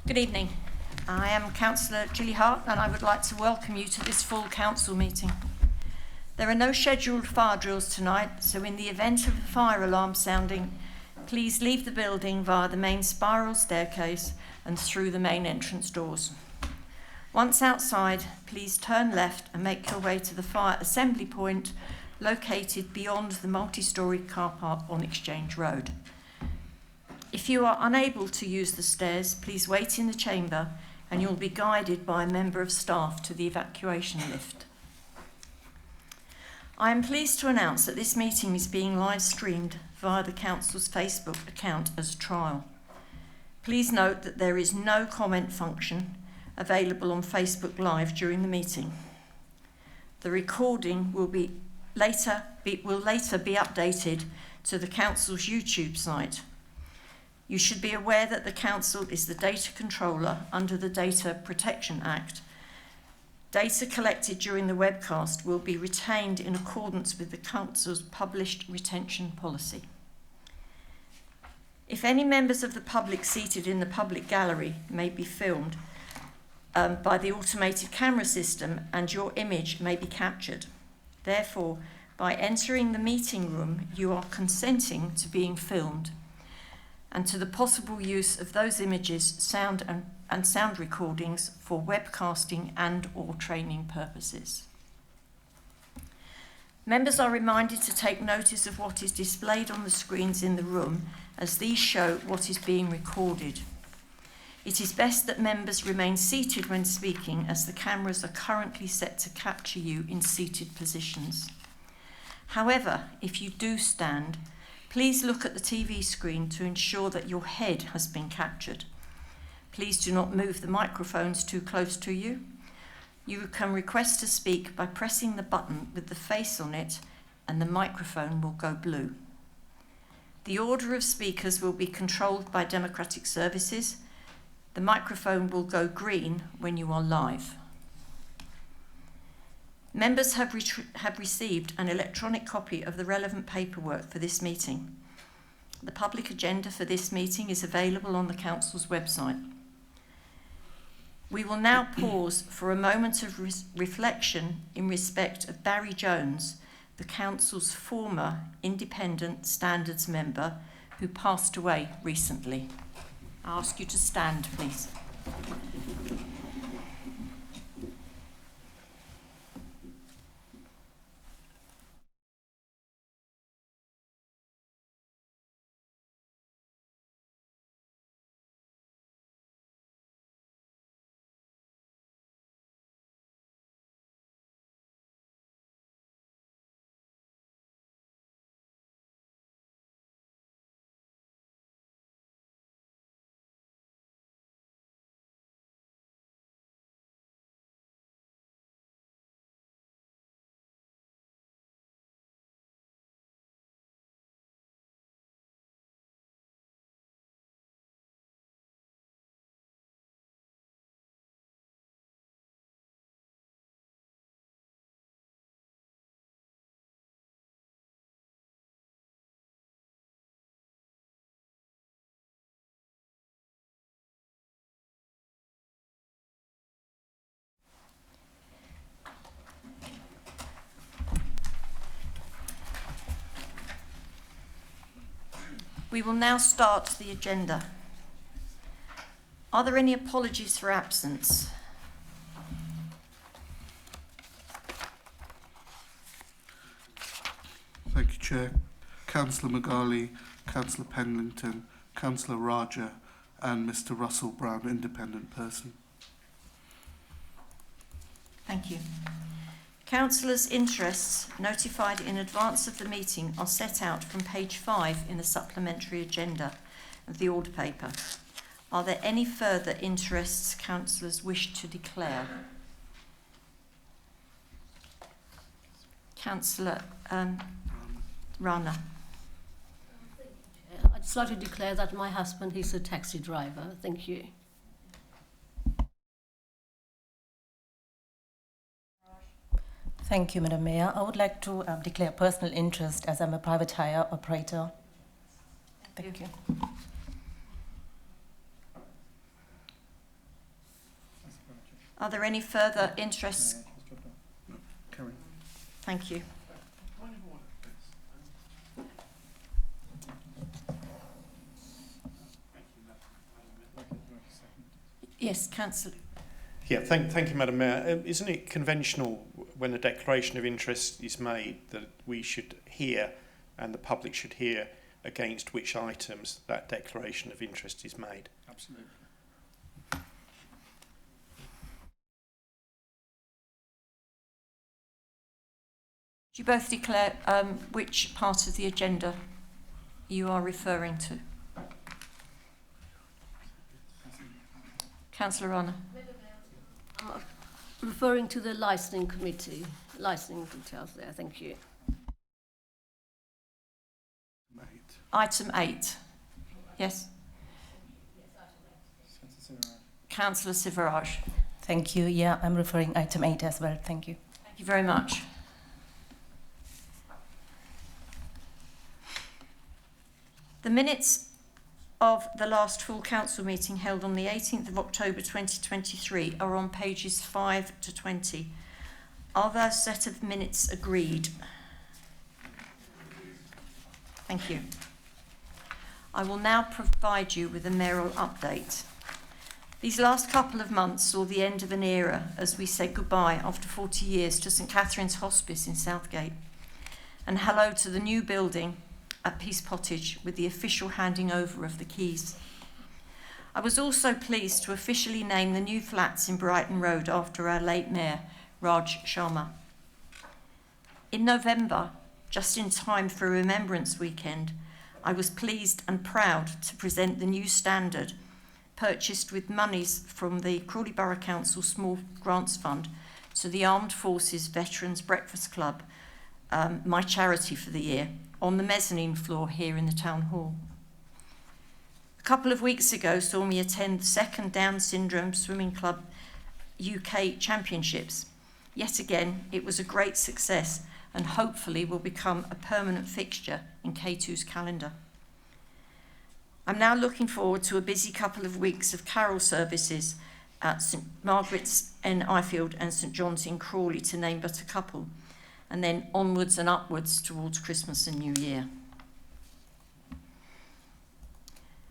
Good evening. I am Councillor Julie Hart and I would like to welcome you to this full council meeting. There are no scheduled fire drills tonight, so in the event of a fire alarm sounding, please leave the building via the main spiral staircase and through the main entrance doors. Once outside, please turn left and make your way to the fire assembly point located beyond the multi-storey car park on Exchange Road. If you are unable to use the stairs, please wait in the chamber and you'll be guided by a member of staff to the evacuation lift. I am pleased to announce that this meeting is being live streamed via the Council's Facebook account as a trial. Please note that there is no comment function available on Facebook Live during the meeting. The recording will later be updated to the Council's YouTube site. You should be aware that the Council is the data controller under the Data Protection Act. Data collected during the webcast will be retained in accordance with the Council's published retention policy. If any members of the public seated in the public gallery may be filmed by the automated camera system and your image may be captured. Therefore, by entering the meeting room, you are consenting to being filmed and to the possible use of those images, sound and sound recordings for webcasting and or training purposes. Members are reminded to take notice of what is displayed on the screens in the room, as these show what is being recorded. It is best that members remain seated when speaking, as the cameras are currently set to capture you in seated positions. However, if you do stand, please look at the TV screen to ensure that your head has been captured. Please do not move the microphones too close to you. You can request to speak by pressing the button with the face on it and the microphone will go blue. The order of speakers will be controlled by Democratic Services. The microphone will go green when you are live. Members have received an electronic copy of the relevant paperwork for this meeting. The public agenda for this meeting is available on the Council's website. We will now pause for a moment of reflection in respect of Barry Jones, the Council's former Independent Standards member who passed away recently. I ask you to stand, please. We will now start the agenda. Are there any apologies for absence? Thank you, Chair. Councillor Magali, Councillor Penlington, Councillor Raja and Mr Russell Brown, independent person. Thank you. Councillors' interests notified in advance of the meeting are set out from page 5 in the supplementary agenda of the order paper. Are there any further interests councillors wish to declare? Councillor Rana. I'd just like to declare that my husband is a taxi driver. Thank you. Thank you, Madam Mayor. I would like to declare personal interest as I'm a private hire operator. Thank you. Are there any further interests? No, carry on. Thank you. Yes, Councillor. Yeah, thank you, Madam Mayor. Isn't it conventional when a declaration of interest is made that we should hear and the public should hear against which items that declaration of interest is made? Absolutely. Do you both declare which part of the agenda you are referring to? Councillor Rana. Referring to the licensing committee, licensing details there, thank you. Mate. Item 8. Yes. Councillor Sivaraj. Thank you. Yeah, I'm referring item 8 as well. Thank you. Thank you very much. The minutes of the last full council meeting held on the 18th of October 2023 are on pages 5 to 20. Are those set of minutes agreed? Thank you. I will now provide you with a mayoral update. These last couple of months saw the end of an era as we said goodbye after 40 years to St Catherine's Hospice in Southgate, and hello to the new building at Peace Cottage with the official handing over of the keys. I was also pleased to officially name the new flats in Brighton Road after our late mayor, Raj Sharma. In November, just in time for Remembrance Weekend, I was pleased and proud to present the new standard purchased with monies from the Crawley Borough Council Small Grants Fund to the Armed Forces Veterans Breakfast Club, my charity for the year, on the mezzanine floor here in the town hall. A couple of weeks ago saw me attend the second Down Syndrome Swimming Club UK Championships. Yet again, it was a great success and hopefully will become a permanent fixture in K2's calendar. I'm now looking forward to a busy couple of weeks of carol services at St Margaret's in Ifield and St John's in Crawley, to name but a couple, and then onwards and upwards towards Christmas and New Year.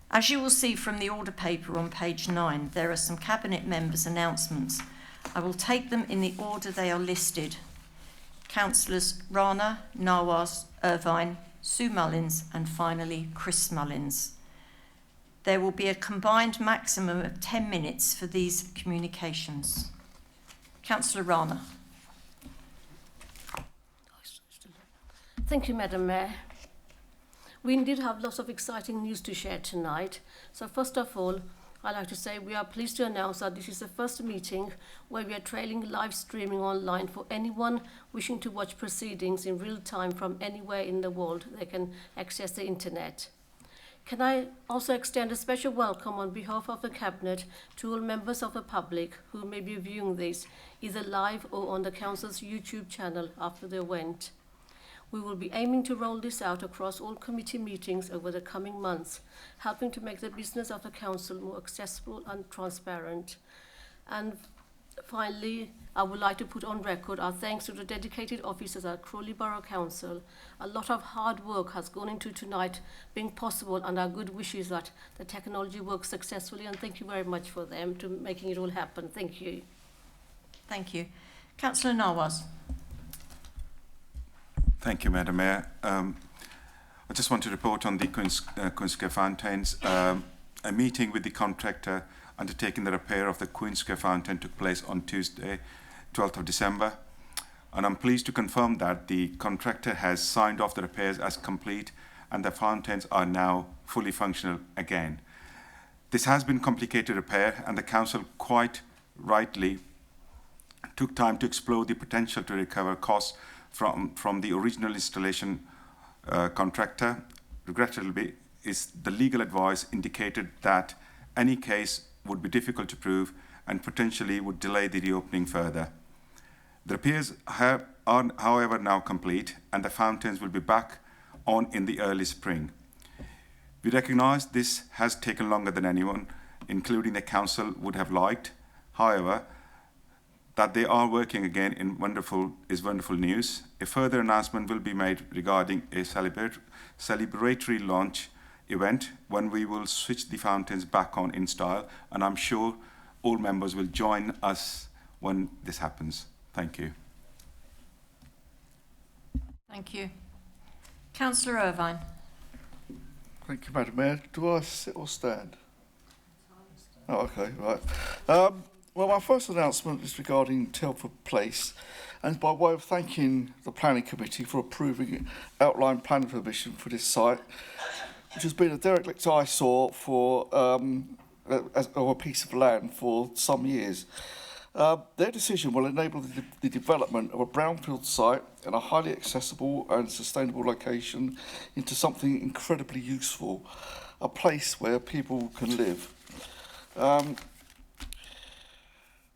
As you will see from the order paper on page 9, there are some Cabinet members' announcements. I will take them in the order they are listed. Councillors Rana, Nawaz, Irvine, Sue Mullins, and finally Chris Mullins. There will be a combined maximum of 10 minutes for these communications. Councillor Rana. Thank you, Madam Mayor. We indeed have lots of exciting news to share tonight. So first of all, I'd like to say we are pleased to announce that this is the first meeting where we are trailing live streaming online for anyone wishing to watch proceedings in real time from anywhere in the world. They can access the internet. Can I also extend a special welcome on behalf of the Cabinet to all members of the public who may be viewing this either live or on the Council's YouTube channel after the event. We will be aiming to roll this out across all committee meetings over the coming months, helping to make the business of the Council more accessible and transparent. And finally, I would like to put on record our thanks to the dedicated officers at Crawley Borough Council. A lot of hard work has gone into tonight being possible, and our good wishes that the technology works successfully, and thank you very much for them to making it all happen. Thank you. Thank you. Councillor Nawaz. Thank you, Madam Mayor. I just want to report on the Queen Square Fountains. A meeting with the contractor undertaking the repair of the Queen Square Fountain took place on Tuesday, 12th of December. And I'm pleased to confirm that the contractor has signed off the repairs as complete and the fountains are now fully functional again. This has been a complicated repair, and the Council quite rightly took time to explore the potential to recover costs from the original installation contractor. Regrettably, the legal advice indicated that any case would be difficult to prove and potentially would delay the reopening further. The repairs are, however, now complete, and the fountains will be back on in the early spring. We recognise this has taken longer than anyone, including the Council, would have liked. However, That they are working again is wonderful news. A further announcement will be made regarding a celebratory launch event when we will switch the fountains back on in style, and I'm sure all members will join us when this happens. Thank you. Thank you. Councillor Irvine. Thank you, Madam Mayor. Do I sit or stand? Oh, okay, right. Well, my first announcement is regarding Telford Place, and by way of thanking the Planning Committee for approving outline planning permission for this site, which has been a derelict eyesore for a piece of land for some years. Their decision will enable the development of a brownfield site in a highly accessible and sustainable location into something incredibly useful, a place where people can live.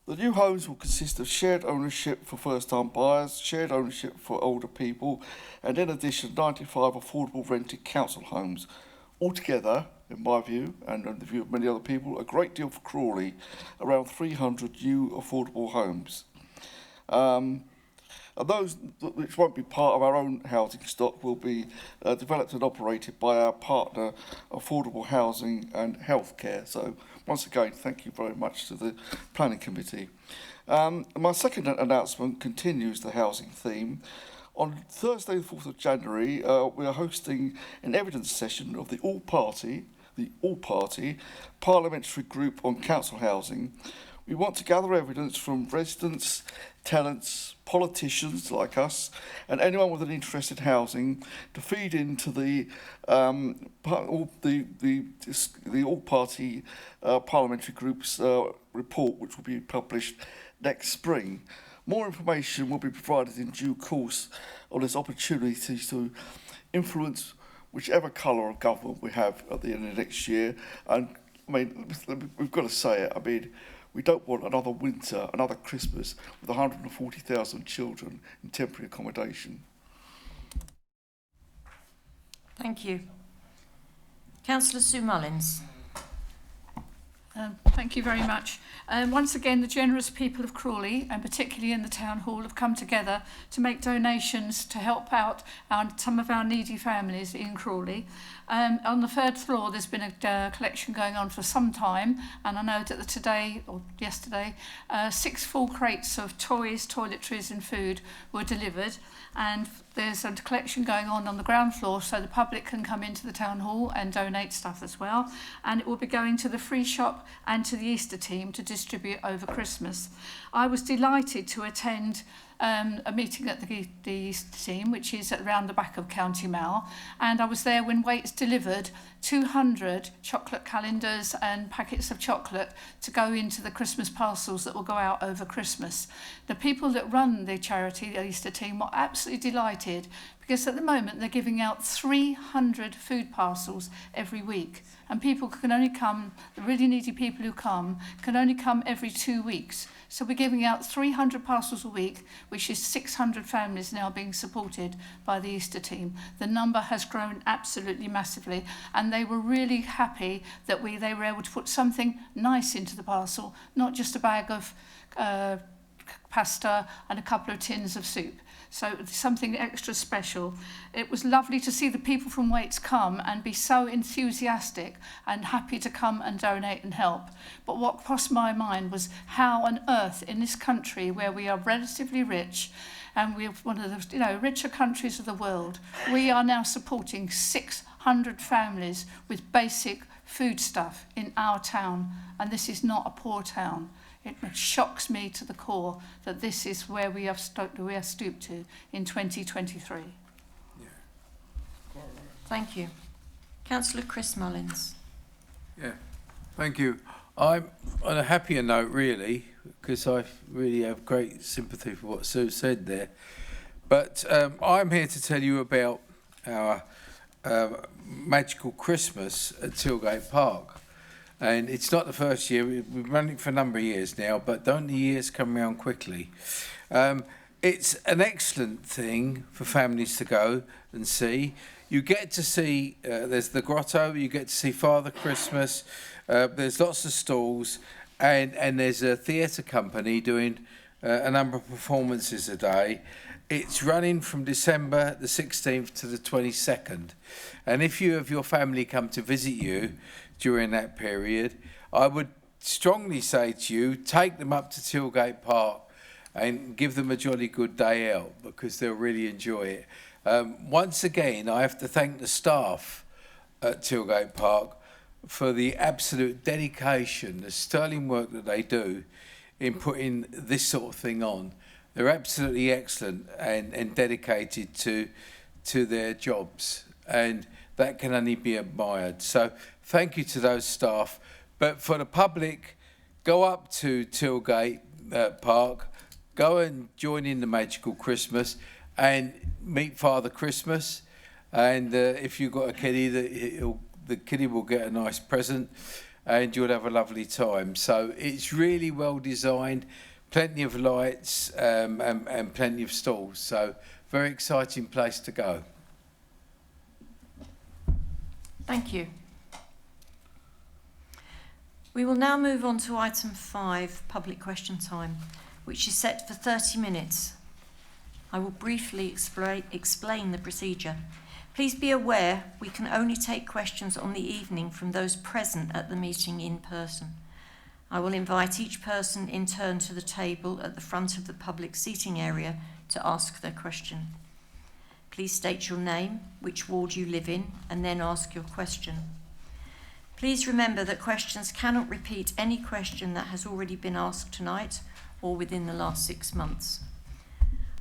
The new homes will consist of shared ownership for first-time buyers, shared ownership for older people, and in addition 95 affordable rented council homes. Altogether, in my view, and in the view of many other people, a great deal for Crawley, around 300 new affordable homes. And those which won't be part of our own housing stock will be developed and operated by our partner, Affordable Housing and Healthcare. So, once again, thank you very much to the Planning Committee. My second announcement continues the housing theme. On Thursday, the 4th of January, we are hosting an evidence session of the all-party parliamentary group on council housing. We want to gather evidence from residents, tenants, politicians like us, and anyone with an interest in housing to feed into the all-party parliamentary group's report, which will be published next spring. More information will be provided in due course on this opportunity to influence whichever colour of government we have at the end of next year. And I mean, we've got to say it. I mean, we don't want another winter, another Christmas with 140,000 children in temporary accommodation. Thank you. Councillor Sue Mullins. Thank you very much. Once again, the generous people of Crawley, and particularly in the Town Hall, have come together to make donations to help out some of our needy families in Crawley. On the third floor, there's been a collection going on for some time, and I know that today, or yesterday, 6 full crates of toys, toiletries and food were delivered, and there's a collection going on the ground floor so the public can come into the Town Hall and donate stuff as well, and it will be going to the free shop and to the Easter team to distribute over Christmas. I was delighted to attend a meeting at the Easter team, which is around the back of County Mall, and I was there when Waits delivered 200 chocolate calendars and packets of chocolate to go into the Christmas parcels that will go out over Christmas. The people that run the charity, the Easter team, were absolutely delighted because at the moment they're giving out 300 food parcels every week, and people can only come, the really needy people who come, can only come every 2 weeks. So we're giving out 300 parcels a week, which is 600 families now being supported by the Easter team. The number has grown absolutely massively, and they were really happy that they were able to put something nice into the parcel, not just a bag of pasta and a couple of tins of soup. So something extra special. It was lovely to see the people from Waits come and be so enthusiastic and happy to come and donate and help. But what crossed my mind was how on earth in this country where we are relatively rich and we're one of the richer countries of the world, we are now supporting 600 families with basic food stuff in our town, and this is not a poor town. It shocks me to the core that this is where we are stooped to in 2023. Thank you. Councillor Chris Mullins. Yeah, thank you. I'm on a happier note, really, because I really have great sympathy for what Sue said there. But I'm here to tell you about our magical Christmas at Tilgate Park. And it's not the first year, we've run it for a number of years now, but don't the years come around quickly? It's an excellent thing for families to go and see. You get to see, there's the grotto, you get to see Father Christmas, there's lots of stalls, and there's a theatre company doing a number of performances a day. It's running from December the 16th to the 22nd. And if you have your family come to visit you during that period, I would strongly say to you, take them up to Tilgate Park and give them a jolly good day out, because they'll really enjoy it. Once again, I have to thank the staff at Tilgate Park for the absolute dedication, the sterling work that they do in putting this sort of thing on. They're absolutely excellent and dedicated to their jobs, and that can only be admired. So thank you to those staff. But for the public, go up to Tilgate Park, go and join in the magical Christmas and meet Father Christmas. And if you've got a kiddie, the kiddie will get a nice present and you'll have a lovely time. So it's really well designed, plenty of lights and plenty of stalls. So very exciting place to go. Thank you. We will now move on to item 5, public question time, which is set for 30 minutes. I will briefly explain the procedure. Please be aware we can only take questions on the evening from those present at the meeting in person. I will invite each person in turn to the table at the front of the public seating area to ask their question. Please state your name, which ward you live in, and then ask your question. Please remember that questions cannot repeat any question that has already been asked tonight or within the last 6 months.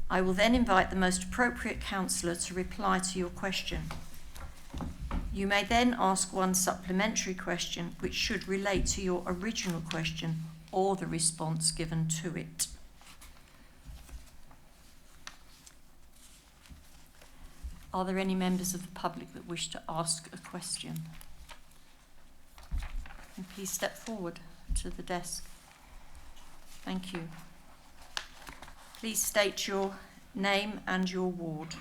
I will then invite the most appropriate councillor to reply to your question. You may then ask one supplementary question which should relate to your original question or the response given to it. Are there any members of the public that wish to ask a question? And please step forward to the desk. Thank you. Please state your name and your ward.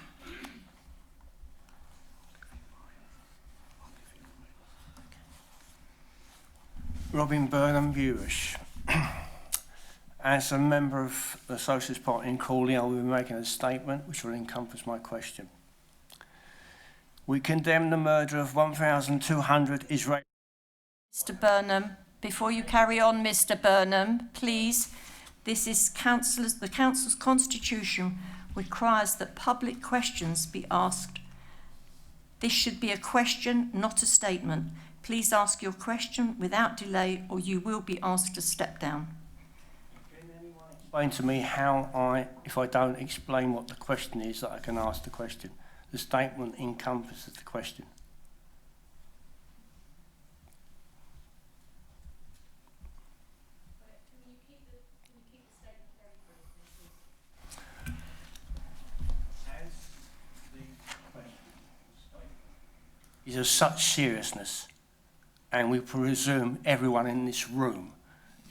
Robin Burnham Buish. As a member of the Socialist Party in Crawley, I will be making a statement which will encompass my question. We condemn the murder of 1,200 Israeli... Mr. Burnham, before you carry on, Mr. Burnham, please, this is the Council's constitution requires that public questions be asked. This should be a question, not a statement. Please ask your question without delay or you will be asked to step down. Can anyone explain to me how if I don't explain what the question is, that I can ask the question? The statement encompasses the question. Is of such seriousness, and we presume everyone in this room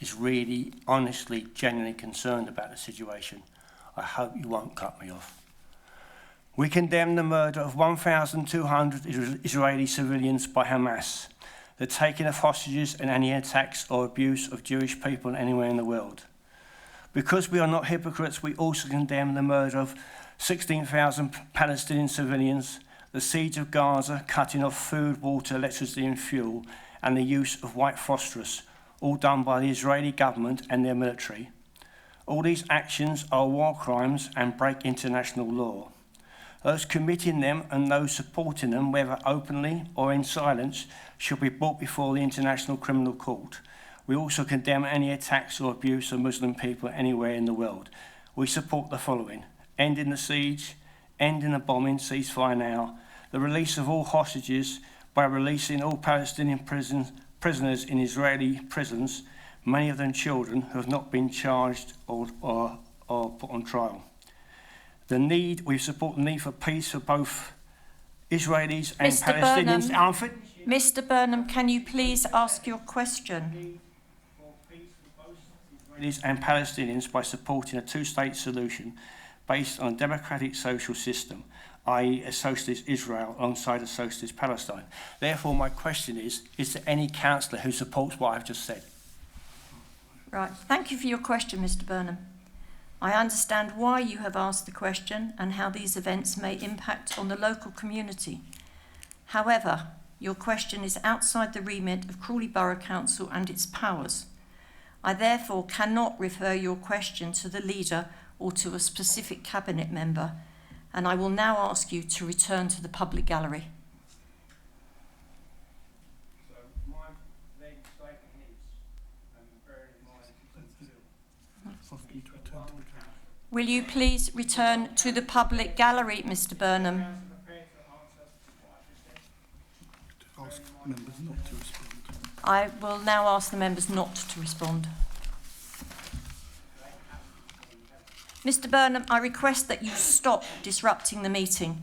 is really, honestly, genuinely concerned about the situation. I hope you won't cut me off. We condemn the murder of 1,200 Israeli civilians by Hamas, the taking of hostages and any attacks or abuse of Jewish people anywhere in the world. Because we are not hypocrites, we also condemn the murder of 16,000 Palestinian civilians, the siege of Gaza, cutting off food, water, electricity and fuel, and the use of white phosphorus, all done by the Israeli government and their military. All these actions are war crimes and break international law. Those committing them and those supporting them, whether openly or in silence, should be brought before the International Criminal Court. We also condemn any attacks or abuse of Muslim people anywhere in the world. We support the following: ending the siege, ending the bombing, ceasefire now, the release of all hostages by releasing all Palestinian prisoners in Israeli prisons, many of them children who have not been charged or put on trial. We support the need for peace for both Israelis and Mr. Palestinians. Burnham, Mr. Burnham, can you please ask your question? Israelis and Palestinians by supporting a two-state solution based on a democratic social system, i.e. a socialist Israel alongside a socialist Palestine. Therefore, my question is there any councillor who supports what I've just said? Right, thank you for your question, Mr. Burnham. I understand why you have asked the question and how these events may impact on the local community. However, your question is outside the remit of Crawley Borough Council and its powers. I therefore cannot refer your question to the leader or to a specific cabinet member, and I will now ask you to return to the public gallery. So my legislation is, bearing in mind Ask you to return to the gallery. Will you please return to the public gallery, Mr. Burnham? Ask members not to respond. I will now ask the members not to respond. Mr. Burnham, I request that you stop disrupting the meeting.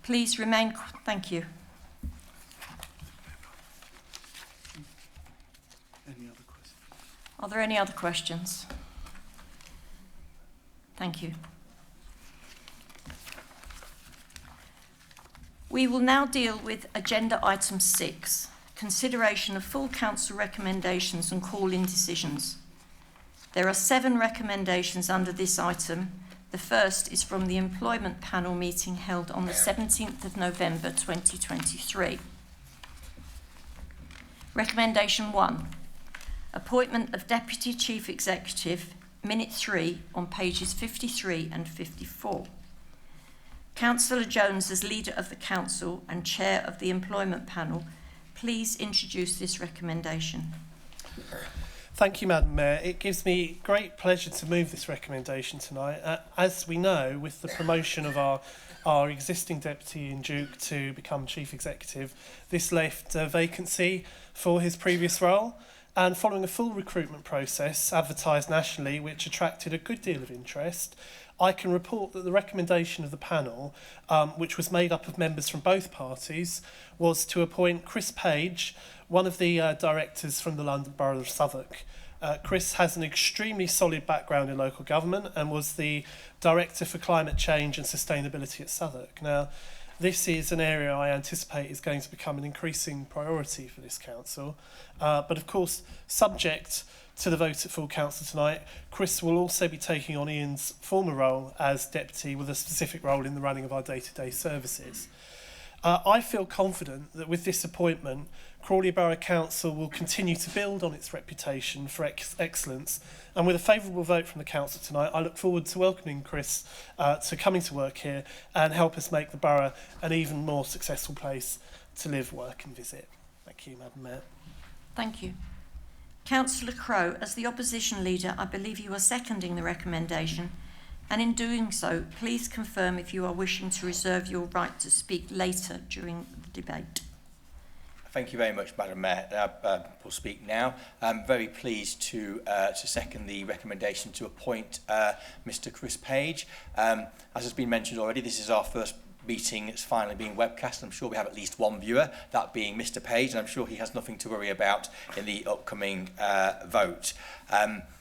Please remain. Thank you. Any other questions? Are there any other questions? Thank you. We will now deal with agenda item 6, consideration of full council recommendations and call-in decisions. There are 7 recommendations under this item. The first is from the employment panel meeting held on the 17th of November 2023. Recommendation 1, appointment of Deputy Chief Executive, minute 3 on pages 53 and 54. Councillor Jones, as leader of the council and chair of the employment panel, please introduce this recommendation. Thank you, Madam Mayor. It gives me great pleasure to move this recommendation tonight. As we know, with the promotion of our existing deputy in Duke to become chief executive, this left a vacancy for his previous role. And following a full recruitment process advertised nationally, which attracted a good deal of interest, I can report that the recommendation of the panel, which was made up of members from both parties, was to appoint Chris Page, one of the directors from the London Borough of Southwark. Chris has an extremely solid background in local government and was the Director for Climate Change and Sustainability at Southwark. Now, this is an area I anticipate is going to become an increasing priority for this council. But of course, subject to the vote at full council tonight, Chris will also be taking on Ian's former role as deputy with a specific role in the running of our day-to-day services. I feel confident that with this appointment, Crawley Borough Council will continue to build on its reputation for excellence, and with a favourable vote from the council tonight, I look forward to welcoming Chris to coming to work here and help us make the borough an even more successful place to live, work and visit. Thank you, Madam Mayor. Thank you. Councillor Crowe, as the opposition leader, I believe you are seconding the recommendation, and in doing so, please confirm if you are wishing to reserve your right to speak later during the debate. Thank you very much, Madam Mayor. I will speak now. I'm very pleased to second the recommendation to appoint Mr. Chris Page. As has been mentioned already, this is our first meeting. It's finally being webcast. I'm sure we have at least one viewer, that being Mr. Page, and I'm sure he has nothing to worry about in the upcoming vote.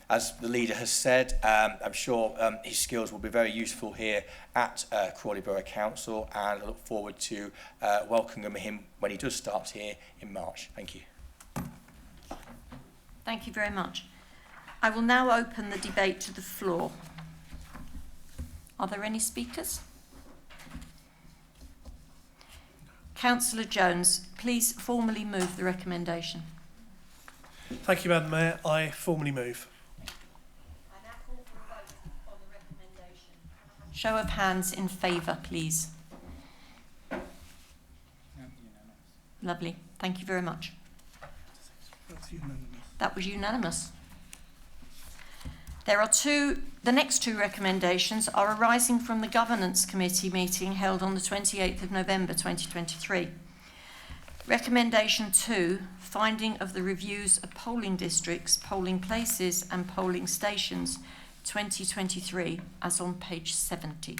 As the leader has said, I'm sure his skills will be very useful here at Crawley Borough Council, and I look forward to welcoming him when he does start here in March. Thank you. Thank you very much. I will now open the debate to the floor. Are there any speakers? Councillor Jones, please formally move the recommendation. Thank you, Madam Mayor. I formally move. I now call for a vote on the recommendation. Show of hands in favour, please. Lovely. Thank you very much. That's unanimous. That was unanimous. There are the next two recommendations are arising from the Governance Committee meeting held on the 28th of November 2023. Recommendation 2, finding of the reviews of polling districts, polling places and polling stations 2023, as on page 70.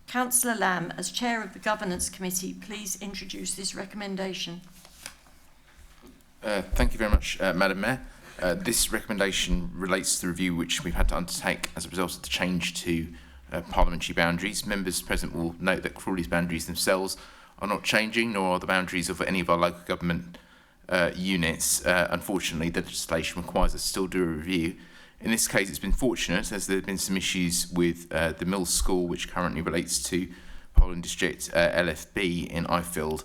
Councillor Lamb, as Chair of the Governance Committee, please introduce this recommendation. Thank you very much, Madam Mayor. This recommendation relates to the review which we've had to undertake as a result of the change to parliamentary boundaries. Members present will note that Crawley's boundaries themselves are not changing, nor are the boundaries of any of our local government units. Unfortunately, the legislation requires us to still do a review In this case, it's been fortunate as there have been some issues with the Mill School, which currently relates to Polling District LFB in Ifield,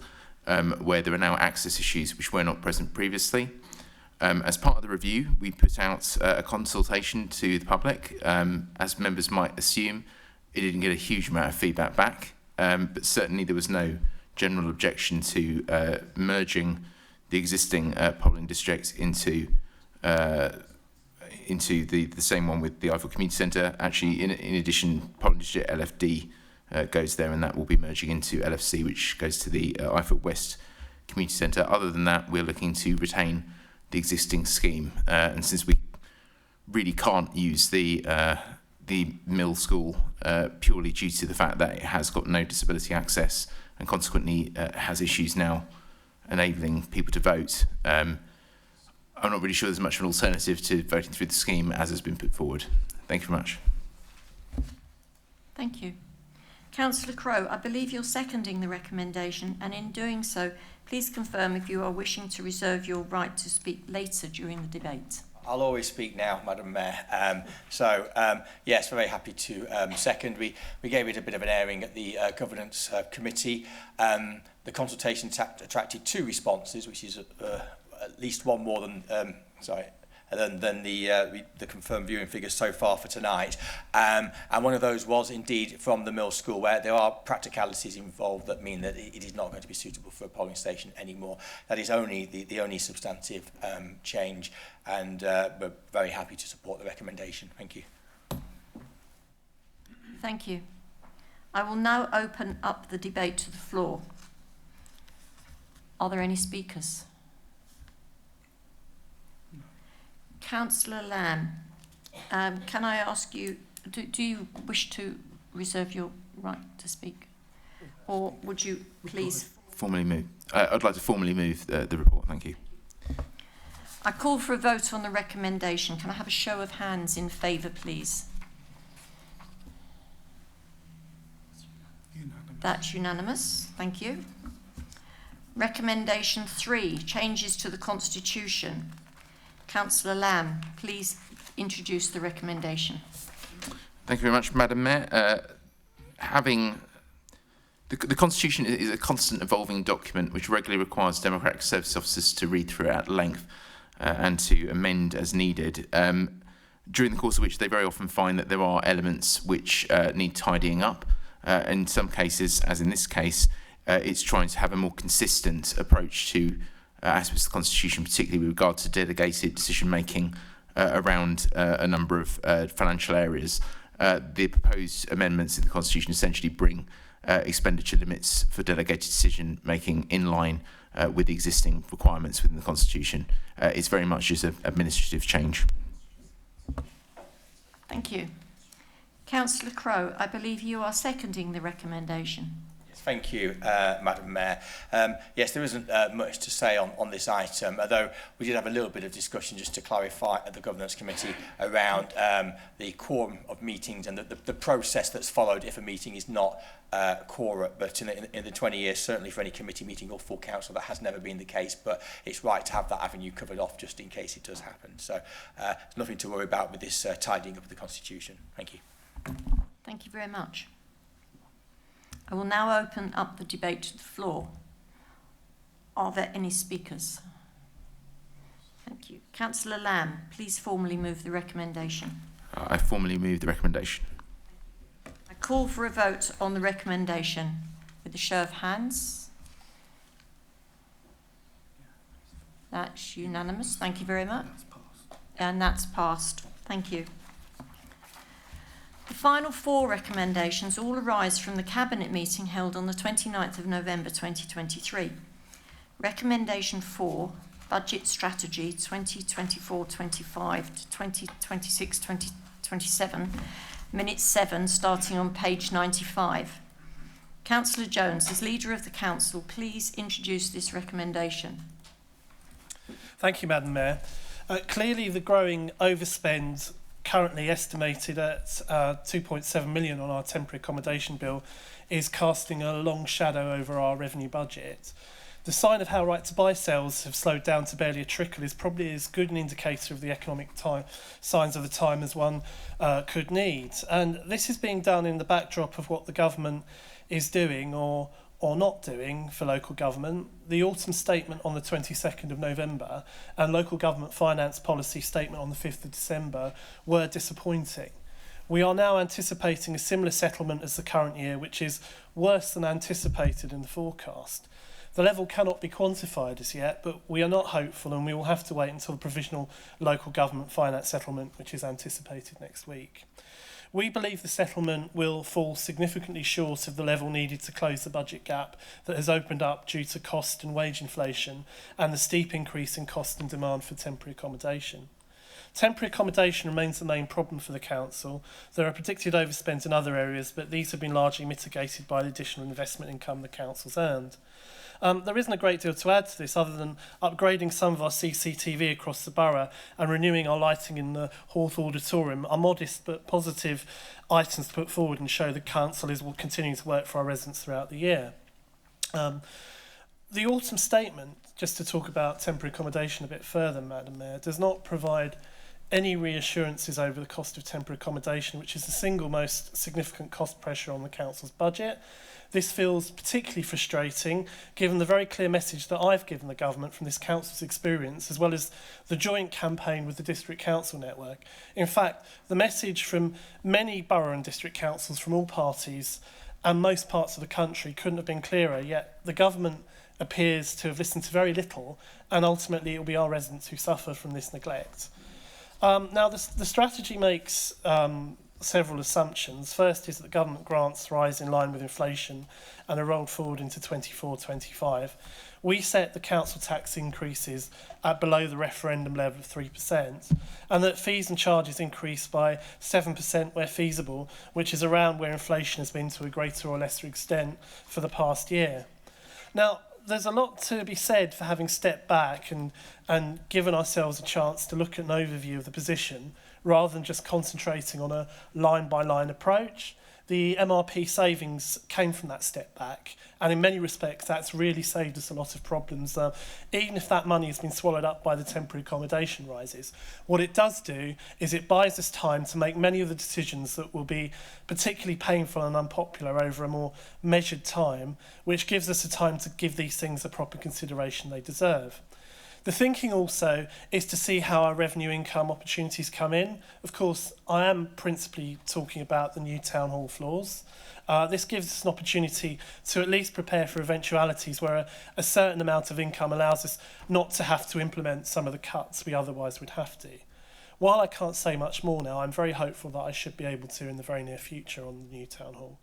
where there are now access issues which were not present previously. As part of the review, we put out a consultation to the public. As members might assume, it didn't get a huge amount of feedback back, but certainly there was no general objection to merging the existing polling districts into the same one with the Ifield Community Centre. Actually, in addition, polling district LFD goes there, and that will be merging into LFC, which goes to the Ifield West Community Centre. Other than that, we're looking to retain the existing scheme, and since we really can't use the Mill School purely due to the fact that it has got no disability access and consequently has issues now enabling people to vote, I'm not really sure there's much of an alternative to voting through the scheme as has been put forward. Thank you very much. Thank you. Councillor Crowe, I believe you're seconding the recommendation, and in doing so, please confirm if you are wishing to reserve your right to speak later during the debate. I'll always speak now, Madam Mayor. Yes, very happy to second. We gave it a bit of an airing at the Governance Committee. The consultation attracted 2 responses, which is at least one more than the confirmed viewing figures so far for tonight. And one of those was indeed from the Mill School, where there are practicalities involved that mean that it is not going to be suitable for a polling station anymore. That is only the only substantive change, and we're very happy to support the recommendation. Thank you. Thank you. I will now open up the debate to the floor. Are there any speakers? Councillor Lamb, can I ask you, do you wish to reserve your right to speak? Or would you please... Formally move. I'd like to formally move the report. Thank you. I call for a vote on the recommendation. Can I have a show of hands in favour, please? That's unanimous. Thank you. Recommendation 3, changes to the Constitution. Councillor Lamb, please introduce the recommendation. Thank you very much, Madam Mayor. The Constitution is a constant evolving document which regularly requires democratic service officers to read through it at length and to amend as needed, during the course of which they very often find that there are elements which need tidying up. In some cases, as in this case, it's trying to have a more consistent approach to aspects of the Constitution, particularly with regard to delegated decision-making around a number of financial areas. The proposed amendments in the Constitution essentially bring expenditure limits for delegated decision-making in line with the existing requirements within the Constitution. It's very much just an administrative change. Thank you. Councillor Crowe, I believe you are seconding the recommendation. Thank you, Madam Mayor. Yes, there isn't much to say on this item, although we did have a little bit of discussion just to clarify at the Governance Committee around the quorum of meetings and the process that's followed if a meeting is not quorum. But in the 20 years, certainly for any committee meeting or full council, that has never been the case. But it's right to have that avenue covered off just in case it does happen. So there's nothing to worry about with this tidying up of the Constitution. Thank you. Thank you very much. I will now open up the debate to the floor. Are there any speakers? Thank you. Councillor Lamb, please formally move the recommendation. I formally move the recommendation. I call for a vote on the recommendation with a show of hands. That's unanimous. Thank you very much. And that's passed. Thank you. The final 4 recommendations all arise from the Cabinet meeting held on the 29th of November 2023. Recommendation 4, Budget Strategy 2024-25 to 2026-2027, Minute 7, starting on page 95. Councillor Jones, as Leader of the Council, please introduce this recommendation. Thank you, Madam Mayor. Clearly, the growing overspend currently estimated at 2.7 million on our temporary accommodation bill is casting a long shadow over our revenue budget. The sign of how right to buy sales have slowed down to barely a trickle is probably as good an indicator of the economic signs of the time as one could need. And this is being done in the backdrop of what the government is doing or not doing for local government. The autumn statement on the 22nd of November and local government finance policy statement on the 5th of December were disappointing. We are now anticipating a similar settlement as the current year, which is worse than anticipated in the forecast. The level cannot be quantified as yet, but we are not hopeful, and we will have to wait until the provisional local government finance settlement, which is anticipated next week. We believe the settlement will fall significantly short of the level needed to close the budget gap that has opened up due to cost and wage inflation and the steep increase in cost and demand for temporary accommodation. Temporary accommodation remains the main problem for the council. There are predicted overspends in other areas, but these have been largely mitigated by the additional investment income the council's earned. There isn't a great deal to add to this other than upgrading some of our CCTV across the borough and renewing our lighting in the Hawth Auditorium are modest but positive items to put forward and show the council will continue to work for our residents throughout the year. The autumn statement, just to talk about temporary accommodation a bit further, Madam Mayor, does not provide any reassurances over the cost of temporary accommodation, which is the single most significant cost pressure on the council's budget. This feels particularly frustrating given the very clear message that I've given the government from this council's experience, as well as the joint campaign with the district council network. In fact, the message from many borough and district councils from all parties and most parts of the country couldn't have been clearer, yet the government appears to have listened to very little, and ultimately it will be our residents who suffer from this neglect. Now, the strategy makes several assumptions. First is that the government grants rise in line with inflation and are rolled forward into 24-25. We set the council tax increases at below the referendum level of 3%, and that fees and charges increase by 7% where feasible, which is around where inflation has been to a greater or lesser extent for the past year. Now, there's a lot to be said for having stepped back and given ourselves a chance to look at an overview of the position rather than just concentrating on a line-by-line approach. The MRP savings came from that step back, and in many respects that's really saved us a lot of problems, even if that money has been swallowed up by the temporary accommodation rises. What it does do is it buys us time to make many of the decisions that will be particularly painful and unpopular over a more measured time, which gives us a time to give these things the proper consideration they deserve. The thinking also is to see how our revenue income opportunities come in. Of course, I am principally talking about the new town hall floors. This gives us an opportunity to at least prepare for eventualities where a certain amount of income allows us not to have to implement some of the cuts we otherwise would have to. While I can't say much more now, I'm very hopeful that I should be able to in the very near future on the new town hall.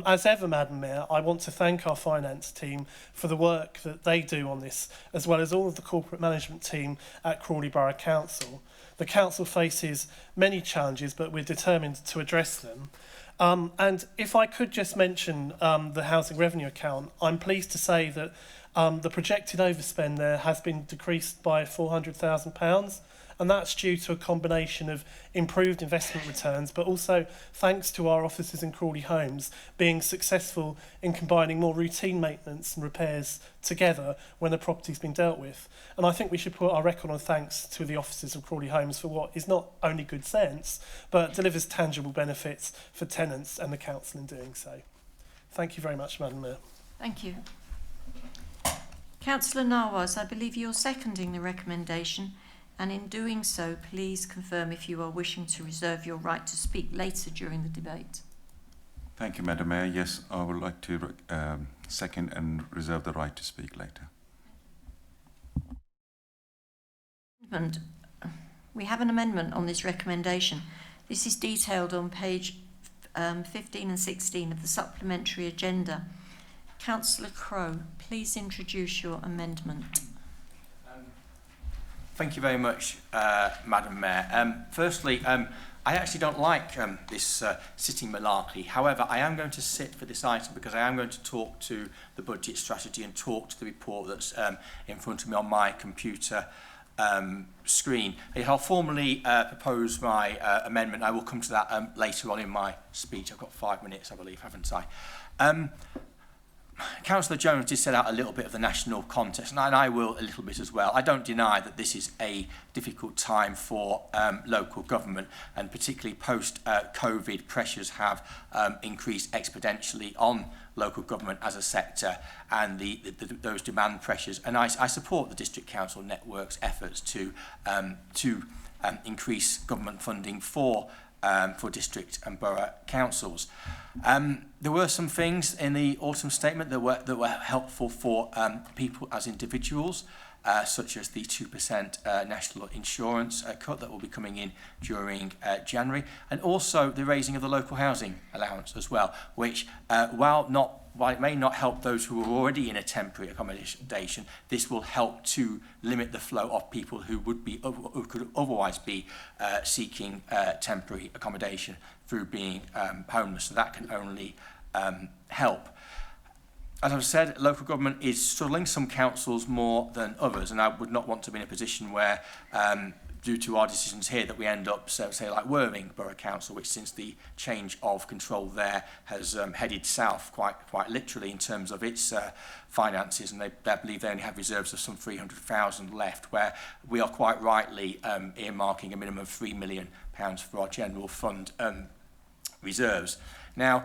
As ever, Madam Mayor, I want to thank our finance team for the work that they do on this, as well as all of the corporate management team at Crawley Borough Council. The council faces many challenges, but we're determined to address them. And if I could just mention the housing revenue account, I'm pleased to say that the projected overspend there has been decreased by £400,000. And that's due to a combination of improved investment returns, but also thanks to our officers in Crawley Homes being successful in combining more routine maintenance and repairs together when the property's been dealt with. And I think we should put our record on thanks to the officers of Crawley Homes for what is not only good sense, but delivers tangible benefits for tenants and the council in doing so. Thank you very much, Madam Mayor. Thank you. Councillor Nawaz, I believe you're seconding the recommendation. And in doing so, please confirm if you are wishing to reserve your right to speak later during the debate. Thank you, Madam Mayor. Yes, I would like to second and reserve the right to speak later. And we have an amendment on this recommendation. This is detailed on page 15 and 16 of the supplementary agenda. Councillor Crowe, please introduce your amendment. Thank you very much, Madam Mayor. Firstly, I actually don't like this sitting malarkey. However, I am going to sit for this item because I am going to talk to the budget strategy and talk to the report that's in front of me on my computer screen. I'll formally propose my amendment. I will come to that later on in my speech. I've got 5 minutes, I believe, haven't I? Councillor Jones did set out a little bit of the national context, and I will a little bit as well. I don't deny that this is a difficult time for local government, and particularly post-COVID pressures have increased exponentially on local government as a sector, and those demand pressures. And I support the District Council Network's efforts to increase government funding for district and borough councils. There were some things in the autumn statement that were helpful for people as individuals, such as the 2% national insurance cut that will be coming in during January, and also the raising of the local housing allowance as well, which, while it may not help those who are already in a temporary accommodation, this will help to limit the flow of people who could otherwise be seeking temporary accommodation through being homeless. So that can only help. As I've said, local government is struggling, some councils more than others, and I would not want to be in a position where, due to our decisions here, that we end up, say like Worthing Borough Council, which since the change of control there has headed south quite literally in terms of its finances, and I believe they only have reserves of some 300,000 left, where we are quite rightly earmarking a minimum of £3 million for our general fund reserves. Now,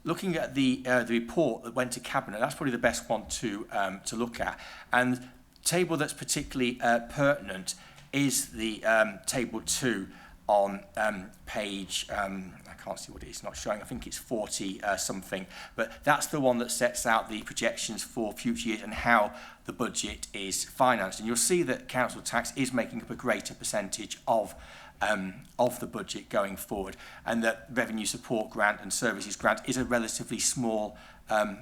looking at the report that went to Cabinet, that's probably the best one to look at. And the table that's particularly pertinent is the table 2 on page, I can't see what it is, it's not showing, I think it's 40 something, but that's the one that sets out the projections for future years and how the budget is financed. And you'll see that council tax is making up a greater percentage of the budget going forward, and that revenue support grant and services grant is a relatively small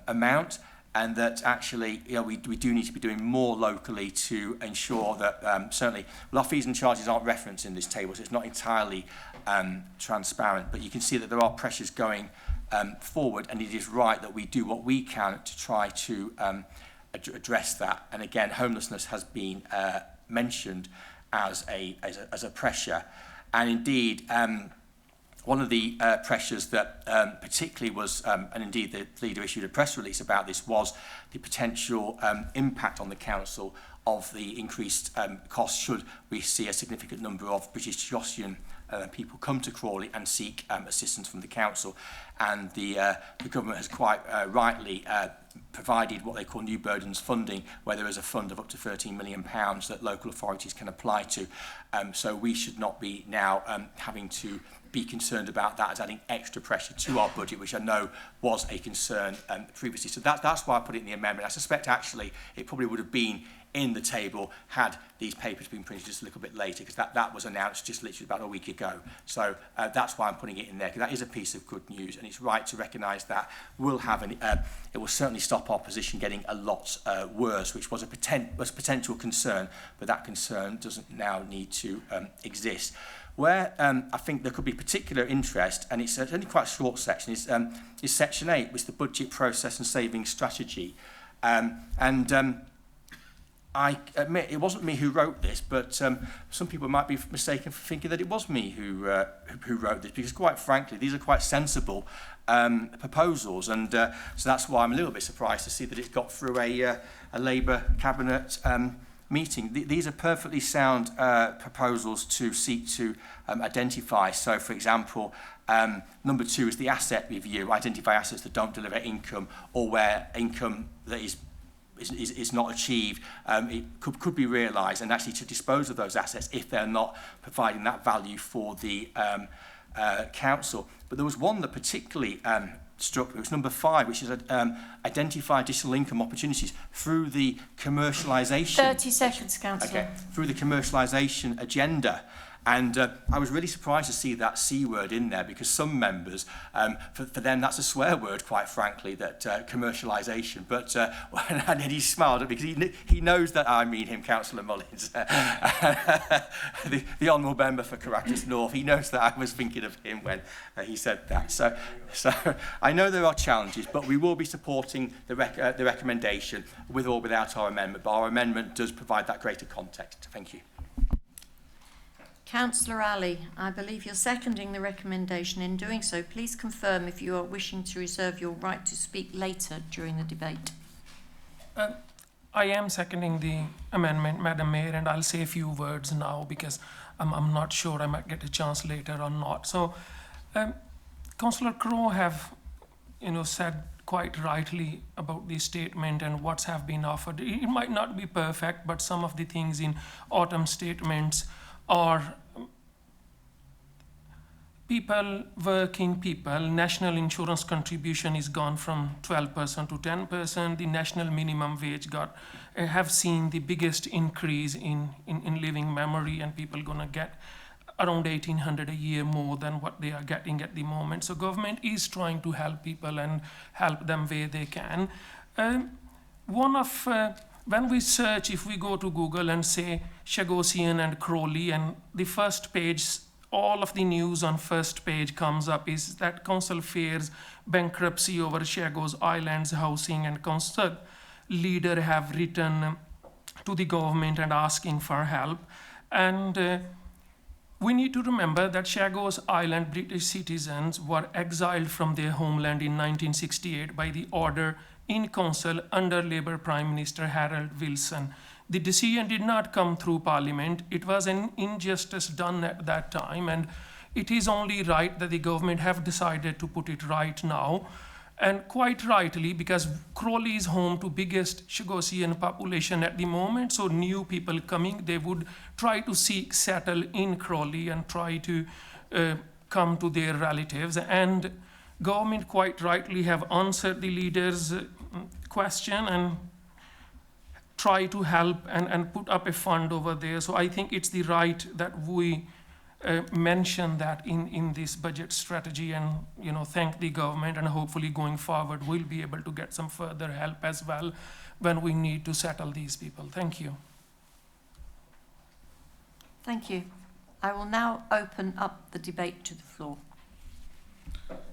amount, and that actually we do need to be doing more locally to ensure that certainly, well, our fees and charges aren't referenced in this table, so it's not entirely transparent, but you can see that there are pressures going forward, and it is right that we do what we can to try to address that. And again, homelessness has been mentioned as a pressure, and indeed one of the pressures that particularly was, and indeed the leader issued a press release about this, was the potential impact on the council of the increased costs should we see a significant number of British Josian people come to Crawley and seek assistance from the council. And the government has quite rightly provided what they call new burdens funding, where there is a fund of up to £13 million that local authorities can apply to. So we should not be now having to be concerned about that as adding extra pressure to our budget, which I know was a concern previously. So that's why I put it in the amendment. I suspect actually it probably would have been in the table had these papers been printed just a little bit later, because that was announced just literally about a week ago. So that's why I'm putting it in there, because that is a piece of good news, and it's right to recognise that will have it will certainly stop our position getting a lot worse, which was a potential concern, but that concern doesn't now need to exist. Where I think there could be particular interest, and it's only quite a short section, is section 8, which is the budget process and savings strategy. I admit it wasn't me who wrote this, but some people might be mistaken for thinking that it was me who wrote this, because quite frankly, these are quite sensible proposals, and so that's why I'm a little bit surprised to see that it got through a Labour Cabinet meeting. These are perfectly sound proposals to seek to identify. So, for example, number 2 is the asset review, identify assets that don't deliver income, or where income that is not achieved, it could be realised, and actually to dispose of those assets if they're not providing that value for the council. But there was one that particularly struck me. It was number 5, which is identify additional income opportunities through the commercialisation. 30 seconds, Councillor. Okay, through the commercialisation agenda. And I was really surprised to see that C word in there, because some members, for them, that's a swear word, quite frankly, that commercialisation. But and he smiled at me, because he knows that I mean him, Councillor Mullins, the honourable member for Carriage North. He knows that I was thinking of him when he said that. So I know there are challenges, but we will be supporting the recommendation with or without our amendment. But our amendment does provide that greater context. Thank you. Councillor Ali, I believe you're seconding the recommendation. In doing so, please confirm if you are wishing to reserve your right to speak later during the debate. I am seconding the amendment, Madam Mayor, and I'll say a few words now because I'm not sure I might get a chance later or not. So, Councillor Crowe have, said quite rightly about the statement and what's have been offered. It might not be perfect, but some of the things in autumn statements are working people, national insurance contribution is gone from 12% to 10%. The national minimum wage have seen the biggest increase in living memory, and people gonna get around 1,800 a year more than what they are getting at the moment. So government is trying to help people and help them where they can. When we search, if we go to Google and say Chagosian and Crawley, and the first page, all of the news on first page comes up is that council fears bankruptcy over Chagos Islands housing, and council leader have written to the government and asking for help. And we need to remember that Chagos Island British citizens were exiled from their homeland in 1968 by the order in council under Labour Prime Minister Harold Wilson. The decision did not come through Parliament. It was an injustice done at that time, and it is only right that the government have decided to put it right now. And quite rightly, because Crawley is home to biggest Chagosian population at the moment, so new people coming, they would try to settle in Crawley and try to come to their relatives. And government quite rightly have answered the leader's question and try to help and put up a fund over there. So I think it's the right that we mention that in this budget strategy, and thank the government, and hopefully going forward we'll be able to get some further help as well when we need to settle these people. Thank you. Thank you. I will now open up the debate to the floor.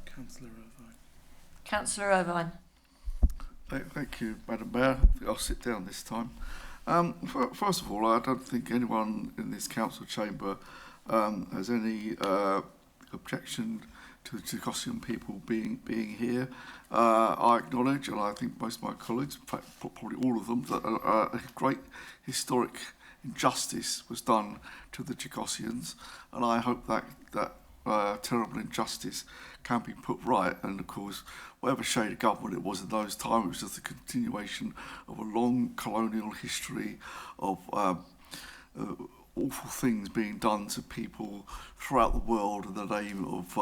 Councillor Irvine. Councillor Irvine. Thank you, Madam Mayor. I think I'll sit down this time. First of all, I don't think anyone in this council chamber has any objection to the Chagosian people being here. I acknowledge, and I think most of my colleagues, in fact probably all of them, that a great historic injustice was done to the Chagosians, and I hope that terrible injustice can be put right. And of course, whatever shade of government it was in those times, it was just a continuation of a long colonial history of awful things being done to people throughout the world in the name of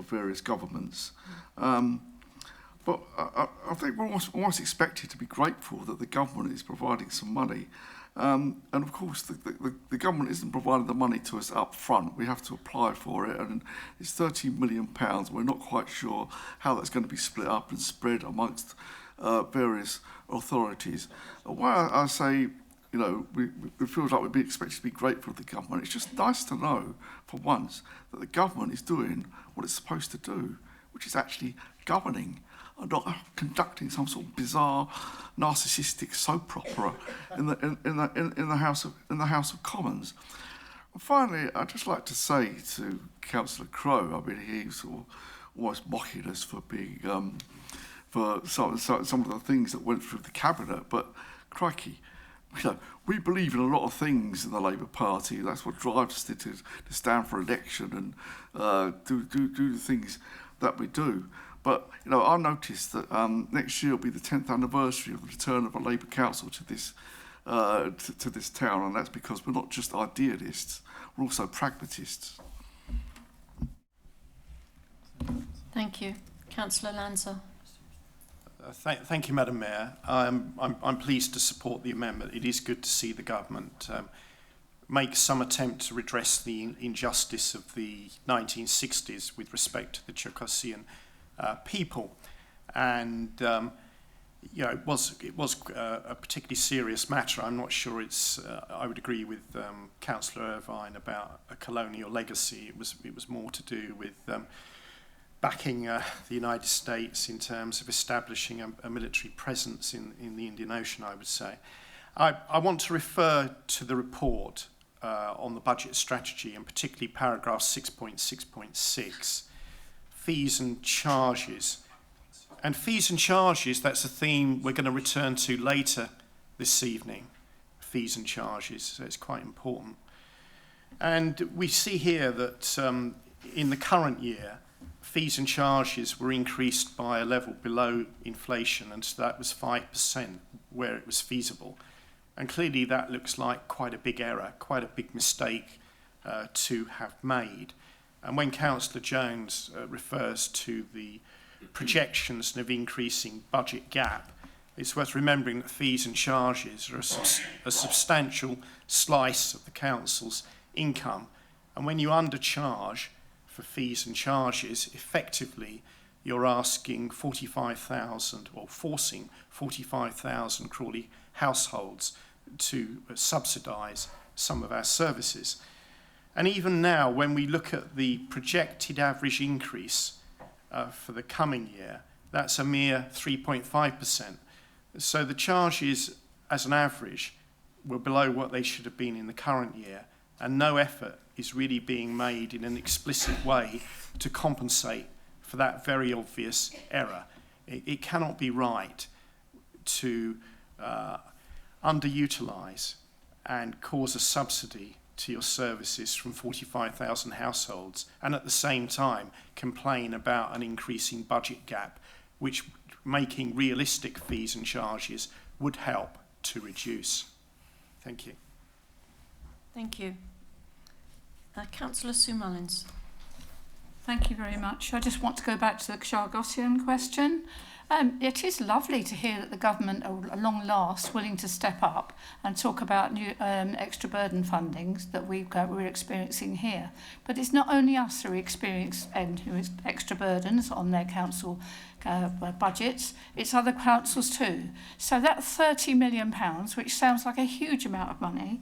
various governments. But I think we're almost expected to be grateful that the government is providing some money. And of course, the government isn't providing the money to us up front. We have to apply for it, and it's £13 million. We're not quite sure how that's going to be split up and spread amongst various authorities. Why I say, we feel like we'd be expected to be grateful to the government. It's just nice to know, for once, that the government is doing what it's supposed to do, which is actually governing, and not conducting some sort of bizarre, narcissistic soap opera in the House of Commons. And finally, I'd just like to say to Councillor Crowe, I mean, he's sort of almost mocking us for being for some of the things that went through the cabinet, but crikey. We believe in a lot of things in the Labour Party. That's what drives us to stand for election and do the things that we do. But I noticed that next year will be the 10th anniversary of the return of a Labour council to this town, and that's because we're not just idealists; we're also pragmatists. Thank you, Councillor Lanza. Thank you, Madam Mayor. I'm pleased to support the amendment. It is good to see the government make some attempt to redress the injustice of the 1960s with respect to the Chagosian people, and it was a particularly serious matter. I'm not sure it's. I would agree with Councillor Irvine about a colonial legacy. It was more to do with backing the United States in terms of establishing a military presence in the Indian Ocean, I would say. I want to refer to the report on the budget strategy, and particularly paragraph 6.6.6, fees and charges. And fees and charges, that's a theme we're going to return to later this evening, fees and charges, so it's quite important. And we see here that in the current year, fees and charges were increased by a level below inflation, and so that was 5% where it was feasible. And clearly that looks like quite a big error, quite a big mistake to have made. And when Councillor Jones refers to the projections of increasing budget gap, it's worth remembering that fees and charges are a substantial slice of the council's income. And when you undercharge for fees and charges, effectively you're asking 45,000 or forcing 45,000 Crawley households to subsidise some of our services. And even now, when we look at the projected average increase for the coming year, that's a mere 3.5%. So the charges as an average were below what they should have been in the current year, and no effort is really being made in an explicit way to compensate for that very obvious error. It cannot be right to underutilise and cause a subsidy to your services from 45,000 households and at the same time complain about an increasing budget gap, which making realistic fees and charges would help to reduce. Thank you. Thank you. Councillor Sue Mullins. Thank you very much. I just want to go back to the Chargossian question. It is lovely to hear that the government are at long last willing to step up and talk about new extra burden fundings that we're experiencing here. But it's not only us who experience extra burdens on their council budgets, it's other councils too. So that £30 million, which sounds like a huge amount of money,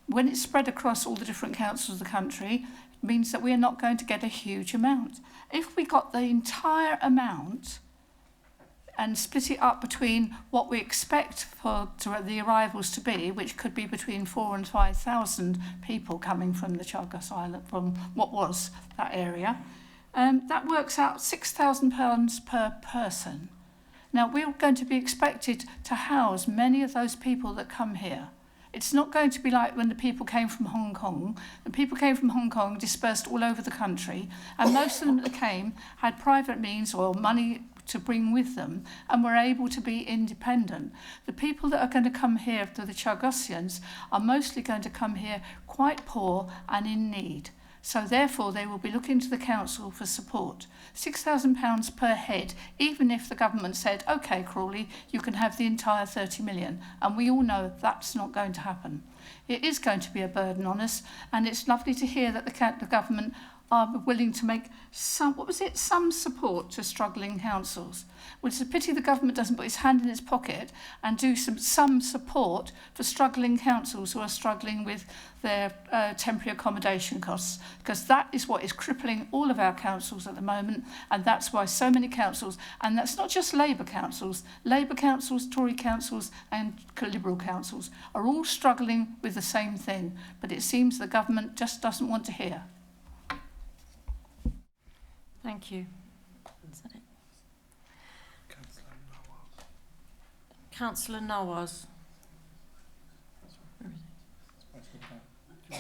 when it's spread across all the different councils of the country, means that we're not going to get a huge amount. If we got the entire amount and split it up between what we expect the arrivals to be, which could be between 4,000 and 5,000 people coming from the Chagos Island, from what was that area, that works out £6,000 per person. Now, we're going to be expected to house many of those people that come here. It's not going to be like when the people came from Hong Kong. The people came from Hong Kong dispersed all over the country, and most of them that came had private means or money to bring with them and were able to be independent. The people that are going to come here, the Chagossians, are mostly going to come here quite poor and in need. So therefore they will be looking to the council for support. £6,000 per head, even if the government said, OK, Crawley, you can have the entire 30 million. And we all know that's not going to happen. It is going to be a burden on us, and it's lovely to hear that the government are willing to make some support to struggling councils. Well, it's a pity the government doesn't put its hand in its pocket and do some support for struggling councils who are struggling with their temporary accommodation costs, because that is what is crippling all of our councils at the moment, and that's why so many councils, and that's not just Labour councils, Tory councils and Liberal councils are all struggling with the same thing, but it seems the government just doesn't want to hear. Thank you. Is that it? Councillor Nawaz.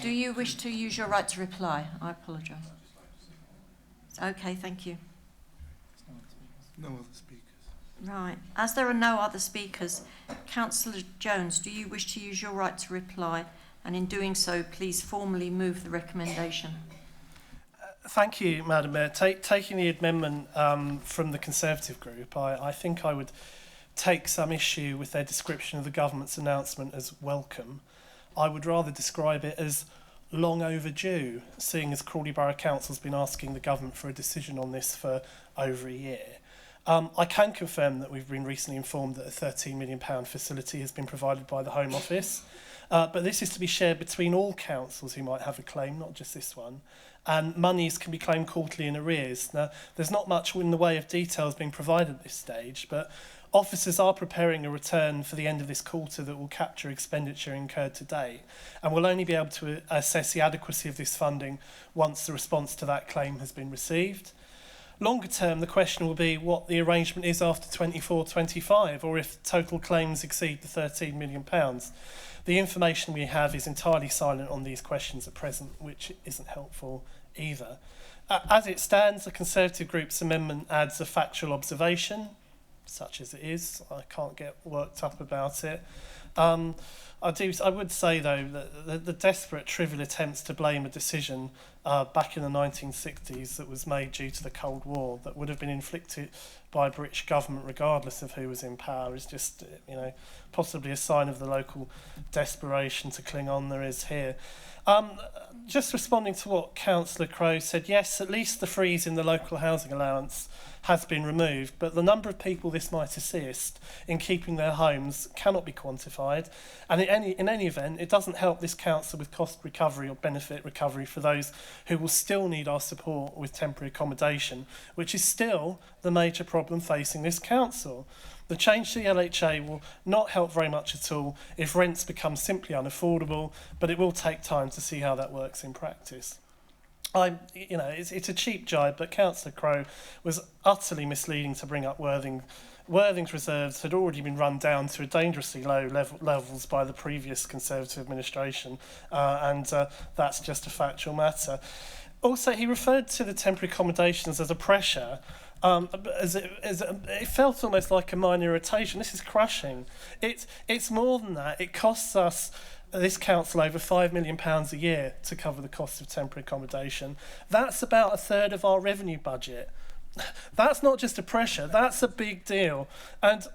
Do you wish to use your right to reply? I apologise. Okay, thank you. No other speakers. Right. As there are no other speakers, Councillor Jones, do you wish to use your right to reply? And in doing so, please formally move the recommendation. Thank you, Madam Mayor. Taking the amendment from the Conservative group, I think I would take some issue with their description of the government's announcement as welcome. I would rather describe it as long overdue, seeing as Crawley Borough Council has been asking the government for a decision on this for over a year. I can confirm that we've been recently informed that a £13 million facility has been provided by the Home Office, but this is to be shared between all councils who might have a claim, not just this one, and monies can be claimed quarterly in arrears. Now, there's not much in the way of details being provided at this stage, but officers are preparing a return for the end of this quarter that will capture expenditure incurred to date, and will only be able to assess the adequacy of this funding once the response to that claim has been received. Longer term, the question will be what the arrangement is after 24-25, or if total claims exceed the £13 million. The information we have is entirely silent on these questions at present, which isn't helpful either. As it stands, the Conservative Group's amendment adds a factual observation, such as it is. I can't get worked up about it. I would say, though, that the desperate, trivial attempts to blame a decision back in the 1960s that was made due to the Cold War that would have been inflicted by a British government regardless of who was in power is just, possibly a sign of the local desperation to cling on there is here. Just responding to what Councillor Crowe said, yes, at least the freeze in the local housing allowance has been removed, but the number of people this might assist in keeping their homes cannot be quantified, and in any event, it doesn't help this council with cost recovery or benefit recovery for those who will still need our support with temporary accommodation, which is still the major problem facing this council. The change to the LHA will not help very much at all if rents become simply unaffordable, but it will take time to see how that works in practice. It's a cheap jibe, but Councillor Crowe was utterly misleading to bring up Worthing. Worthing's reserves had already been run down to dangerously low levels by the previous Conservative administration, and that's just a factual matter. Also, he referred to the temporary accommodations as a pressure. It felt almost like a minor irritation. This is crushing. It's more than that. It costs us, this council, over £5 million a year to cover the cost of temporary accommodation. That's about a third of our revenue budget. That's not just a pressure, that's a big deal. And,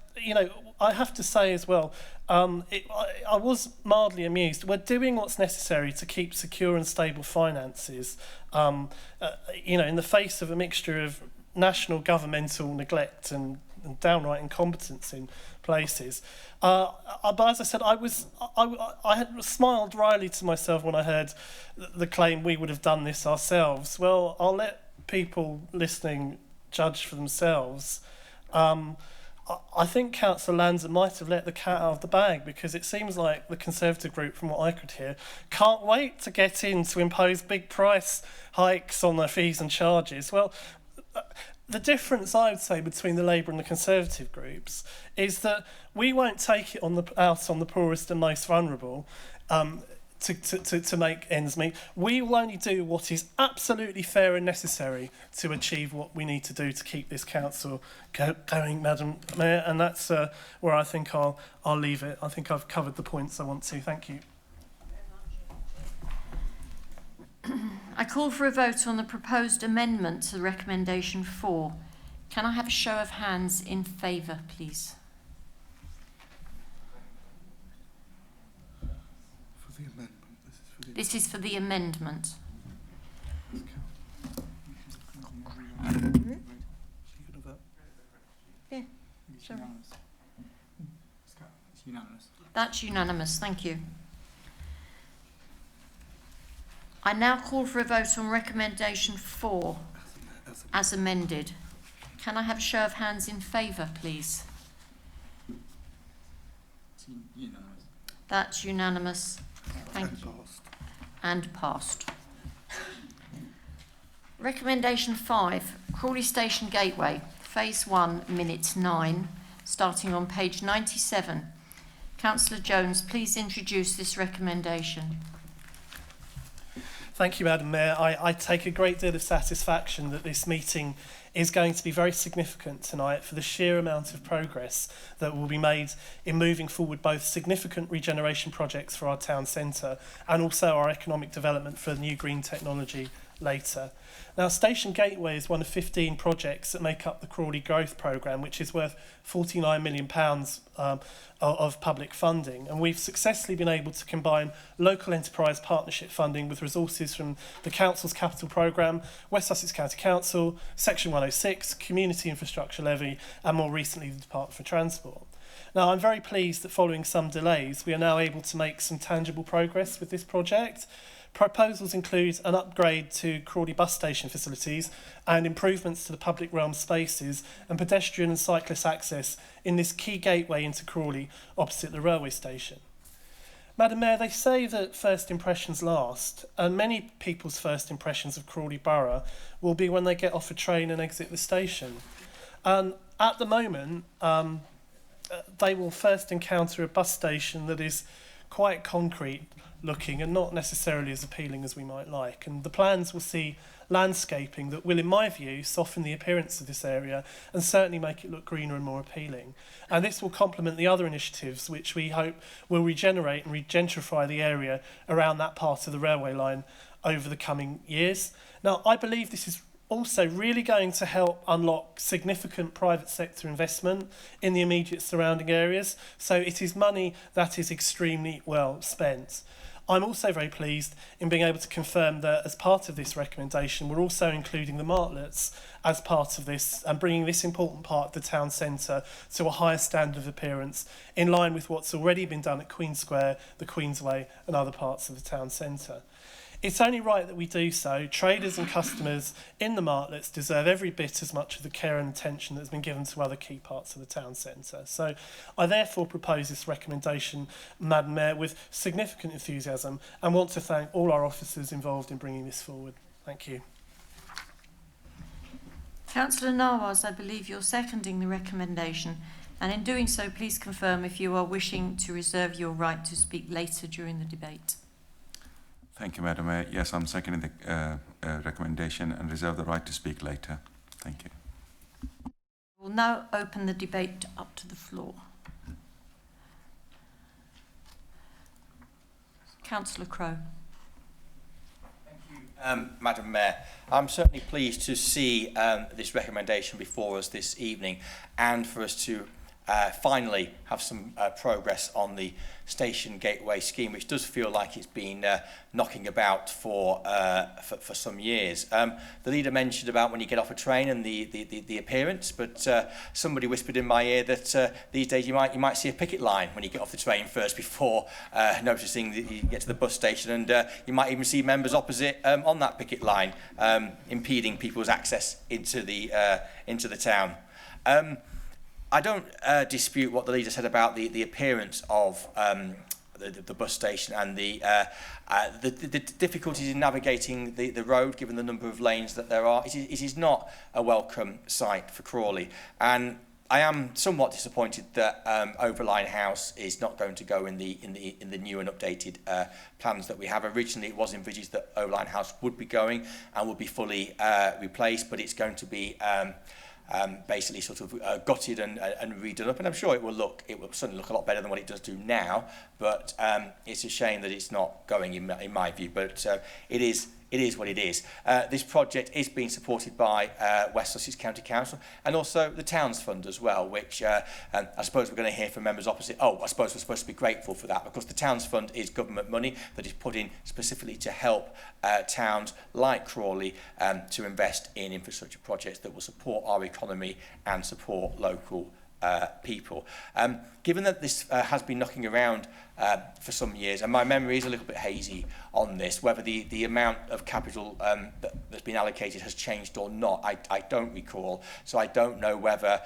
I have to say as well, I was mildly amused. We're doing what's necessary to keep secure and stable finances, in the face of a mixture of national governmental neglect and downright incompetence in places. But as I said, I had smiled wryly to myself when I heard the claim we would have done this ourselves. Well, I'll let people listening judge for themselves. I think Councillor Lanza might have let the cat out of the bag, because it seems like the Conservative group, from what I could hear, can't wait to get in to impose big price hikes on their fees and charges. Well, the difference, I would say, between the Labour and the Conservative groups is that we won't take it out on the poorest and most vulnerable to make ends meet. We will only do what is absolutely fair and necessary to achieve what we need to do to keep this council going, Madam Mayor, and that's where I think I'll leave it. I think I've covered the points I want to. Thank you. I call for a vote on the proposed amendment to recommendation 4. Can I have a show of hands in favour, please? For the amendment. This is for the amendment. Yeah, sorry. It's unanimous. That's unanimous, thank you. I now call for a vote on recommendation 4 as amended. Can I have a show of hands in favour, please? It's unanimous. That's unanimous. Thank you. And passed. Recommendation 5, Crawley Station Gateway, Phase 1, Minute 9, starting on page 97. Councillor Jones, please introduce this recommendation. Thank you, Madam Mayor. I take a great deal of satisfaction that this meeting is going to be very significant tonight for the sheer amount of progress that will be made in moving forward both significant regeneration projects for our town centre and also our economic development for new green technology later. Now, Station Gateway is one of 15 projects that make up the Crawley Growth Programme, which is worth £49 million of public funding. And we've successfully been able to combine local enterprise partnership funding with resources from the Council's Capital Programme, West Sussex County Council, Section 1 106, Community Infrastructure Levy, and more recently the Department for Transport. Now, I'm very pleased that following some delays, we are now able to make some tangible progress with this project. Proposals include an upgrade to Crawley bus station facilities and improvements to the public realm spaces and pedestrian and cyclist access in this key gateway into Crawley opposite the railway station. Madam Mayor, they say that first impressions last, and many people's first impressions of Crawley Borough will be when they get off a train and exit the station. And at the moment, they will first encounter a bus station that is quite concrete looking and not necessarily as appealing as we might like. And the plans will see landscaping that will, in my view, soften the appearance of this area and certainly make it look greener and more appealing. And this will complement the other initiatives which we hope will regenerate and regentrify the area around that part of the railway line over the coming years. Now, I believe this is also really going to help unlock significant private sector investment in the immediate surrounding areas. So it is money that is extremely well spent. I'm also very pleased in being able to confirm that as part of this recommendation, we're also including the martlets as part of this and bringing this important part of the town centre to a higher standard of appearance in line with what's already been done at Queen Square, the Queensway and other parts of the town centre. It's only right that we do so. Traders and customers in the martlets deserve every bit as much of the care and attention that has been given to other key parts of the town centre. So I therefore propose this recommendation, Madam Mayor, with significant enthusiasm and want to thank all our officers involved in bringing this forward. Thank you. Councillor Nawaz, I believe you're seconding the recommendation, and in doing so, please confirm if you are wishing to reserve your right to speak later during the debate. Thank you, Madam Mayor. Yes, I'm seconding the recommendation and reserve the right to speak later. Thank you. We'll now open the debate up to the floor. Councillor Crowe. Madam Mayor, I'm certainly pleased to see this recommendation before us this evening and for us to finally have some progress on the station gateway scheme, which does feel like it's been knocking about for some years. The leader mentioned about when you get off a train and the appearance, but somebody whispered in my ear that these days you might see a picket line when you get off the train first before noticing that you get to the bus station, and you might even see members opposite on that picket line impeding people's access into the town. I don't dispute what the leader said about the appearance of the bus station and the difficulties in navigating the road, given the number of lanes that there are. It is not a welcome sight for Crawley, and I am somewhat disappointed that Overline House is not going to go in the new and updated plans that we have. Originally, it was envisaged that Overline House would be going and would be fully replaced, but it's going to be basically sort of gutted and redone up, and I'm sure it will certainly look a lot better than what it does do now, but it's a shame that it's not going in my view, but it is what it is. This project is being supported by West Sussex County Council and also the Towns Fund as well, which I suppose we're going to hear from members opposite. Oh, I suppose we're supposed to be grateful for that, because the Towns Fund is government money that is put in specifically to help towns like Crawley to invest in infrastructure projects that will support our economy and support local people. Given that this has been knocking around for some years, and my memory is a little bit hazy on this, whether the amount of capital that's been allocated has changed or not, I don't recall. So I don't know whether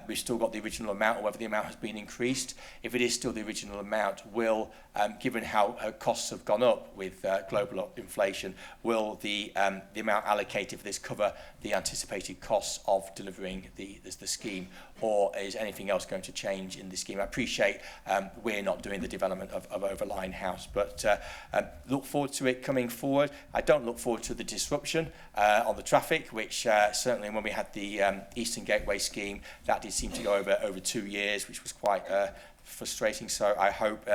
we've still got the original amount or whether the amount has been increased. If it is still the original amount, given how costs have gone up with global inflation, will the amount allocated for this cover the anticipated costs of delivering the scheme, or is anything else going to change in the scheme? I appreciate we're not doing the development of Overline House, but look forward to it coming forward. I don't look forward to the disruption on the traffic, which certainly when we had the Eastern Gateway scheme, that did seem to go over 2 years, which was quite frustrating. So I hope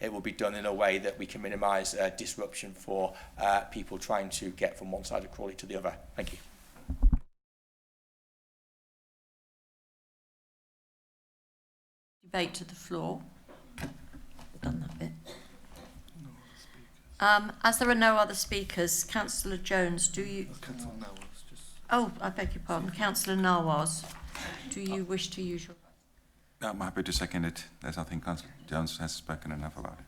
it will be done in a way that we can minimise disruption for people trying to get from one side of Crawley to the other. Thank you. Debate to the floor. Done that bit. As there are no other speakers, Councillor Jones, do you? Councillor Nawaz, just. Oh, I beg your pardon. Councillor Nawaz, do you wish to use your... I'm happy to second it, as I think Councillor Jones has spoken enough about it.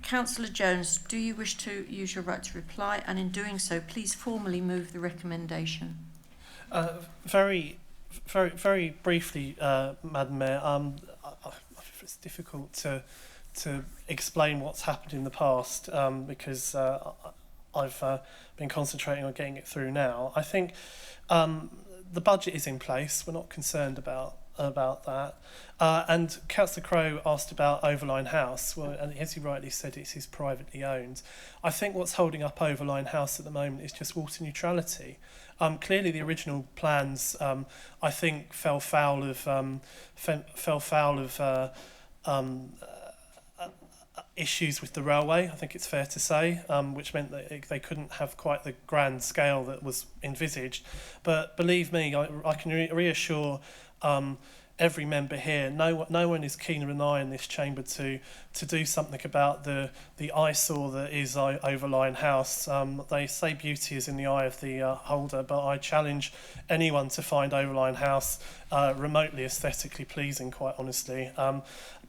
Councillor Jones, do you wish to use your right to reply? And in doing so, please formally move the recommendation. Very briefly, Madam Mayor, it's difficult to explain what's happened in the past because I've been concentrating on getting it through now. I think the budget is in place. We're not concerned about that. And Councillor Crowe asked about Overline House. Well, and as he rightly said, it is privately owned. I think what's holding up Overline House at the moment is just water neutrality. Clearly, the original plans, I think, fell foul of issues with the railway, I think it's fair to say, which meant that they couldn't have quite the grand scale that was envisaged. But believe me, I can reassure every member here, no one is keener than I in this chamber to do something about the eyesore that is Overline House. They say beauty is in the eye of the holder, but I challenge anyone to find Overline House remotely aesthetically pleasing, quite honestly.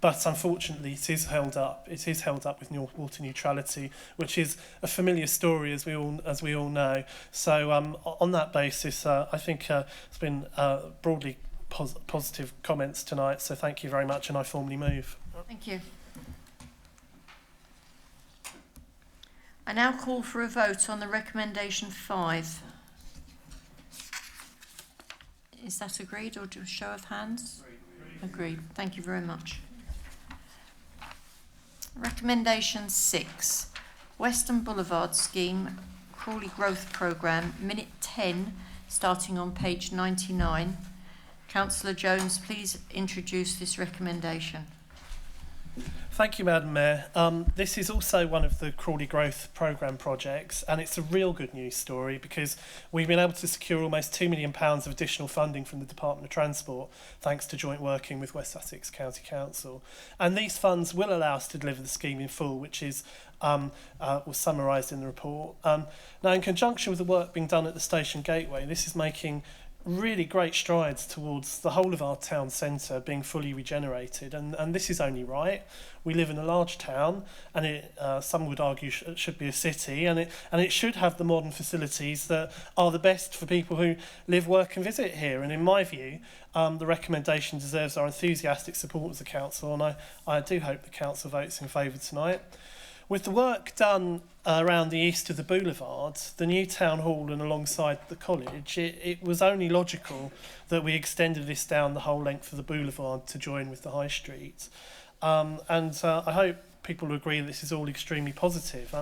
But unfortunately, it is held up. It is held up with water neutrality, which is a familiar story, as we all know. So on that basis, I think it's been broadly positive comments tonight. So thank you very much, and I formally move. Thank you. I now call for a vote on the recommendation 5. Is that agreed, or do a show of hands? Agreed. Thank you very much. Recommendation 6, Western Boulevard Scheme, Crawley Growth Programme, minute 10, starting on page 99. Councillor Jones, please introduce this recommendation. Thank you, Madam Mayor. This is also one of the Crawley Growth Programme projects, and it's a real good news story because we've been able to secure almost £2 million of additional funding from the Department of Transport, thanks to joint working with West Sussex County Council. And these funds will allow us to deliver the scheme in full, which is was summarised in the report. Now, in conjunction with the work being done at the station gateway, this is making really great strides towards the whole of our town centre being fully regenerated, and this is only right. We live in a large town, and it some would argue should be a city, and it should have the modern facilities that are the best for people who live, work and visit here. And in my view, the recommendation deserves our enthusiastic support as a council, and I do hope the council votes in favour tonight. With the work done around the east of the Boulevard, the new town hall and alongside the college, it was only logical that we extended this down the whole length of the Boulevard to join with the High Street. I hope people will agree that this is all extremely positive.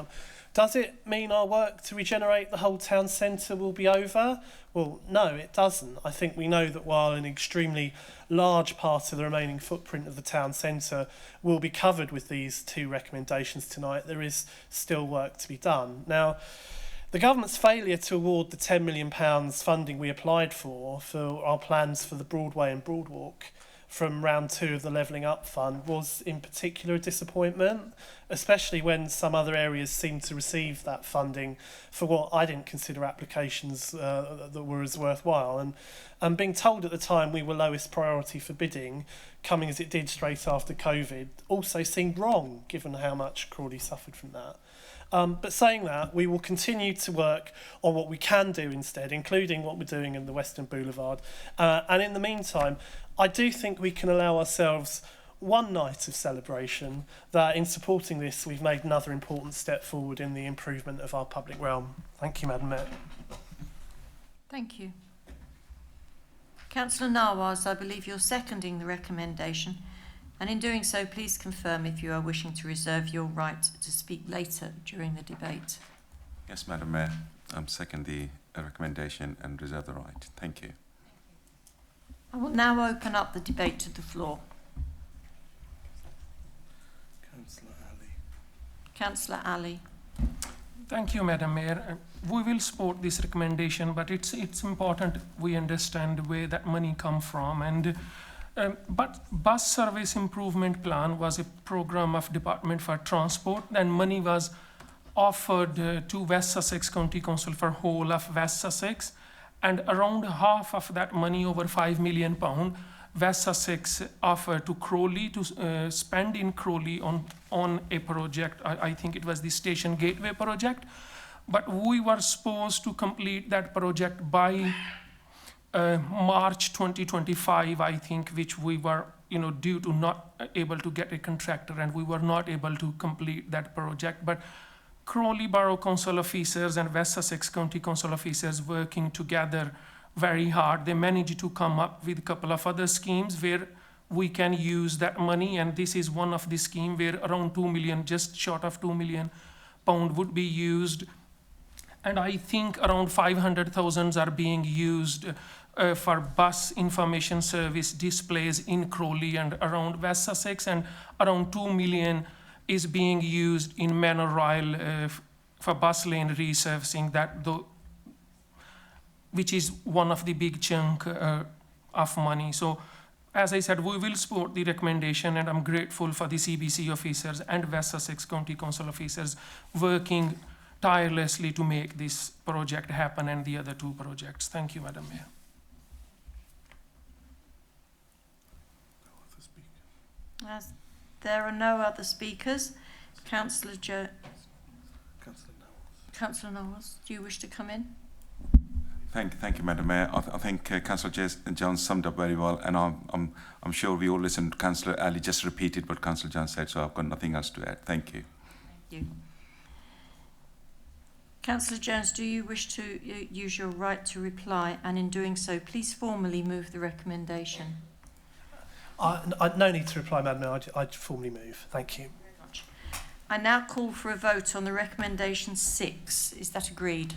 Does it mean our work to regenerate the whole town centre will be over? Well, no, it doesn't. I think we know that while an extremely large part of the remaining footprint of the town centre will be covered with these 2 recommendations tonight, there is still work to be done. Now, the government's failure to award the £10 million funding we applied for our plans for the Broadway and Broadwalk from round 2 of the Levelling Up Fund was in particular a disappointment, especially when some other areas seemed to receive that funding for what I didn't consider applications that were as worthwhile. And being told at the time we were lowest priority for bidding, coming as it did straight after COVID, also seemed wrong, given how much Crawley suffered from that. But saying that, we will continue to work on what we can do instead, including what we're doing in the Western Boulevard. And in the meantime, I do think we can allow ourselves one night of celebration that in supporting this, we've made another important step forward in the improvement of our public realm. Thank you, Madam Mayor. Thank you. Councillor Nawaz, I believe you're seconding the recommendation. And in doing so, please confirm if you are wishing to reserve your right to speak later during the debate. Yes, Madam Mayor, second the recommendation and reserve the right. Thank you. I will now open up the debate to the floor. Councillor Ali. Thank you, Madam Mayor. We will support this recommendation, but it's important we understand where that money come from. And but bus service improvement plan was a program of Department for Transport, and money was offered to West Sussex County Council for whole of West Sussex, and around half of that money, over £5 million, West Sussex offered to Crawley to spend in Crawley on a project. I think it was the Station Gateway project, but we were supposed to complete that project by March 2025, I think, which we were, due to not able to get a contractor, and we were not able to complete that project. But Crawley Borough Council officers and West Sussex County Council officers working together very hard, they managed to come up with a couple of other schemes where we can use that money, and this is one of the schemes where around 2 million, just short of £2 million would be used. And I think around 500,000 are being used for bus information service displays in Crawley and around West Sussex, and around 2 million is being used in Manor Royal for bus lane resurfacing, which is one of the big chunk of money. So, as I said, we will support the recommendation, and I'm grateful for the CBC officers and West Sussex County Council officers working tirelessly to make this project happen and the other two projects. Thank you, Madam Mayor. As there are no other speakers, Councillor Knowles, do you wish to come in? Thank you, Madam Mayor. I think Councillor Jones summed up very well, and I'm sure we all listened to Councillor Ali just repeated what Councillor Jones said, so I've got nothing else to add. Thank you. Thank you. Councillor Jones, do you wish to use your right to reply, and in doing so, please formally move the recommendation? No need to reply, Madam Mayor. I'd formally move. Thank you. Very much. I now call for a vote on the recommendation 6. Is that agreed?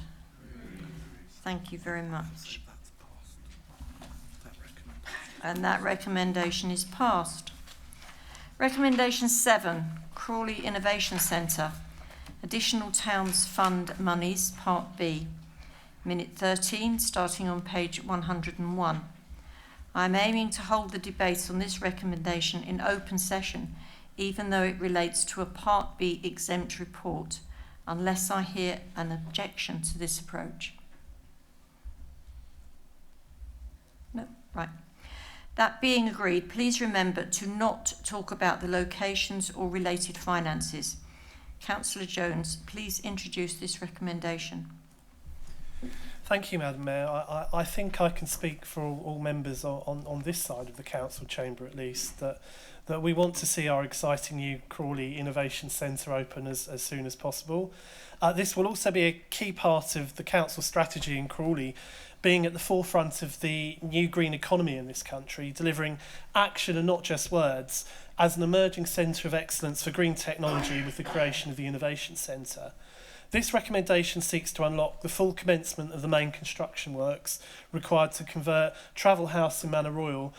Thank you very much. And that recommendation is passed. Recommendation 7, Crawley Innovation Centre. Additional Towns Fund Monies, Part B. Minute 13, starting on page 101. I am aiming to hold the debate on this recommendation in open session, even though it relates to a Part B exempt report, unless I hear an objection to this approach. No? Right. That being agreed, please remember to not talk about the locations or related finances. Councillor Jones, please introduce this recommendation. Thank you, Madam Mayor. I think I can speak for all members on this side of the council chamber, at least, that we want to see our exciting new Crawley Innovation Centre open as soon as possible. This will also be a key part of the council strategy in Crawley, being at the forefront of the new green economy in this country, delivering action and not just words, as an emerging centre of excellence for green technology with the creation of the Innovation Centre. This recommendation seeks to unlock the full commencement of the main construction works required to convert Travel House in Manor Royal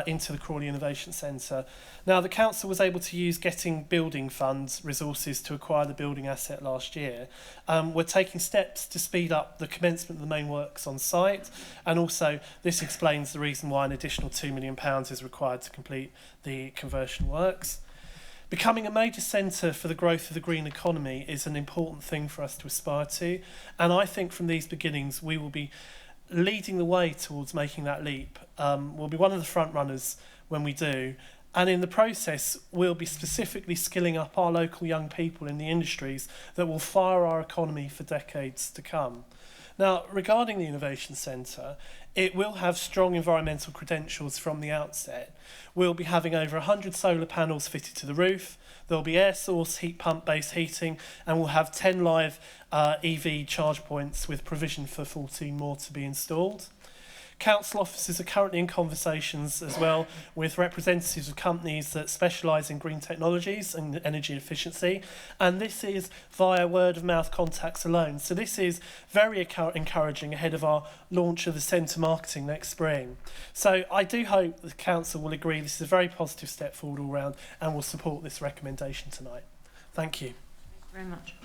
into the Crawley Innovation Centre. Now, the council was able to use Getting Building Funds resources to acquire the building asset last year. We're taking steps to speed up the commencement of the main works on site, and also this explains the reason why an additional £2 million is required to complete the conversion works. Becoming a major centre for the growth of the green economy is an important thing for us to aspire to, and I think from these beginnings we will be leading the way towards making that leap. We'll be one of the front runners when we do, and in the process we'll be specifically skilling up our local young people in the industries that will fire our economy for decades to come. Now, regarding the Innovation Centre, it will have strong environmental credentials from the outset. We'll be having over 100 solar panels fitted to the roof. There'll be air source heat pump based heating, and we'll have 10 live EV charge points with provision for 14 more to be installed. Council officers are currently in conversations as well with representatives of companies that specialise in green technologies and energy efficiency, and this is via word of mouth contacts alone. So this is very encouraging ahead of our launch of the centre marketing next spring. So I do hope the Council will agree this is a very positive step forward all round and will support this recommendation tonight. Thank you. Thank you very much.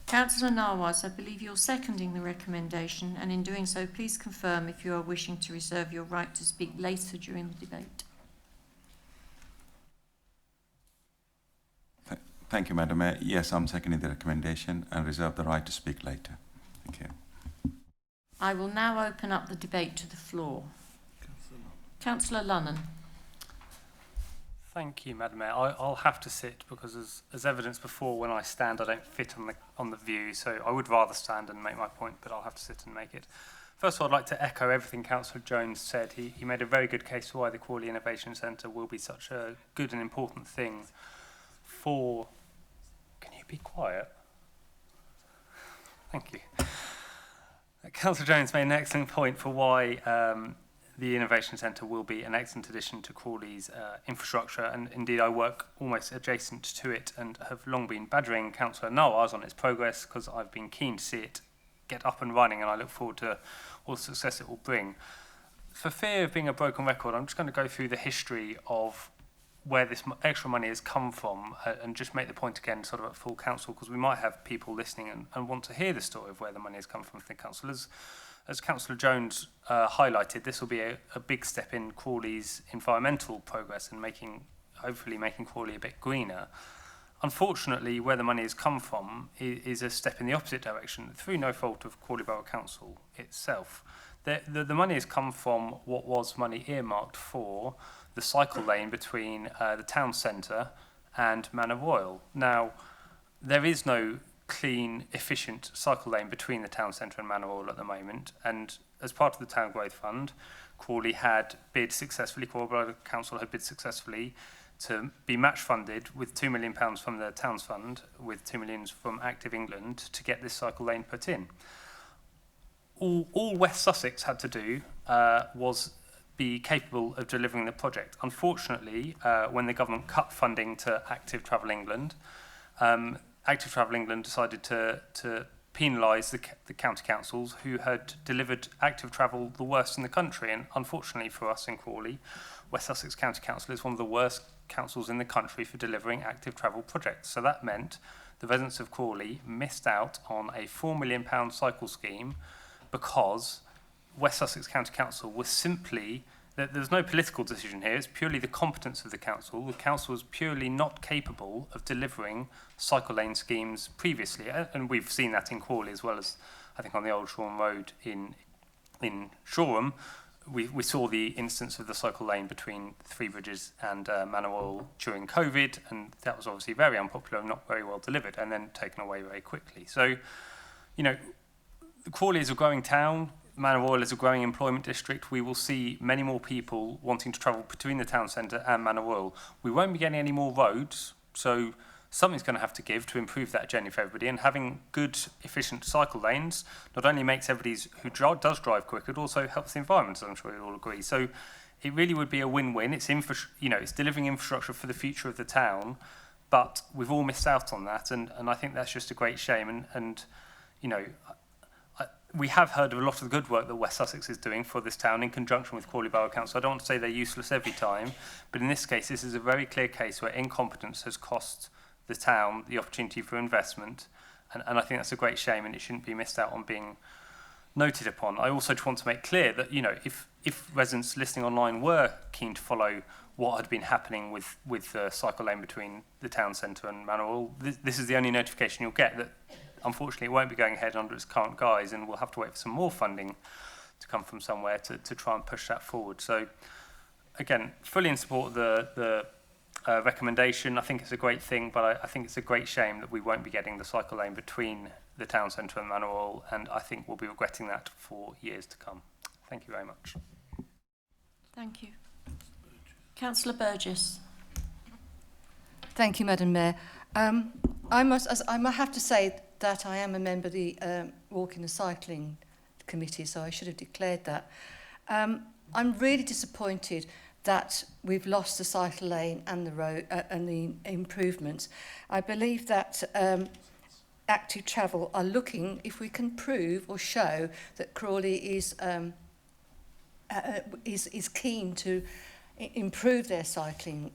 Councillor Nawaz, I believe you're seconding the recommendation, and in doing so, please confirm if you are wishing to reserve your right to speak later during the debate. Thank you, Madam Mayor. Yes, I'm seconding the recommendation and reserve the right to speak later. Thank you. I will now open up the debate to the floor. Councillor Lunnan. Thank you, Madam Mayor. I'll have to sit because, as evidenced before, when I stand, I don't fit on the view. So I would rather stand and make my point, but I'll have to sit and make it. First of all, I'd like to echo everything Councillor Jones said. He made a very good case for why the Crawley Innovation Centre will be such a good and important thing for... Can you be quiet? Thank you. Councillor Jones made an excellent point for why the Innovation Centre will be an excellent addition to Crawley's infrastructure, and indeed I work almost adjacent to it and have long been badgering Councillor Nawaz on its progress because I've been keen to see it get up and running, and I look forward to all the success it will bring. For fear of being a broken record, I'm just going to go through the history of where this extra money has come from and just make the point again sort of at full council, because we might have people listening and want to hear the story of where the money has come from the councillors. As Councillor Jones highlighted, this will be a big step in Crawley's environmental progress and hopefully making Crawley a bit greener. Unfortunately, where the money has come from is a step in the opposite direction, through no fault of Crawley Borough Council itself. The money has come from what was money earmarked for the cycle lane between the town centre and Manor Royal. Now, there is no clean, efficient cycle lane between the town centre and Manor Royal at the moment, and as part of the Town Growth Fund, Crawley had bid successfully, Crawley Borough Council had bid successfully to be match funded with £2 million from the Towns Fund, with £2 million from Active England to get this cycle lane put in. All West Sussex had to do was be capable of delivering the project. Unfortunately, when the government cut funding to Active Travel England, Active Travel England decided to penalise the county councils who had delivered active travel the worst in the country. And unfortunately for us in Crawley, West Sussex County Council is one of the worst councils in the country for delivering active travel projects. So that meant the residents of Crawley missed out on a £4 million cycle scheme because West Sussex County Council was simply, there's no political decision here, it's purely the competence of the council. The council was purely not capable of delivering cycle lane schemes previously, and we've seen that in Crawley as well as, I think, on the Old Shoreham Road in Shoreham. We saw the instance of the cycle lane between Three Bridges and Manor Royal during COVID, and that was obviously very unpopular and not very well delivered, and then taken away very quickly. So, you know, Crawley is a growing town, Manor Royal is a growing employment district. We will see many more people wanting to travel between the town centre and Manor Royal. We won't be getting any more roads, so something's going to have to give to improve that journey for everybody, and having good, efficient cycle lanes not only makes everybody who does drive quicker, it also helps the environment, as I'm sure you'll all agree. So it really would be a win-win. It's it's delivering infrastructure for the future of the town, but we've all missed out on that, and I think that's just a great shame. And you know, we have heard of a lot of the good work that West Sussex is doing for this town in conjunction with Crawley Borough Council. I don't want to say they're useless every time, but in this case, this is a very clear case where incompetence has cost the town the opportunity for investment, and I think that's a great shame, and it shouldn't be missed out on being noted upon. I also just want to make clear that, you know, if residents listening online were keen to follow what had been happening with the cycle lane between the town centre and Manor Royal, this is the only notification you'll get, that unfortunately it won't be going ahead under its current guise, and we'll have to wait for some more funding to come from somewhere to try and push that forward. So again, fully in support of the recommendation. I think it's a great thing, but I think it's a great shame that we won't be getting the cycle lane between the town centre and Manor Royal, and I think we'll be regretting that for years to come. Thank you very much. Thank you. Councillor Burgess. Thank you, Madam Mayor. I must have to say that I am a member of the Walking and Cycling Committee, so I should have declared that. I'm really disappointed that we've lost the cycle lane and the road and the improvements. I believe that Active Travel are looking if we can prove or show that Crawley is keen to improve their cycling.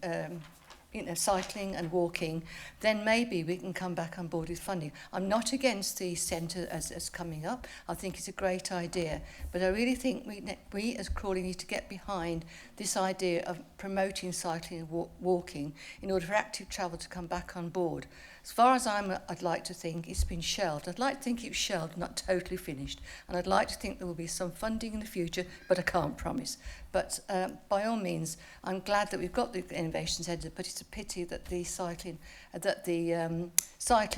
Cycling and walking, then maybe we can come back on board with funding. I'm not against the centre as coming up. I think it's a great idea, but I really think we as Crawley need to get behind this idea of promoting cycling and walking in order for active travel to come back on board. As far as I'd like to think it's been shelved. I'd like to think it's shelved, not totally finished. And I'd like to think there will be some funding in the future, but I can't promise. But by all means, I'm glad that we've got the Innovation Centre, but it's a pity that the cycling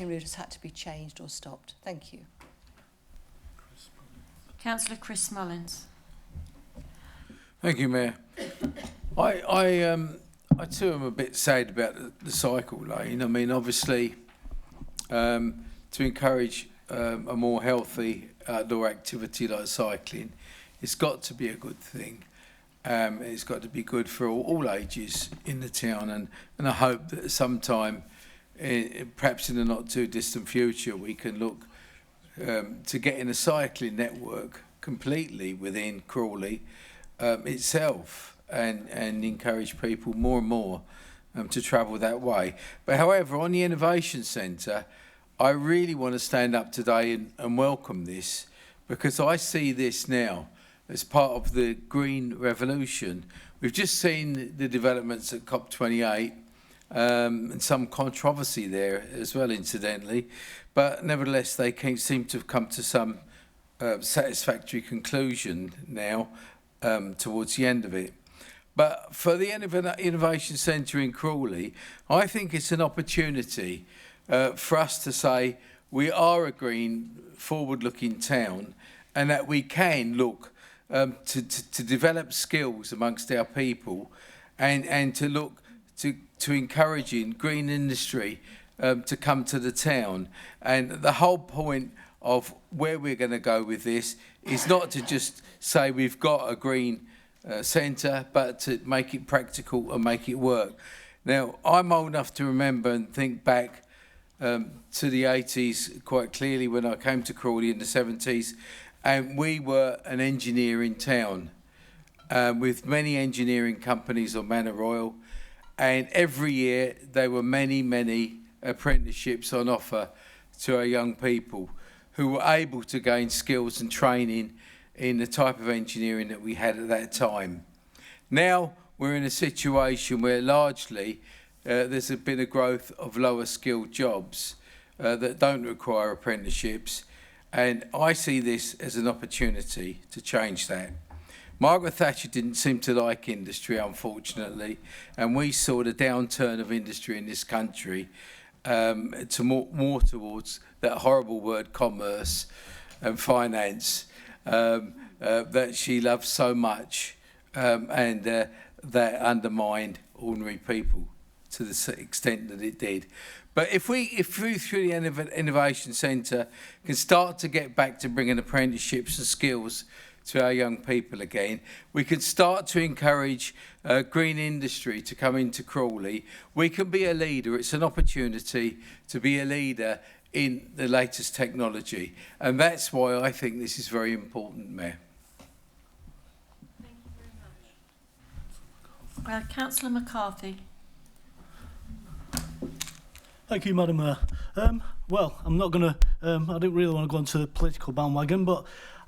route has had to be changed or stopped. Thank you. Councillor Chris Mullins. Thank you, Mayor. I too am a bit sad about the cycle lane. I mean, obviously, to encourage a more healthy outdoor activity like cycling, it's got to be a good thing. It's got to be good for all ages in the town, and I hope that sometime, perhaps in the not too distant future, we can look to getting a cycling network completely within Crawley itself. And encourage people more and more to travel that way. But however, on the Innovation Centre, I really want to stand up today and welcome this, because I see this now as part of the green revolution. We've just seen the developments at COP28 and some controversy there as well, incidentally. But nevertheless, they seem to have come to some satisfactory conclusion now towards the end of it. But for the Innovation Centre in Crawley, I think it's an opportunity for us to say we are a green, forward-looking town, and that we can look to develop skills amongst our people, and to look to encouraging green industry to come to the town. And the whole point of where we're going to go with this is not to just say we've got a green centre, but to make it practical and make it work. Now, I'm old enough to remember and think back to the 80s quite clearly when I came to Crawley in the 70s, and we were an engineering town with many engineering companies on Manor Royal, and every year there were many apprenticeships on offer to our young people who were able to gain skills and training in the type of engineering that we had at that time. Now we're in a situation where largely there's been a growth of lower skilled jobs that don't require apprenticeships, and I see this as an opportunity to change that. Margaret Thatcher didn't seem to like industry, unfortunately, and we saw the downturn of industry in this country to more towards that horrible word commerce and finance that she loved so much, and that undermined ordinary people to the extent that it did. But if we through the Innovation Centre can start to get back to bringing apprenticeships and skills to our young people again, we can start to encourage green industry to come into Crawley. We can be a leader. It's an opportunity to be a leader in the latest technology, and that's why I think this is very important, Mayor. Thank you very much. Councillor McCarthy. Thank you, Madam Mayor. Well, I'm not going to, I don't really want to go onto the political bandwagon, but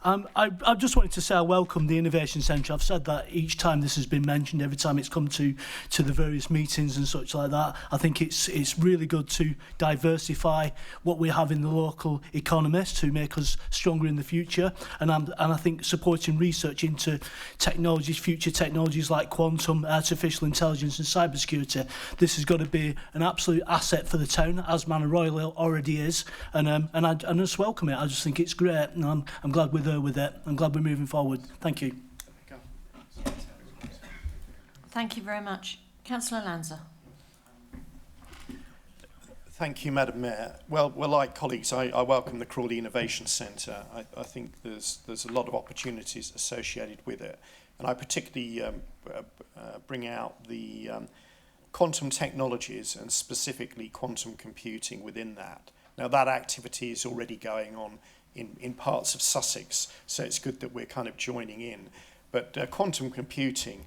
I just wanted to say I welcome the Innovation Centre. I've said that each time this has been mentioned, every time it's come to the various meetings and such like that. I think it's really good to diversify what we have in the local economy to make us stronger in the future. And I think supporting research into technologies, future technologies like quantum, artificial intelligence and cybersecurity, this has got to be an absolute asset for the town, as Manor Royal already is. And I just welcome it. I just think it's great, and I'm glad we're there with it. I'm glad we're moving forward. Thank you. Thank you very much. Councillor Lanza. Thank you, Madam Mayor. Well, like colleagues, I welcome the Crawley Innovation Centre. I think there's a lot of opportunities associated with it, and I particularly bring out the quantum technologies and specifically quantum computing within that. Now, that activity is already going on in parts of Sussex, so it's good that we're kind of joining in. But quantum computing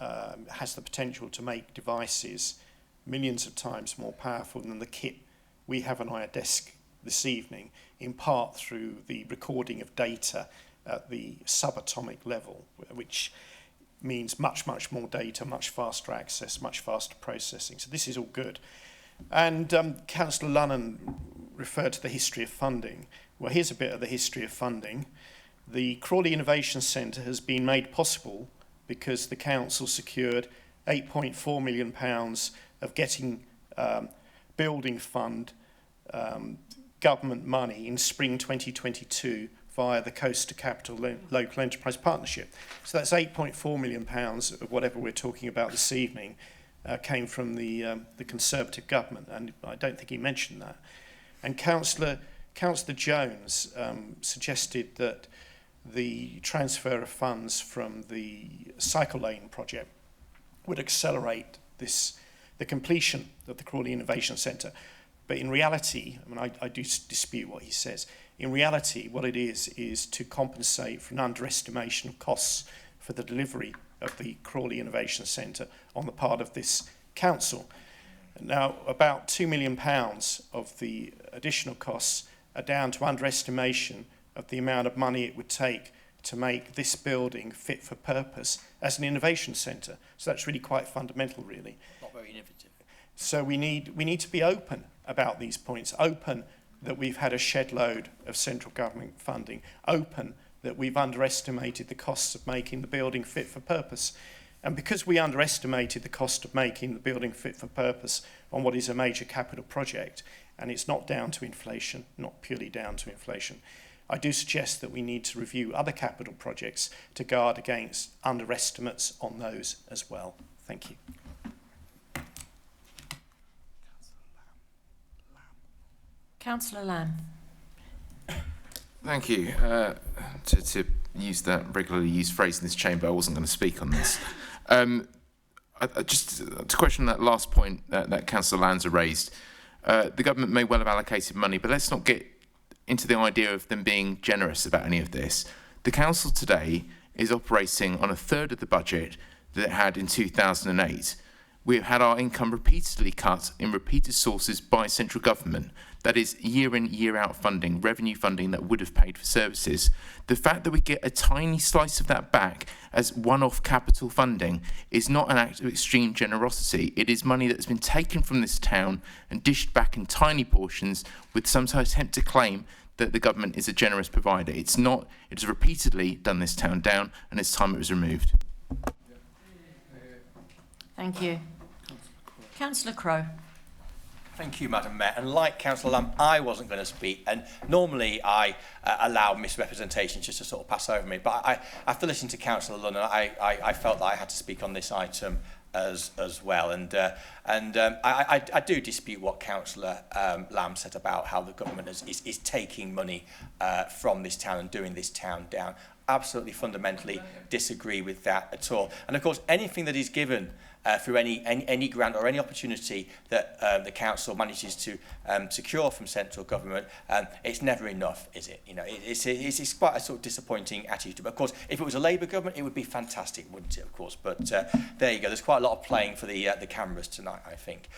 has the potential to make devices millions of times more powerful than the kit we have on our desk this evening, in part through the recording of data at the subatomic level, which means much more data, much faster access, much faster processing. So this is all good. And Councillor Lunnan referred to the history of funding. Well, here's a bit of the history of funding. The Crawley Innovation Centre has been made possible because the council secured £8.4 million of getting building fund government money in spring 2022 via the Coast to Capital Local Enterprise Partnership. So that's £8.4 million of whatever we're talking about this evening came from the Conservative government, and I don't think he mentioned that. And Councillor Jones suggested that the transfer of funds from the cycle lane project would accelerate the completion of the Crawley Innovation Centre. But in reality, I mean, I do dispute what he says. In reality, what it is to compensate for an underestimation of costs for the delivery of the Crawley Innovation Centre on the part of this council. Now, about £2 million of the additional costs are down to underestimation of the amount of money it would take to make this building fit for purpose as an innovation centre. So that's really quite fundamental, really. Not very innovative. So we need to be open about these points, open that we've had a shed load of central government funding, open that we've underestimated the costs of making the building fit for purpose. And because we underestimated the cost of making the building fit for purpose on what is a major capital project, and it's not down to inflation, not purely down to inflation, I do suggest that we need to review other capital projects to guard against underestimates on those as well. Thank you. Councillor Lamb. Thank you. To use that regularly used phrase in this chamber, I wasn't going to speak on this. Just to question that last point that Councillor Lanza raised, the government may well have allocated money, but let's not get into the idea of them being generous about any of this. The council today is operating on a third of the budget that it had in 2008. We've had our income repeatedly cut in repeated sources by central government. That is year in, year out funding, revenue funding that would have paid for services. The fact that we get a tiny slice of that back as one-off capital funding is not an act of extreme generosity. It is money that's been taken from this town and dished back in tiny portions with some attempt to claim that the government is a generous provider. It's not. It has repeatedly done this town down, and it's time it was removed. Thank you. Councillor Crowe. Thank you, Madam Mayor. And like Councillor Lamb, I wasn't going to speak. And normally I allow misrepresentation just to sort of pass over me. But after listening to Councillor Lunnan, I felt that I had to speak on this item as well. And I do dispute what Councillor Lamb said about how the government is taking money from this town and doing this town down. Absolutely fundamentally disagree with that at all. And of course, anything that is given through any grant or any opportunity that the council manages to secure from central government, it's never enough, is it? You know, it's quite a sort of disappointing attitude. But of course, if it was a Labour government, it would be fantastic, wouldn't it? Of course. But there you go. There's quite a lot of playing for the cameras tonight, I think.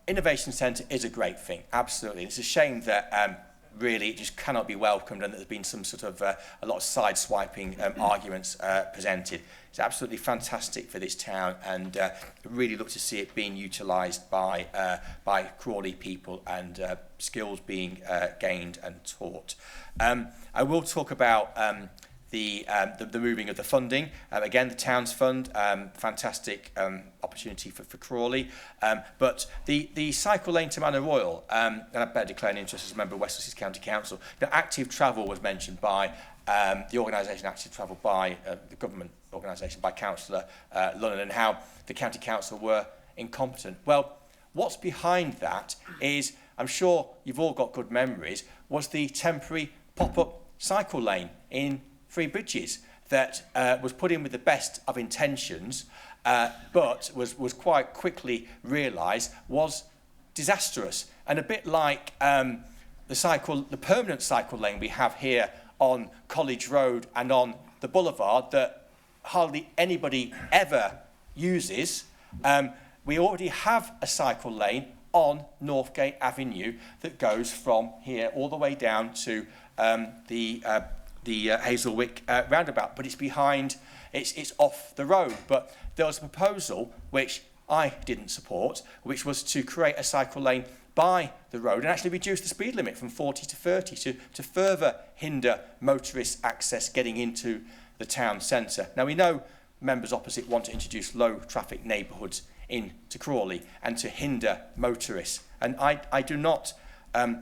Innovation Centre is a great thing, absolutely. It's a shame that really it just cannot be welcomed and that there's been some sort of a lot of side-swiping arguments presented. It's absolutely fantastic for this town, and really look to see it being utilised by Crawley people and skills being gained and taught. I will talk about the moving of the funding. Again, the Towns Fund, fantastic opportunity for Crawley. But the cycle lane to Manor Royal, and I better declare an interest as a member of West Sussex County Council. The active travel was mentioned by the organisation Active Travel, by the government organisation, by Councillor Lunnan, and how the County Council were incompetent. Well, what's behind that is, I'm sure you've all got good memories, was the temporary pop-up cycle lane in Three Bridges that was put in with the best of intentions, but was quite quickly realised was disastrous. And a bit like the permanent cycle lane we have here on College Road and on the Boulevard that hardly anybody ever uses, we already have a cycle lane on Northgate Avenue that goes from here all the way down to the Hazelwick roundabout, but it's behind it's off the road. But there was a proposal which I didn't support, which was to create a cycle lane by the road and actually reduce the speed limit from 40 to 30 to further hinder motorist access getting into the town centre. Now we know members opposite want to introduce low traffic neighbourhoods into Crawley and to hinder motorists, and I do not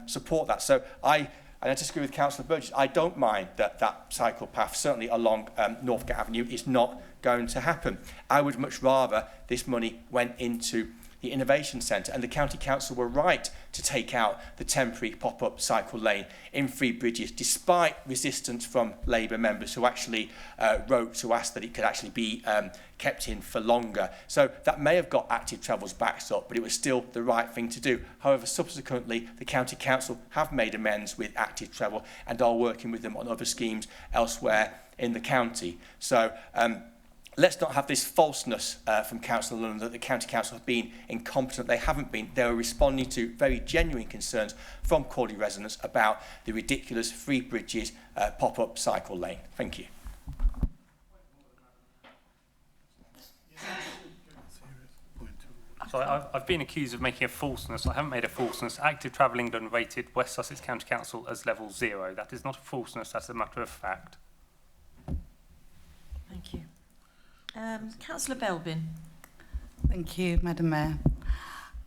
support that. So I disagree with Councillor Burgess. I don't mind that cycle path, certainly along Northgate Avenue, is not going to happen. I would much rather this money went into the Innovation Centre, and the County Council were right to take out the temporary pop-up cycle lane in Three Bridges, despite resistance from Labour members who actually wrote to ask that it could actually be kept in for longer. So that may have got Active Travel's backs up, but it was still the right thing to do. However, subsequently, the County Council have made amends with Active Travel and are working with them on other schemes elsewhere in the county. So let's not have this falseness from Councillor London that the County Council have been incompetent. They haven't been. They were responding to very genuine concerns from Crawley residents about the ridiculous Three Bridges pop-up cycle lane. Thank you. So I've been accused of making a falseness. I haven't made a falseness. Active Travel England rated West Sussex County Council as level 0. That is not a falseness, that's a matter of fact. Thank you. Councillor Belbin. Thank you, Madam Mayor.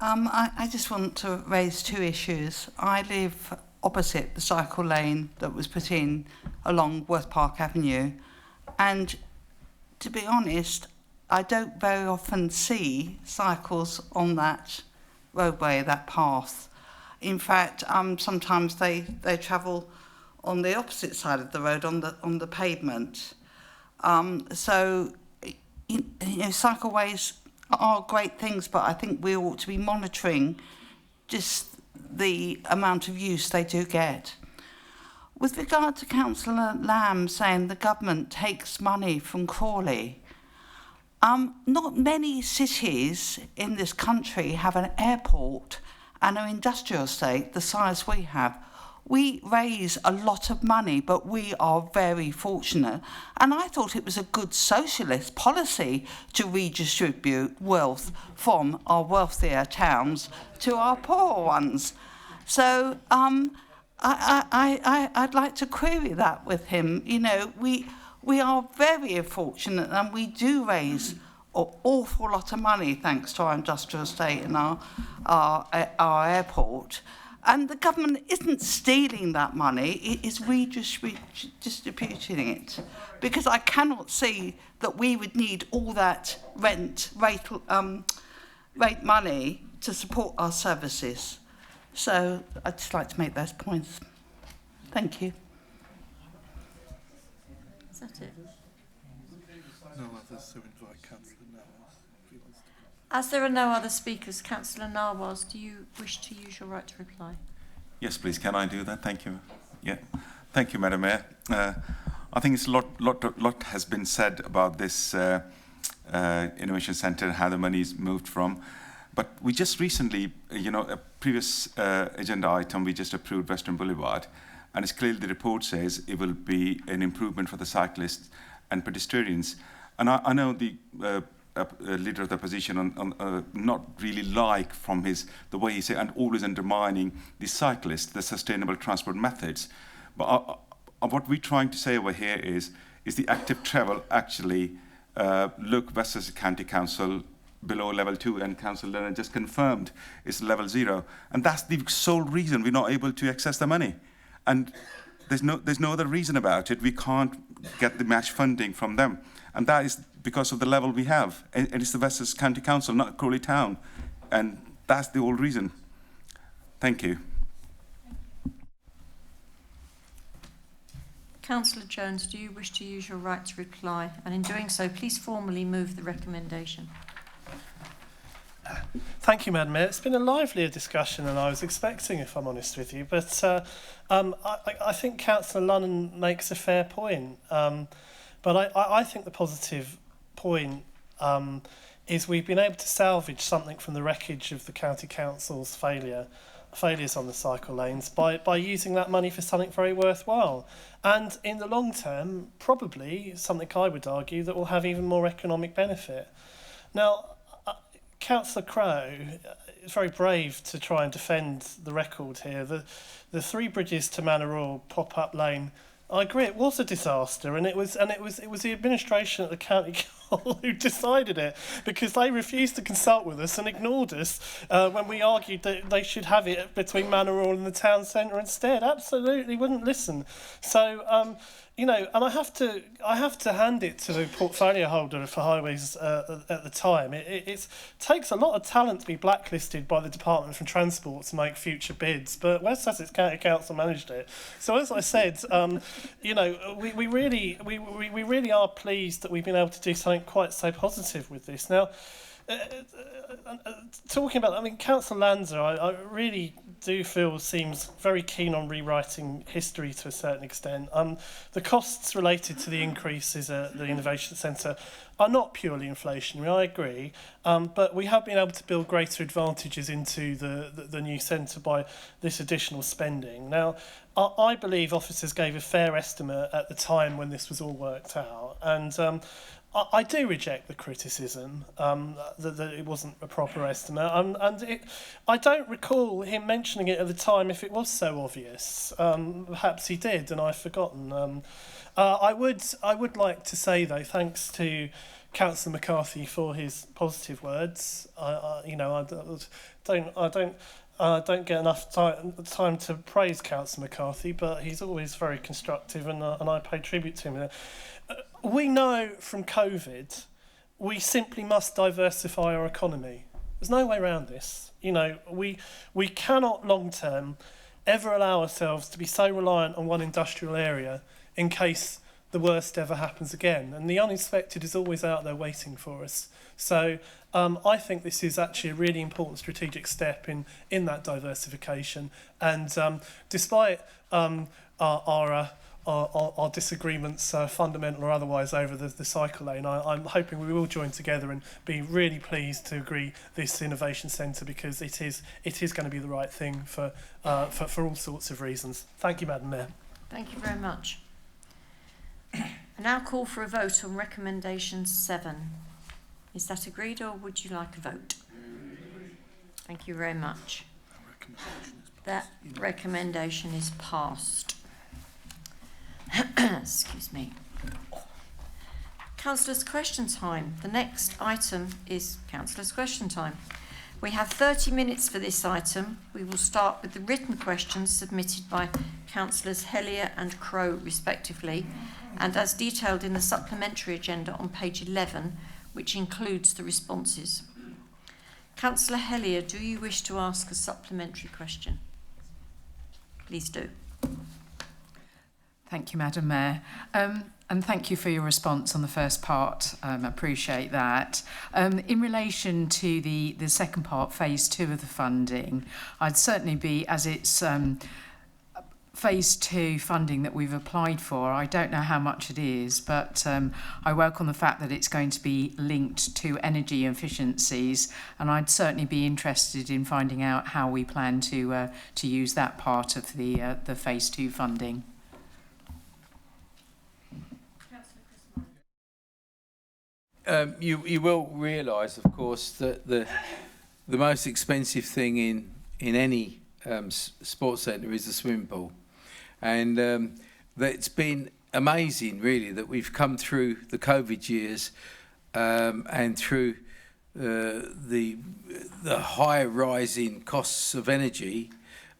I just want to raise two issues. I live opposite the cycle lane that was put in along Worth Park Avenue, and to be honest, I don't very often see cycles on that roadway, that path. In fact, sometimes they travel on the opposite side of the road, on the pavement. So, you know, cycleways are great things, but I think we ought to be monitoring just the amount of use they do get. With regard to Councillor Lamb saying the government takes money from Crawley, not many cities in this country have an airport and an industrial estate the size we have. We raise a lot of money, but we are very fortunate. And I thought it was a good socialist policy to redistribute wealth from our wealthier towns to our poorer ones. So I'd like to query that with him. You know, we are very fortunate, and we do raise an awful lot of money thanks to our industrial estate and our airport. And the government isn't stealing that money, it is redistributing it. Because I cannot see that we would need all that rate money to support our services. So I'd just like to make those points. Thank you. Is that it? No others, so invite Councillor Nawaz. As there are no other speakers, Councillor Nawaz, do you wish to use your right to reply? Yes, please. Can I do that? Thank you. Yeah. Thank you, Madam Mayor. I think it's a lot has been said about this Innovation Centre and how the money is moved from. But we just recently, you know, a previous agenda item, we just approved Western Boulevard. And it's clearly the report says it will be an improvement for the cyclists and pedestrians. And I know the leader of the opposition on not really like from the way he said, and always undermining the cyclists, the sustainable transport methods. But what we're trying to say over here is the active travel actually look West Sussex County Council below level 2, and Councillor Leonard just confirmed it's level 0, and that's the sole reason we're not able to access the money. And there's no other reason about it. We can't get the match funding from them, and that is because of the level we have. And it's the West Sussex County Council, not Crawley Town, and that's the whole reason. Thank you. Councillor Jones, do you wish to use your right to reply? And in doing so, please formally move the recommendation. Thank you, Madam Mayor. It's been a livelier discussion than I was expecting, if I'm honest with you. But I think Councillor Lunnan makes a fair point. But I think the positive point is we've been able to salvage something from the wreckage of the County Council's failure failures on the cycle lanes by using that money for something very worthwhile. And in the long term, probably something I would argue that will have even more economic benefit. Now, Councillor Crow is very brave to try and defend the record here. The Three Bridges to Manor Royal pop-up lane, I agree, it was a disaster, and it was the administration at the county council who decided it, because they refused to consult with us and ignored us when we argued that they should have it between Manor Royal and the town centre instead. Absolutely wouldn't listen. So you know, and I have to hand it to the portfolio holder for highways at the time. It takes a lot of talent to be blacklisted by the Department for Transport to make future bids, but West Sussex County Council managed it. So as I said, you know, we really are pleased that we've been able to do something quite so positive with this. Now, talking about, I mean, Councillor Lanza, I really do feel seems very keen on rewriting history to a certain extent. The costs related to the increases at the Innovation Centre are not purely inflationary, I agree, but we have been able to build greater advantages into the new centre by this additional spending. Now, I believe officers gave a fair estimate at the time when this was all worked out, and I do reject the criticism that it wasn't a proper estimate, I don't recall him mentioning it at the time if it was so obvious. Perhaps he did, and I've forgotten. I would like to say though, thanks to Councillor McCarthy for his positive words. You know, I don't get enough time to praise Councillor McCarthy, but he's always very constructive, and I pay tribute to him. We know from COVID, we simply must diversify our economy. There's no way around this. You know, we cannot long term ever allow ourselves to be so reliant on one industrial area in case the worst ever happens again. And the unexpected is always out there waiting for us. So I think this is actually a really important strategic step in that diversification. And despite our disagreements, fundamental or otherwise, over the cycle lane, I'm hoping we will join together and be really pleased to agree this innovation centre, because it is going to be the right thing for all sorts of reasons. Thank you, Madam Mayor. Thank you very much. I now call for a vote on recommendation 7. Is that agreed, or would you like a vote? Thank you very much. That recommendation is passed. Excuse me. Councillors' question time. The next item is Councillors' question time. We have 30 minutes for this item. We will start with the written questions submitted by Councillors Hellier and Crow respectively, and as detailed in the supplementary agenda on page 11, which includes the responses. Councillor Hellier, do you wish to ask a supplementary question? Please do. Thank you, Madam Mayor. And thank you for your response on the first part. I appreciate that. In relation to the second part, phase 2 of the funding, I'd certainly be, as it's phase 2 funding that we've applied for, I don't know how much it is, but I welcome the fact that it's going to be linked to energy efficiencies, and I'd certainly be interested in finding out how we plan to use that part of the phase 2 funding. You will realise, of course, that the most expensive thing in any sports centre is the swimming pool, and it's been amazing, really, that we've come through the COVID years and through the high rising costs of energy,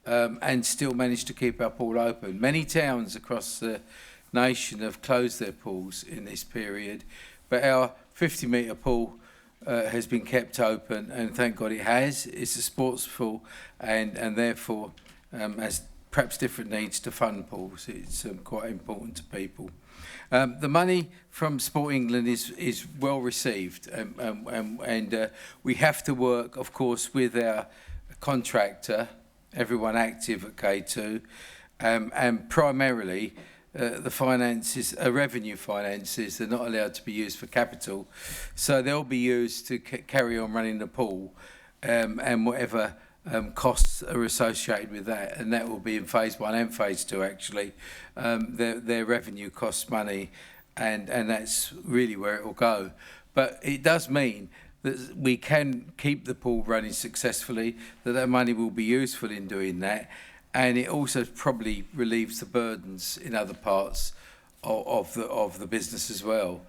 and still managed to keep our pool open. Many towns across the nation have closed their pools in this period, but our 50-metre pool has been kept open, and thank God it has. It's a sports pool, and therefore has perhaps different needs to fund pools. It's quite important to people. The money from Sport England is well received, and we have to work, of course, with our contractor, everyone active at K2, and primarily the finances, revenue finances, they're not allowed to be used for capital, so they'll be used to carry on running the pool, and whatever costs are associated with that, and that will be in phase 1 and phase 2 actually. Their revenue costs money, and that's really where it will go. But it does mean that we can keep the pool running successfully, that money will be useful in doing that, and it also probably relieves the burdens in other parts of the business as well,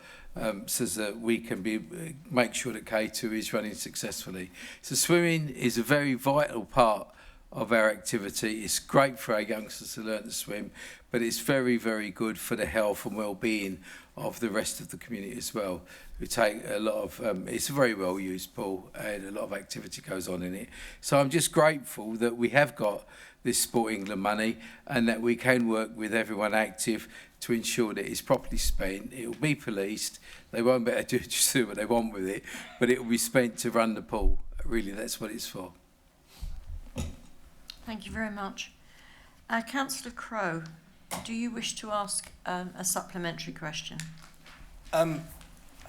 so that we can make sure that K2 is running successfully. So swimming is a very vital part of our activity. It's great for our youngsters to learn to swim, but it's very, very good for the health and well-being of the rest of the community as well. We take a lot of, it's a very well used pool and a lot of activity goes on in it. So I'm just grateful that we have got this Sport England money and that we can work with everyone active to ensure that it's properly spent. It will be policed. They won't be able to just do what they want with it, but it will be spent to run the pool. Really, that's what it's for. Thank you very much. Councillor Crowe, do you wish to ask a supplementary question?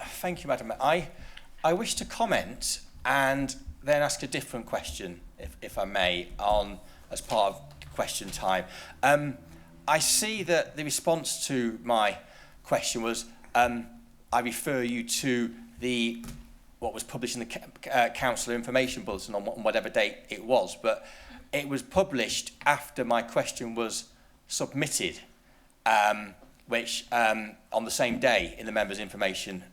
Thank you, Madam Mayor. I wish to comment and then ask a different question, if I may, as part of question time. I see that the response to my question was, I refer you to what was published in the Councillor Information Bulletin on whatever date it was, but it was published after my question was submitted, which on the same day in the Members' Information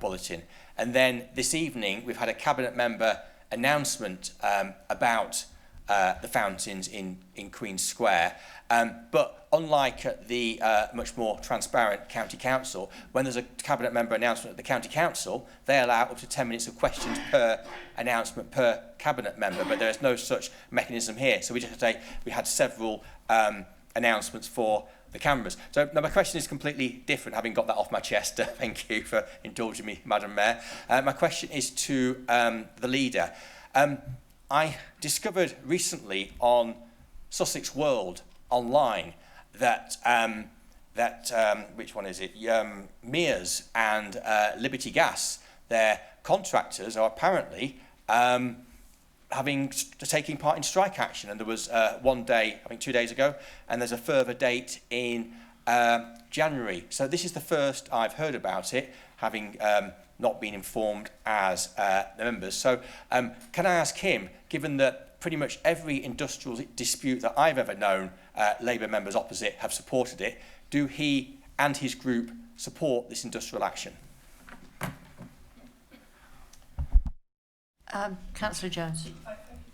Bulletin. And then this evening we've had a Cabinet Member announcement about the fountains in Queen's Square. But unlike at the much more transparent County Council, when there's a Cabinet Member announcement at the County Council, they allow up to 10 minutes of questions per announcement per Cabinet Member, but there is no such mechanism here. So we just say we had several announcements for the cameras. So now my question is completely different, having got that off my chest. Thank you for indulging me, Madam Mayor. My question is to the leader. I discovered recently on Sussex World online that which one is it? Mears and Liberty Gas, their contractors, are apparently taking part in strike action. And there was one day, I think 2 days ago, and there's a further date in January. So this is the first I've heard about it, having not been informed as the members. So can I ask him, given that pretty much every industrial dispute that I've ever known, Labour members opposite have supported it, do he and his group support this industrial action? Councillor Jones.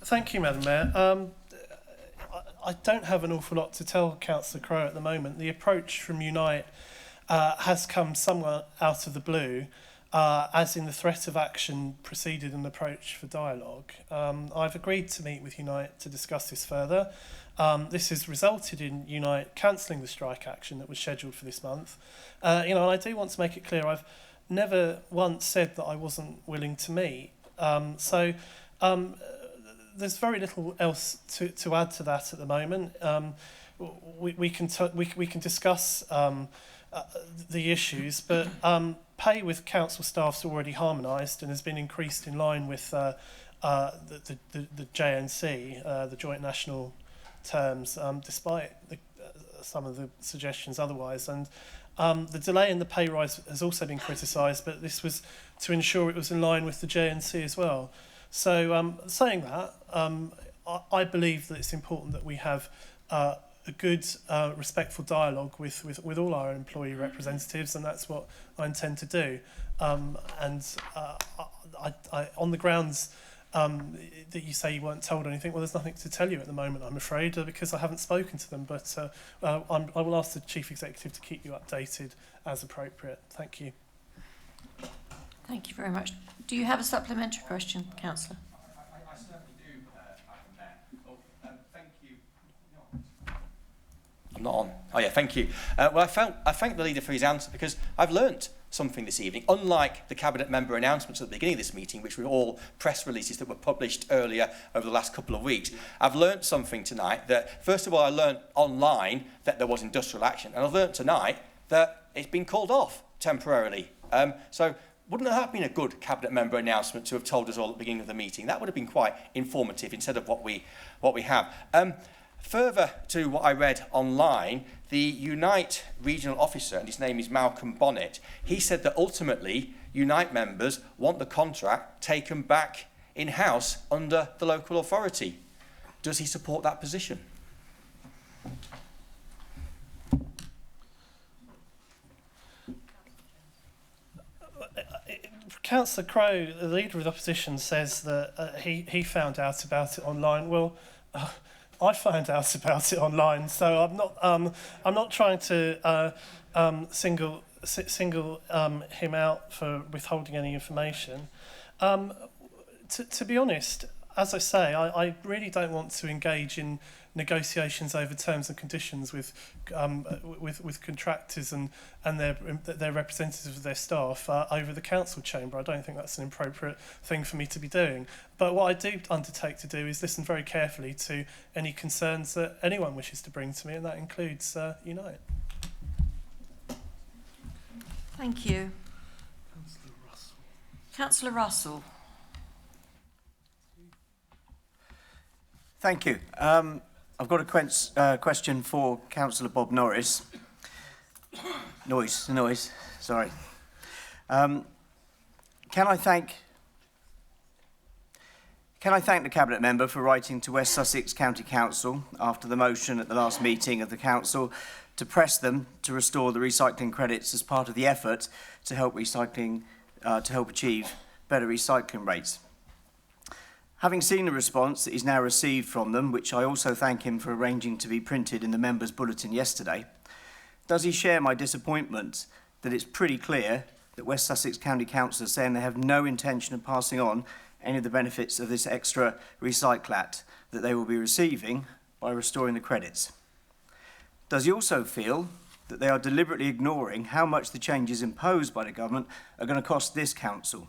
Thank you, Madam Mayor. I don't have an awful lot to tell Councillor Crowe at the moment. The approach from Unite has come somewhat out of the blue, as in the threat of action preceded an approach for dialogue. I've agreed to meet with Unite to discuss this further. This has resulted in Unite cancelling the strike action that was scheduled for this month. And I do want to make it clear, I've never once said that I wasn't willing to meet. There's very little else to add to that at the moment. We can discuss the issues, but pay with council staff's already harmonised and has been increased in line with the JNC, the Joint National Terms, despite some of the suggestions otherwise. And the delay in the pay rise has also been criticised, but this was to ensure it was in line with the JNC as well. So saying that, I believe that it's important that we have a good, respectful dialogue with all our employee representatives, and that's what I intend to do. I, on the grounds that you say you weren't told anything, well, there's nothing to tell you at the moment, I'm afraid, because I haven't spoken to them. But I will ask the Chief Executive to keep you updated as appropriate. Thank you. Thank you very much. Do you have a supplementary question, Councillor? I certainly do, Madam Mayor. Thank you. I'm not on. Oh yeah, thank you. Well, I thank the leader for his answer, because I've learnt something this evening, unlike the Cabinet Member announcements at the beginning of this meeting, which were all press releases that were published earlier over the last couple of weeks. I've learnt something tonight that, first of all, I learnt online that there was industrial action, and I've learnt tonight that it's been called off temporarily. So Wouldn't that have been a good Cabinet member announcement to have told us all at the beginning of the meeting? That would have been quite informative instead of what we have. Further to what I read online, the Unite regional officer, and his name is Malcolm Bonnet, he said that ultimately Unite members want the contract taken back in-house under the local authority. Does he support that position? Councillor Crowe, the leader of the opposition, says that he found out about it online. Well, I found out about it online, so I'm not trying to single him out for withholding any information. To be honest, as I say, I really don't want to engage in negotiations over terms and conditions with contractors and their representatives of their staff over the council chamber. I don't think that's an appropriate thing for me to be doing. But what I do undertake to do is listen very carefully to any concerns that anyone wishes to bring to me, and that includes Unite. Thank you. Councillor Russell. Thank you. I've got a question for Councillor Bob Norris. Noise, sorry. Can I thank the Cabinet member for writing to West Sussex County Council after the motion at the last meeting of the Council to press them to restore the recycling credits as part of the effort to help achieve better recycling rates? Having seen the response that he's now received from them, which I also thank him for arranging to be printed in the members' bulletin yesterday, does he share my disappointment that it's pretty clear that West Sussex County Council are saying they have no intention of passing on any of the benefits of this extra recyclat that they will be receiving by restoring the credits? Does he also feel that they are deliberately ignoring how much the changes imposed by the government are going to cost this council?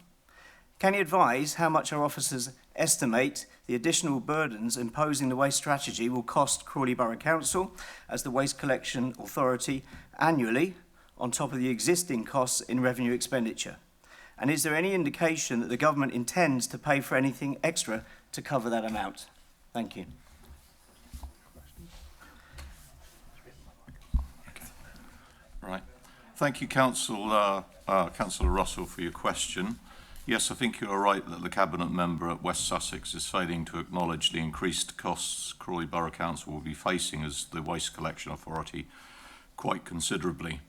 Can he advise how much our officers estimate the additional burdens imposing the waste strategy will cost Crawley Borough Council as the Waste Collection Authority annually, on top of the existing costs in revenue expenditure? And is there any indication that the government intends to pay for anything extra to cover that amount? Thank you. Right. Thank you, Councillor Russell, for your question. Yes, I think you are right that the Cabinet member at West Sussex is failing to acknowledge the increased costs Crawley Borough Council will be facing as the Waste Collection Authority quite considerably.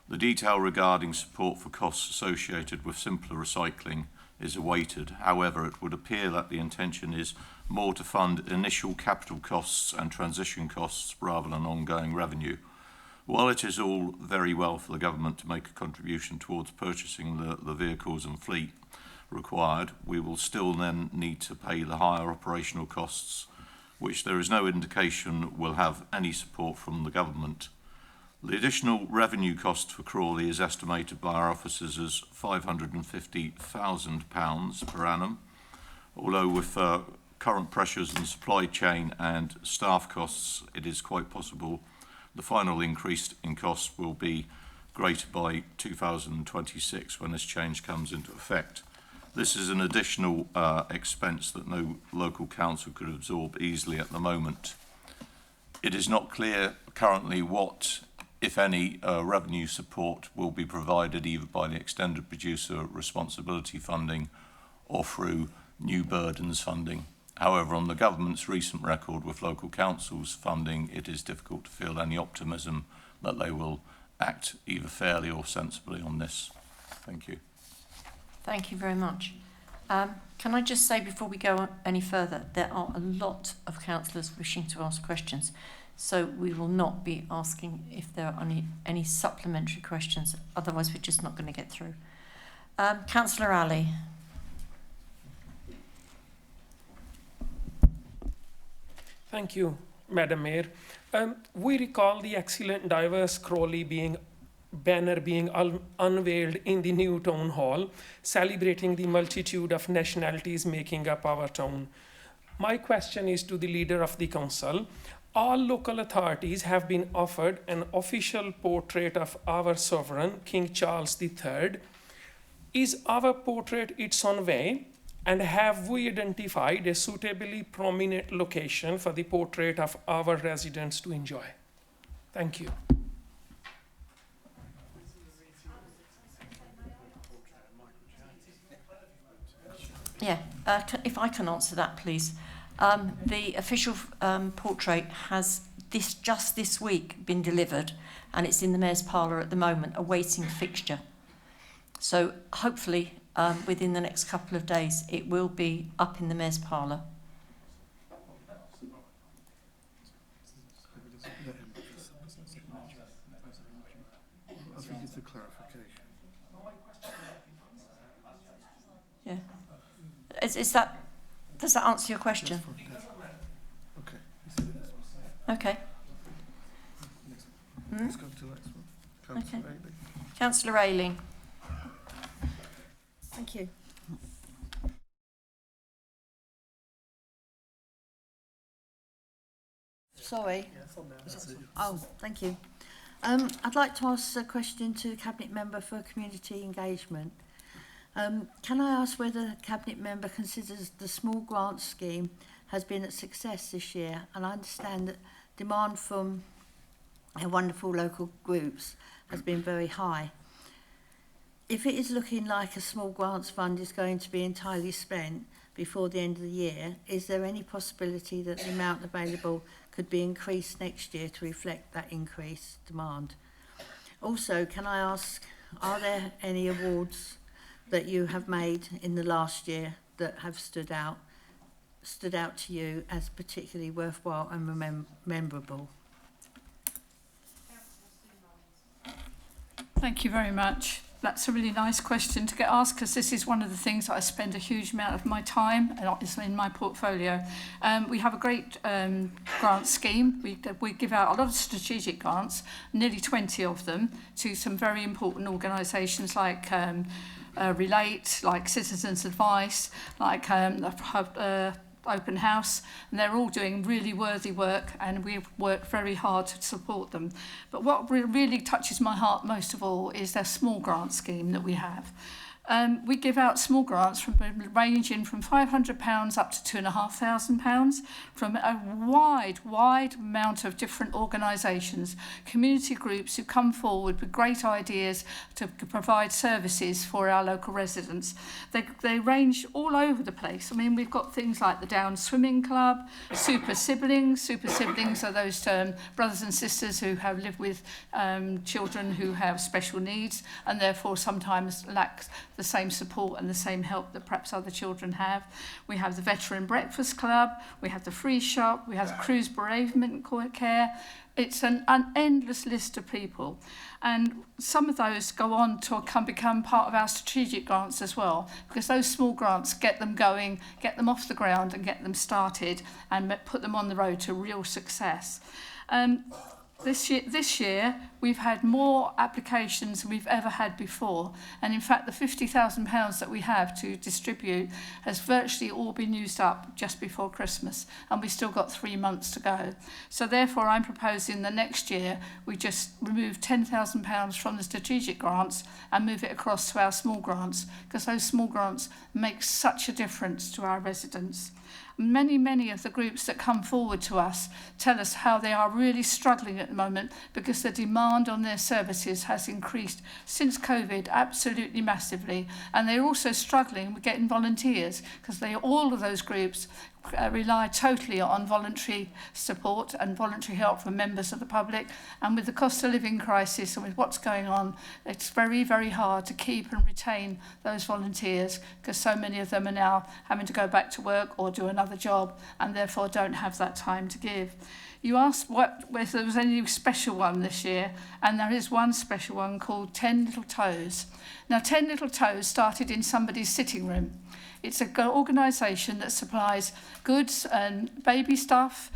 The detail regarding support for costs associated with simpler recycling is awaited. However, it would appear that the intention is more to fund initial capital costs and transition costs rather than ongoing revenue. While it is all very well for the government to make a contribution towards purchasing the vehicles and fleet required, we will still then need to pay the higher operational costs, which there is no indication will have any support from the government. The additional revenue cost for Crawley is estimated by our officers as £550,000 per annum, although with current pressures in the supply chain and staff costs, it is quite possible the final increase in costs will be greater by 2026 when this change comes into effect. This is an additional expense that no local council could absorb easily at the moment. It is not clear currently what, if any, revenue support will be provided either by the extended producer responsibility funding or through new burdens funding. However, on the government's recent record with local councils funding, it is difficult to feel any optimism that they will act either fairly or sensibly on this. Thank you. Thank you very much. Can I just say before we go any further, there are a lot of councillors wishing to ask questions, so we will not be asking if there are any supplementary questions, otherwise we're just not going to get through. Councillor Ali. Thank you, Madam Mayor. We recall the excellent diverse Crawley banner being unveiled in the new town hall, celebrating the multitude of nationalities making up our town. My question is to the leader of the council. All local authorities have been offered an official portrait of our sovereign, King Charles III. Is our portrait its own way? And have we identified a suitably prominent location for the portrait of our residents to enjoy? Thank you. Yeah, if I can answer that, please. The official portrait has just this week been delivered, and it's in the Mayor's Parlour at the moment, awaiting fixture. So hopefully, within the next couple of days, it will be up in the Mayor's Parlour. I think it's a clarification. Yeah. Is that, does that answer your question? Okay. Okay. Let's go to the next one. Councillor Ailing. Councillor Ailing. Thank you. Sorry. Oh, thank you. I'd like to ask a question to the Cabinet Member for Community Engagement. Can I ask whether the Cabinet Member considers the small grant scheme has been a success this year? And I understand that demand from our wonderful local groups has been very high. If it is looking like a small grants fund is going to be entirely spent before the end of the year, is there any possibility that the amount available could be increased next year to reflect that increased demand? Also, can I ask, are there any awards that you have made in the last year that have stood out to you as particularly worthwhile and memorable? Thank you very much. That's a really nice question to get asked, because this is one of the things that I spend a huge amount of my time and it's in my portfolio. We have a great grant scheme. We give out a lot of strategic grants, nearly 20 of them, to some very important organisations like Relate, like Citizens Advice, like Open House, and they're all doing really worthy work, and we've worked very hard to support them. But what really touches my heart most of all is their small grant scheme that we have. We give out small grants ranging from £500 up to £2,500 from a wide amount of different organisations, community groups who come forward with great ideas to provide services for our local residents. They range all over the place. I mean, we've got things like the Down Swimming Club, Super Siblings. Super Siblings are those brothers and sisters who have lived with children who have special needs and therefore sometimes lack the same support and the same help that perhaps other children have. We have the Veteran Breakfast Club, we have the Free Shop, we have the Cruise Bereavement Care. It's an endless list of people. And some of those go on to become part of our strategic grants as well, because those small grants get them going, get them off the ground and get them started and put them on the road to real success. This year, we've had more applications than we've ever had before. And in fact, the £50,000 that we have to distribute has virtually all been used up just before Christmas. And we've still got 3 months to go. So therefore, I'm proposing the next year, we just remove £10,000 from the strategic grants and move it across to our small grants, because those small grants make such a difference to our residents. Many of the groups that come forward to us tell us how they are really struggling at the moment because the demand on their services has increased since COVID absolutely massively, and they're also struggling with getting volunteers because all of those groups rely totally on voluntary support and voluntary help from members of the public, and with the cost of living crisis and with what's going on, it's very hard to keep and retain those volunteers because so many of them are now having to go back to work or do another job and therefore don't have that time to give. You asked whether there was any special one this year, and there is one special one called 10 Little Toes. Now 10 Little Toes started in somebody's sitting room. It's an organisation that supplies goods and baby stuff,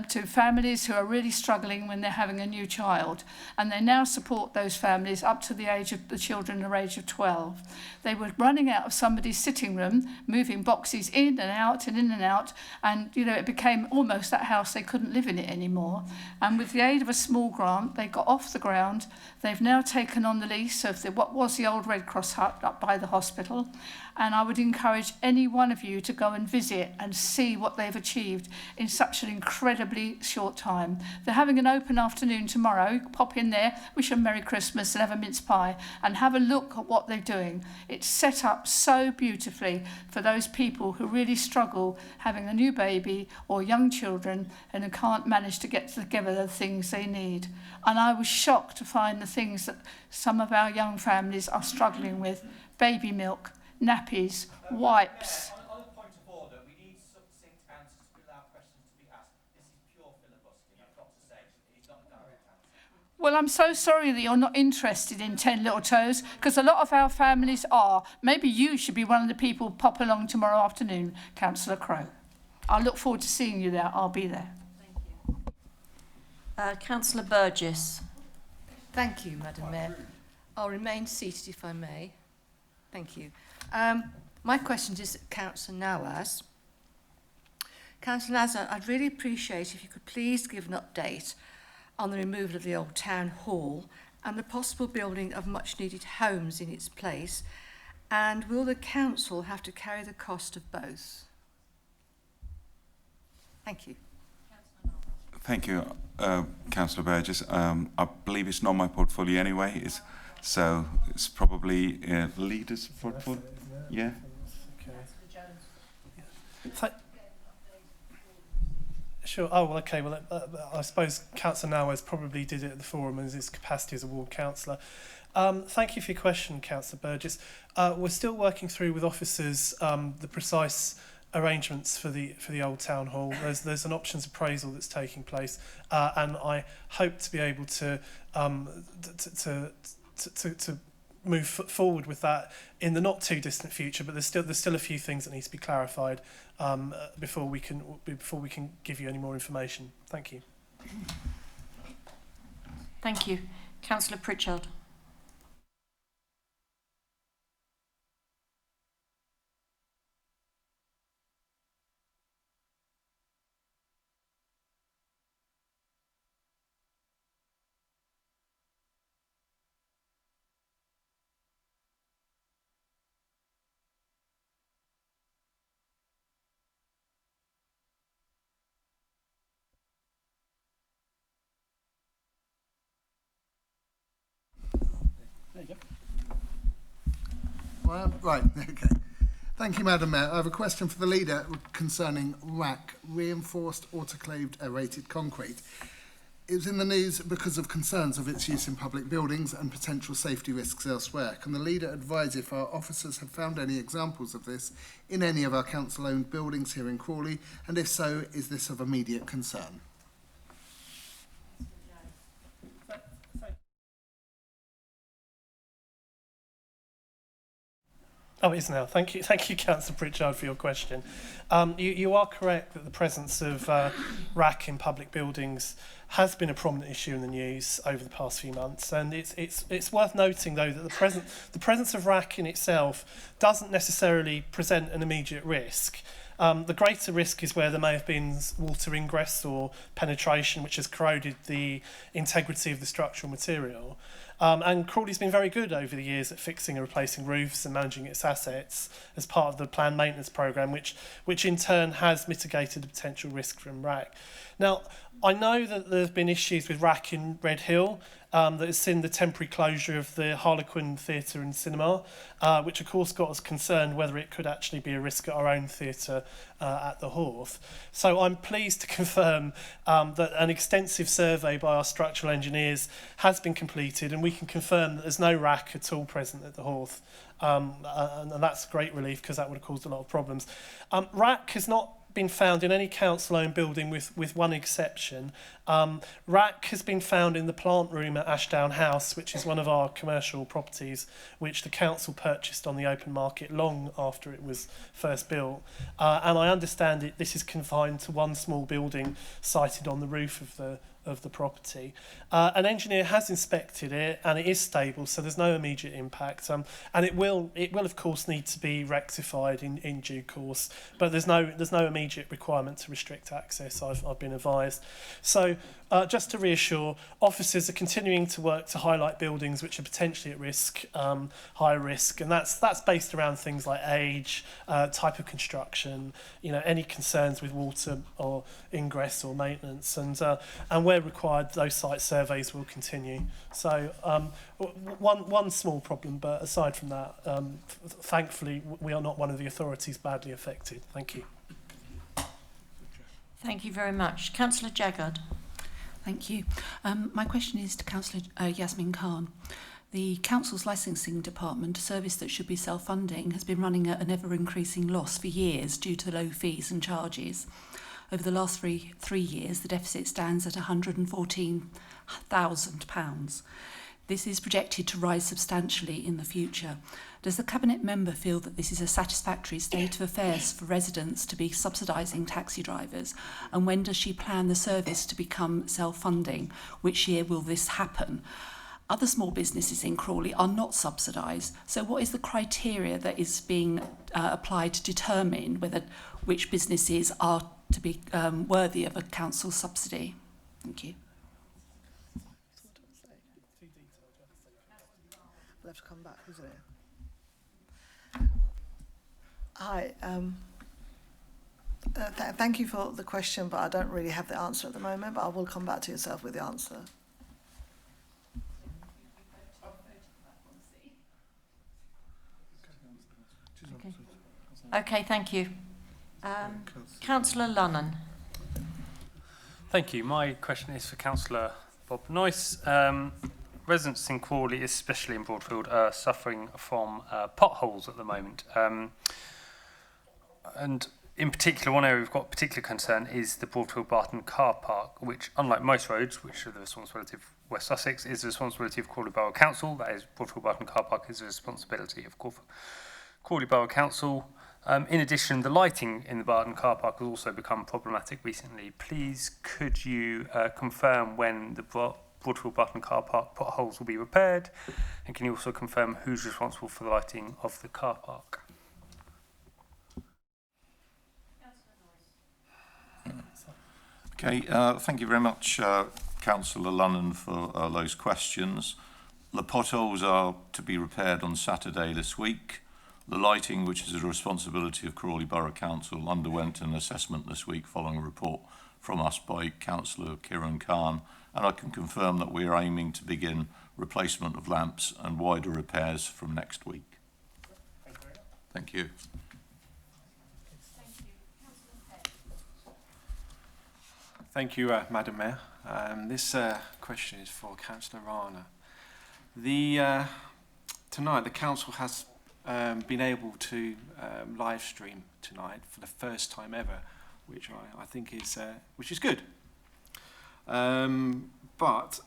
to families who are really struggling when they're having a new child. And they now support those families up to the age of the children the age of 12. They were running out of somebody's sitting room, moving boxes in and out and in and out, and it became almost that house, they couldn't live in it anymore. And with the aid of a small grant, they got off the ground. They've now taken on the lease of what was the old Red Cross hut up by the hospital. And I would encourage any one of you to go and visit and see what they've achieved in such an incredibly short time. They're having an open afternoon tomorrow. Pop in there, wish them Merry Christmas and have a mince pie and have a look at what they're doing. It's set up so beautifully for those people who really struggle having a new baby or young children and who can't manage to get together the things they need. And I was shocked to find the things that some of our young families are struggling with: baby milk, nappies, wipes. On a point of order, we need succinct answers to allow questions to be asked. This is pure filibustering, I've got to say. It's not a direct answer. Well, I'm so sorry that you're not interested in 10 Little Toes, because a lot of our families are. Maybe you should be one of the people pop along tomorrow afternoon, Councillor Crowe. I look forward to seeing you there. I'll be there. Thank you. Councillor Burgess. Thank you, Madam Mayor. I'll remain seated if I may. Thank you. My question is to Councillor Nawaz. Councillor Nawaz, I'd really appreciate if you could please give an update on the removal of the old town hall and the possible building of much needed homes in its place, and will the council have to carry the cost of both? Thank you. Thank you, Councillor Burgess. I believe it's not my portfolio anyway, so it's probably leaders' portfolio. Yeah. Sure. Oh, okay. Well, I suppose Councillor Nawaz probably did it at the forum as his capacity as a ward councillor. Thank you for your question, Councillor Burgess. We're still working through with officers the precise arrangements for the old town hall. There's an options appraisal that's taking place, and I hope to be able to move forward with that in the not too distant future. But there's still a few things that need to be clarified before we can give you any more information. Thank you. Thank you, Councillor Pritchard. There you go. Well, right, okay. Thank you, Madam Mayor. I have a question for the leader concerning RAC, reinforced autoclaved aerated concrete. It was in the news because of concerns of its use in public buildings and potential safety risks elsewhere. Can the leader advise if our officers have found any examples of this in any of our council-owned buildings here in Crawley, and if so, is this of immediate concern? Oh, it is now. Thank you, Councillor Pritchard, for your question. You are correct that the presence of RAC in public buildings has been a prominent issue in the news over the past few months, and it's worth noting though that the presence of RAC in itself doesn't necessarily present an immediate risk. The greater risk is where there may have been water ingress or penetration which has corroded the integrity of the structural material. And Crawley's been very good over the years at fixing and replacing roofs and managing its assets as part of the planned maintenance programme, which in turn has mitigated the potential risk from RAC. Now, I know that there have been issues with RAC in Red Hill that has seen the temporary closure of the Harlequin Theatre and Cinema, which of course got us concerned whether it could actually be a risk at our own theatre at the Horth. So I'm pleased to confirm that an extensive survey by our structural engineers has been completed, and we can confirm that there's no RAC at all present at the Horth. And that's a great relief because that would have caused a lot of problems. RAC has not been found in any council-owned building with one exception. RAC has been found in the plant room at Ashdown House, which is one of our commercial properties, which the council purchased on the open market long after it was first built. And I understand this is confined to one small building sited on the roof of the property. An engineer has inspected it and it is stable, so there's no immediate impact, and it will of course need to be rectified in due course, but there's no immediate requirement to restrict access, I've been advised. So just to reassure, officers are continuing to work to highlight buildings which are potentially at risk, high risk, and that's based around things like age, type of construction, any concerns with water or ingress or maintenance, and where required, those site surveys will continue. So one small problem, but aside from that, thankfully we are not one of the authorities badly affected. Thank you. Thank you very much. Councillor Jaggard. Thank you. My question is to Councillor Yasmin Khan. The Council's licensing department, a service that should be self-funding, has been running at an ever-increasing loss for years due to low fees and charges. Over the last three years, the deficit stands at £114,000. This is projected to rise substantially in the future. Does the Cabinet member feel that this is a satisfactory state of affairs for residents to be subsidising taxi drivers? And when does she plan the service to become self-funding? Which year will this happen? Other small businesses in Crawley are not subsidised. So what is the criteria that is being applied to determine which businesses are to be worthy of a council subsidy? Thank you. We'll have to come back, isn't it? Hi. Thank you for the question, but I don't really have the answer at the moment, but I will come back to yourself with the answer. Okay, thank you. Councillor Lunnan. Thank you. My question is for Councillor Bob Noyce. Residents in Crawley, especially in Broadfield, are suffering from potholes at the moment. And in particular, one area we've got particular concern is the Broadfield Barton car park, which, unlike most roads, which are the responsibility of West Sussex, is the responsibility of Crawley Borough Council. That is, Broadfield Barton car park is the responsibility of Crawley Borough Council. In addition, the lighting in the Barton car park has also become problematic recently. Please, could you confirm when the Broadfield Barton car park potholes will be repaired? And can you also confirm who's responsible for the lighting of the car park? Okay, thank you very much, Councillor Lunnan, for those questions. The potholes are to be repaired on Saturday this week. The lighting, which is the responsibility of Crawley Borough Council, underwent an assessment this week following a report from us by Councillor Kiran Khan, and I can confirm that we are aiming to begin replacement of lamps and wider repairs from next week. Thank you. Thank you, Madam Mayor. This question is for Councillor Rana. Tonight, the Council has been able to live stream tonight for the first time ever, which I think is good. But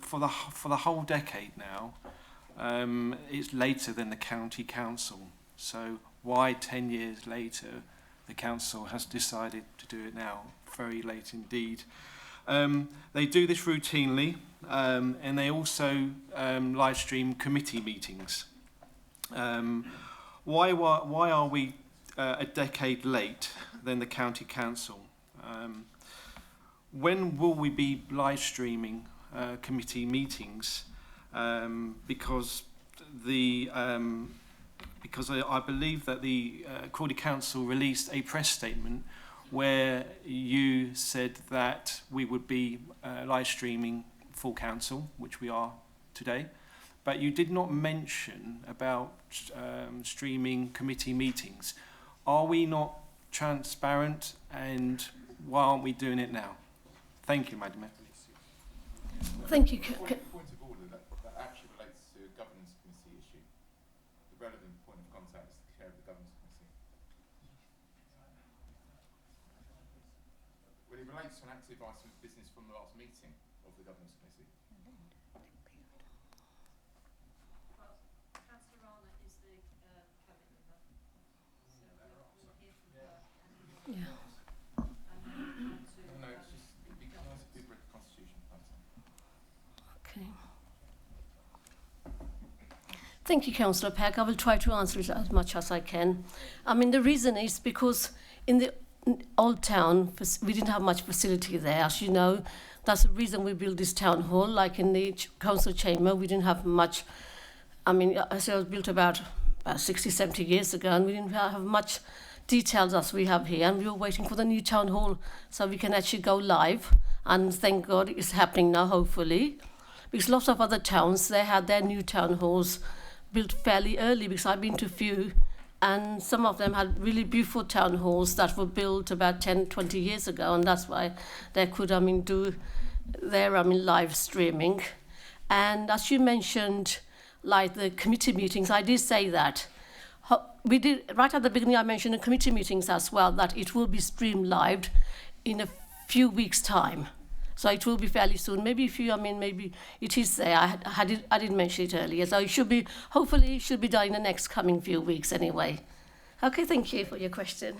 for the whole decade now, it's later than the County Council. So why 10 years later the Council has decided to do it now? Very late indeed. They do this routinely, and they also live stream committee meetings. Why are we a decade late than the County Council? When will we be live streaming committee meetings? Because I believe that the Crawley Council released a press statement where you said that we would be live streaming full council, which we are today, but you did not mention about streaming committee meetings. Are we not transparent, and why aren't we doing it now? Thank you, Madam Mayor. Thank you. Point of order that actually relates to a governance committee issue. The relevant point of contact is the chair of the governance committee. relates to an active item of business from the last meeting of the Governance Committee. Councillor Rana is the cabinet member. So we'll hear from her. No, it's just it'd be nice if we'd read the Constitution. Okay. Thank you, Councillor Peck. I will try to answer it as much as I can. I mean, the reason is because in the old town, we didn't have much facility there, as you know. That's the reason we built this town hall. Like in the council chamber, we didn't have much. I mean, it was built about 60, 70 years ago, and we didn't have much details as we have here. And we were waiting for the new town hall so we can actually go live. And thank God it's happening now, hopefully. Because lots of other towns, they had their new town halls built fairly early, because I've been to a few, and some of them had really beautiful town halls that were built about 10, 20 years ago, and that's why they could, do their, live streaming. And as you mentioned, like the committee meetings, I did say that. We did, right at the beginning, I mentioned in committee meetings as well, that it will be streamed live in a few weeks' time. So it will be fairly soon. Maybe if you, maybe it is there. I didn't mention it earlier. So it should be, hopefully it should be done in the next coming few weeks anyway. Okay, thank you for your question.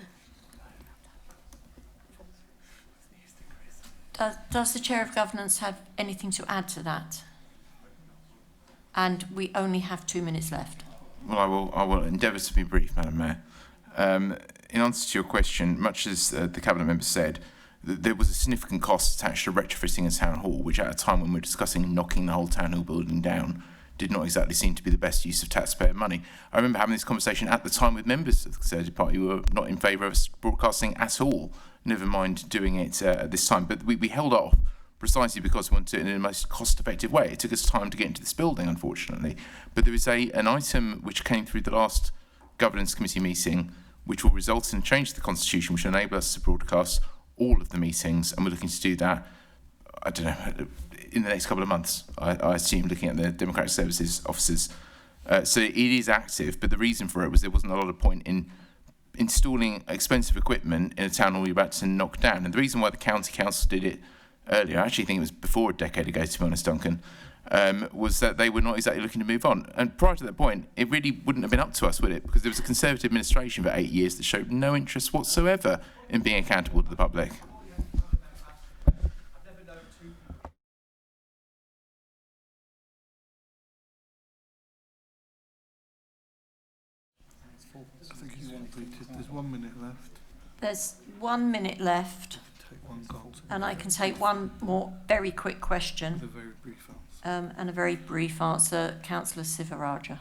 Does the Chair of Governance have anything to add to that? And we only have 2 minutes left. Well, I will endeavour to be brief, Madam Mayor. In answer to your question, much as the Cabinet member said, there was a significant cost attached to retrofitting a town hall, which at a time when we're discussing knocking the whole town hall building down, did not exactly seem to be the best use of taxpayer money. I remember having this conversation at the time with members of the Conservative Party who were not in favour of us broadcasting at all, never mind doing it at this time. But we held off precisely because we wanted to do it in the most cost-effective way. It took us time to get into this building, unfortunately. But there is an item which came through the last Governance Committee meeting, which will result in a change to the Constitution, which will enable us to broadcast all of the meetings, and we're looking to do that, I don't know, in the next couple of months, I assume, looking at the Democratic Services officers. So it is active, but the reason for it was there wasn't a lot of point in installing expensive equipment in a town hall you're about to knock down. And the reason why the County Council did it earlier, I actually think it was before a decade ago, to be honest, Duncan, was that they were not exactly looking to move on. And prior to that point, it really wouldn't have been up to us, would it? Because there was a Conservative administration for 8 years that showed no interest whatsoever in being accountable to the public. I think he's completed. There's 1 minute left. There's 1 minute left. Take one gold. And I can take one more very quick question. With a very brief answer. And a very brief answer. Councillor Sivaraja.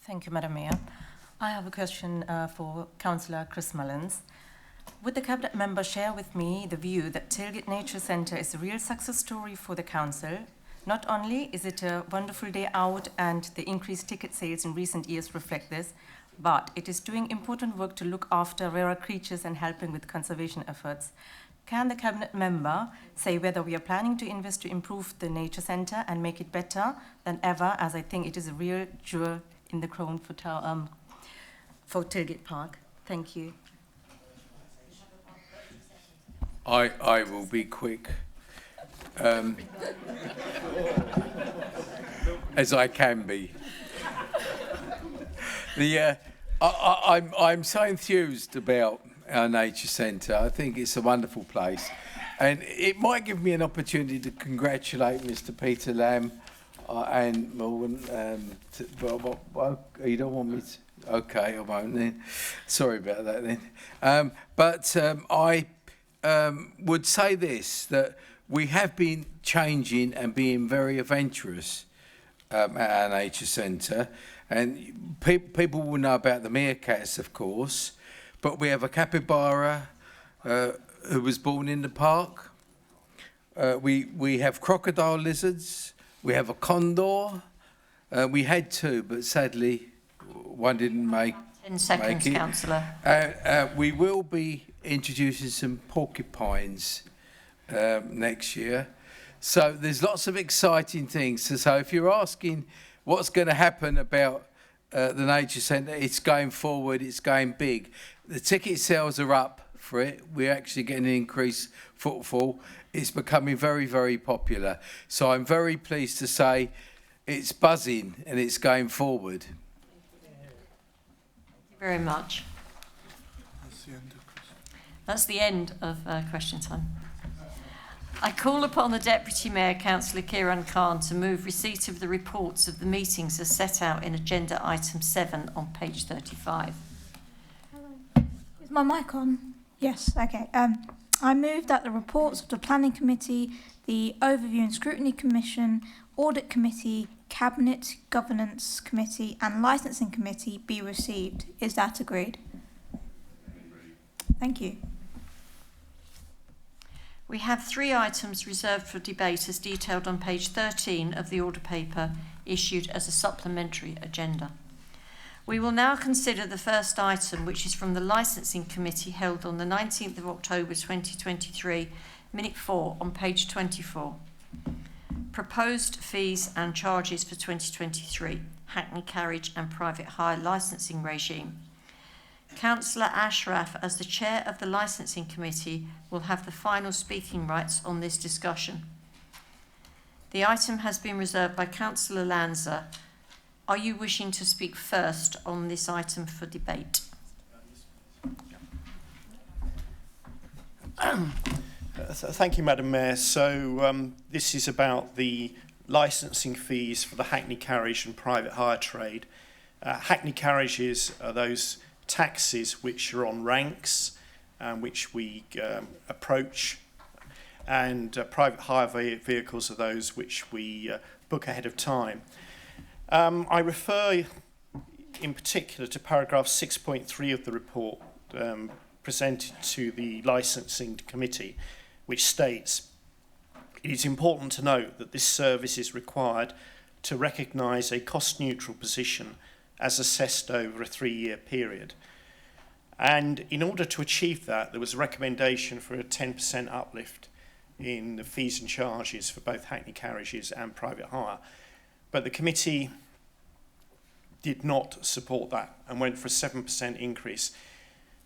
Thank you, Madam Mayor. I have a question for Councillor Chris Mullins. Would the Cabinet member share with me the view that Tailgate Nature Centre is a real success story for the Council? Not only is it a wonderful day out and the increased ticket sales in recent years reflect this, but it is doing important work to look after rarer creatures and helping with conservation efforts. Can the Cabinet member say whether we are planning to invest to improve the Nature Centre and make it better than ever, as I think it is a real jewel in the crown for Tailgate Park? Thank you. I will be quick, as I can be. I'm so enthused about our nature centre. I think it's a wonderful place, and it might give me an opportunity to congratulate Mr. Peter Lamb and Morgan. You don't want me to? Okay, I won't then. Sorry about that then. But I would say this, that we have been changing and being very adventurous at our nature centre, and people will know about the meerkats, of course, but we have a capybara who was born in the park. We have crocodile lizards. We have a condor. We had two, but sadly one didn't make 10 seconds, make it. Councillor. We will be introducing some porcupines next year. So there's lots of exciting things. So if you're asking what's going to happen about the Nature Centre, it's going forward, it's going big. The ticket sales are up for it. We're actually getting an increased footfall. It's becoming very, very popular. So I'm very pleased to say it's buzzing and it's going forward. Thank you very much. That's the end of question time. I call upon the Deputy Mayor, Councillor Kiran Khan, to move receipt of the reports of the meetings as set out in Agenda Item 7 on page 35. Is my mic on? Yes, okay. I move that the reports of the Planning Committee, the Overview and Scrutiny Commission, Audit Committee, Cabinet Governance Committee and Licensing Committee be received. Is that agreed? Thank you. We have 3 items reserved for debate as detailed on page 13 of the order paper issued as a supplementary agenda. We will now consider the first item, which is from the Licensing Committee held on the 19th of October 2023, minute 4 on page 24. Proposed fees and charges for 2023, Hackney Carriage and private hire licensing regime. Councillor Ashraf, as the chair of the Licensing Committee, will have the final speaking rights on this discussion. The item has been reserved by Councillor Lanza. Are you wishing to speak first on this item for debate? Thank you, Madam Mayor. So this is about the licensing fees for the Hackney Carriage and private hire trade. Hackney Carriages are those taxis which are on ranks and which we approach, and private hire vehicles are those which we book ahead of time. I refer in particular to paragraph 6.3 of the report presented to the Licensing Committee, which states, "It is important to note that this service is required to recognise a cost-neutral position as assessed over a 3-year period. And in order to achieve that, there was a recommendation for a 10% uplift in the fees and charges for both Hackney Carriages and private hire. But the committee did not support that and went for a 7% increase.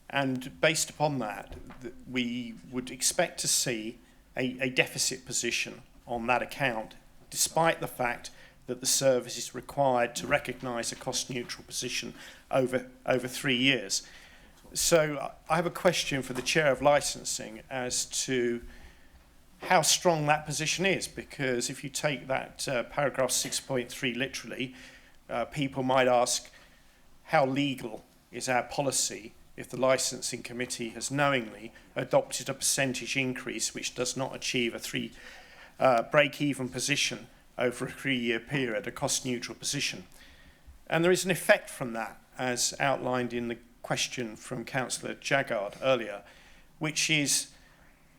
And based upon that, we would expect to see a deficit position on that account, despite the fact that the service is required to recognise a cost-neutral position over 3 years. So I have a question for the Chair of Licensing as to how strong that position is, because if you take that paragraph 6.3 literally, people might ask, how legal is our policy if the Licensing Committee has knowingly adopted a percentage increase which does not achieve a break-even position over a 3-year period, a cost-neutral position? And there is an effect from that, as outlined in the question from Councillor Jaggard earlier, which is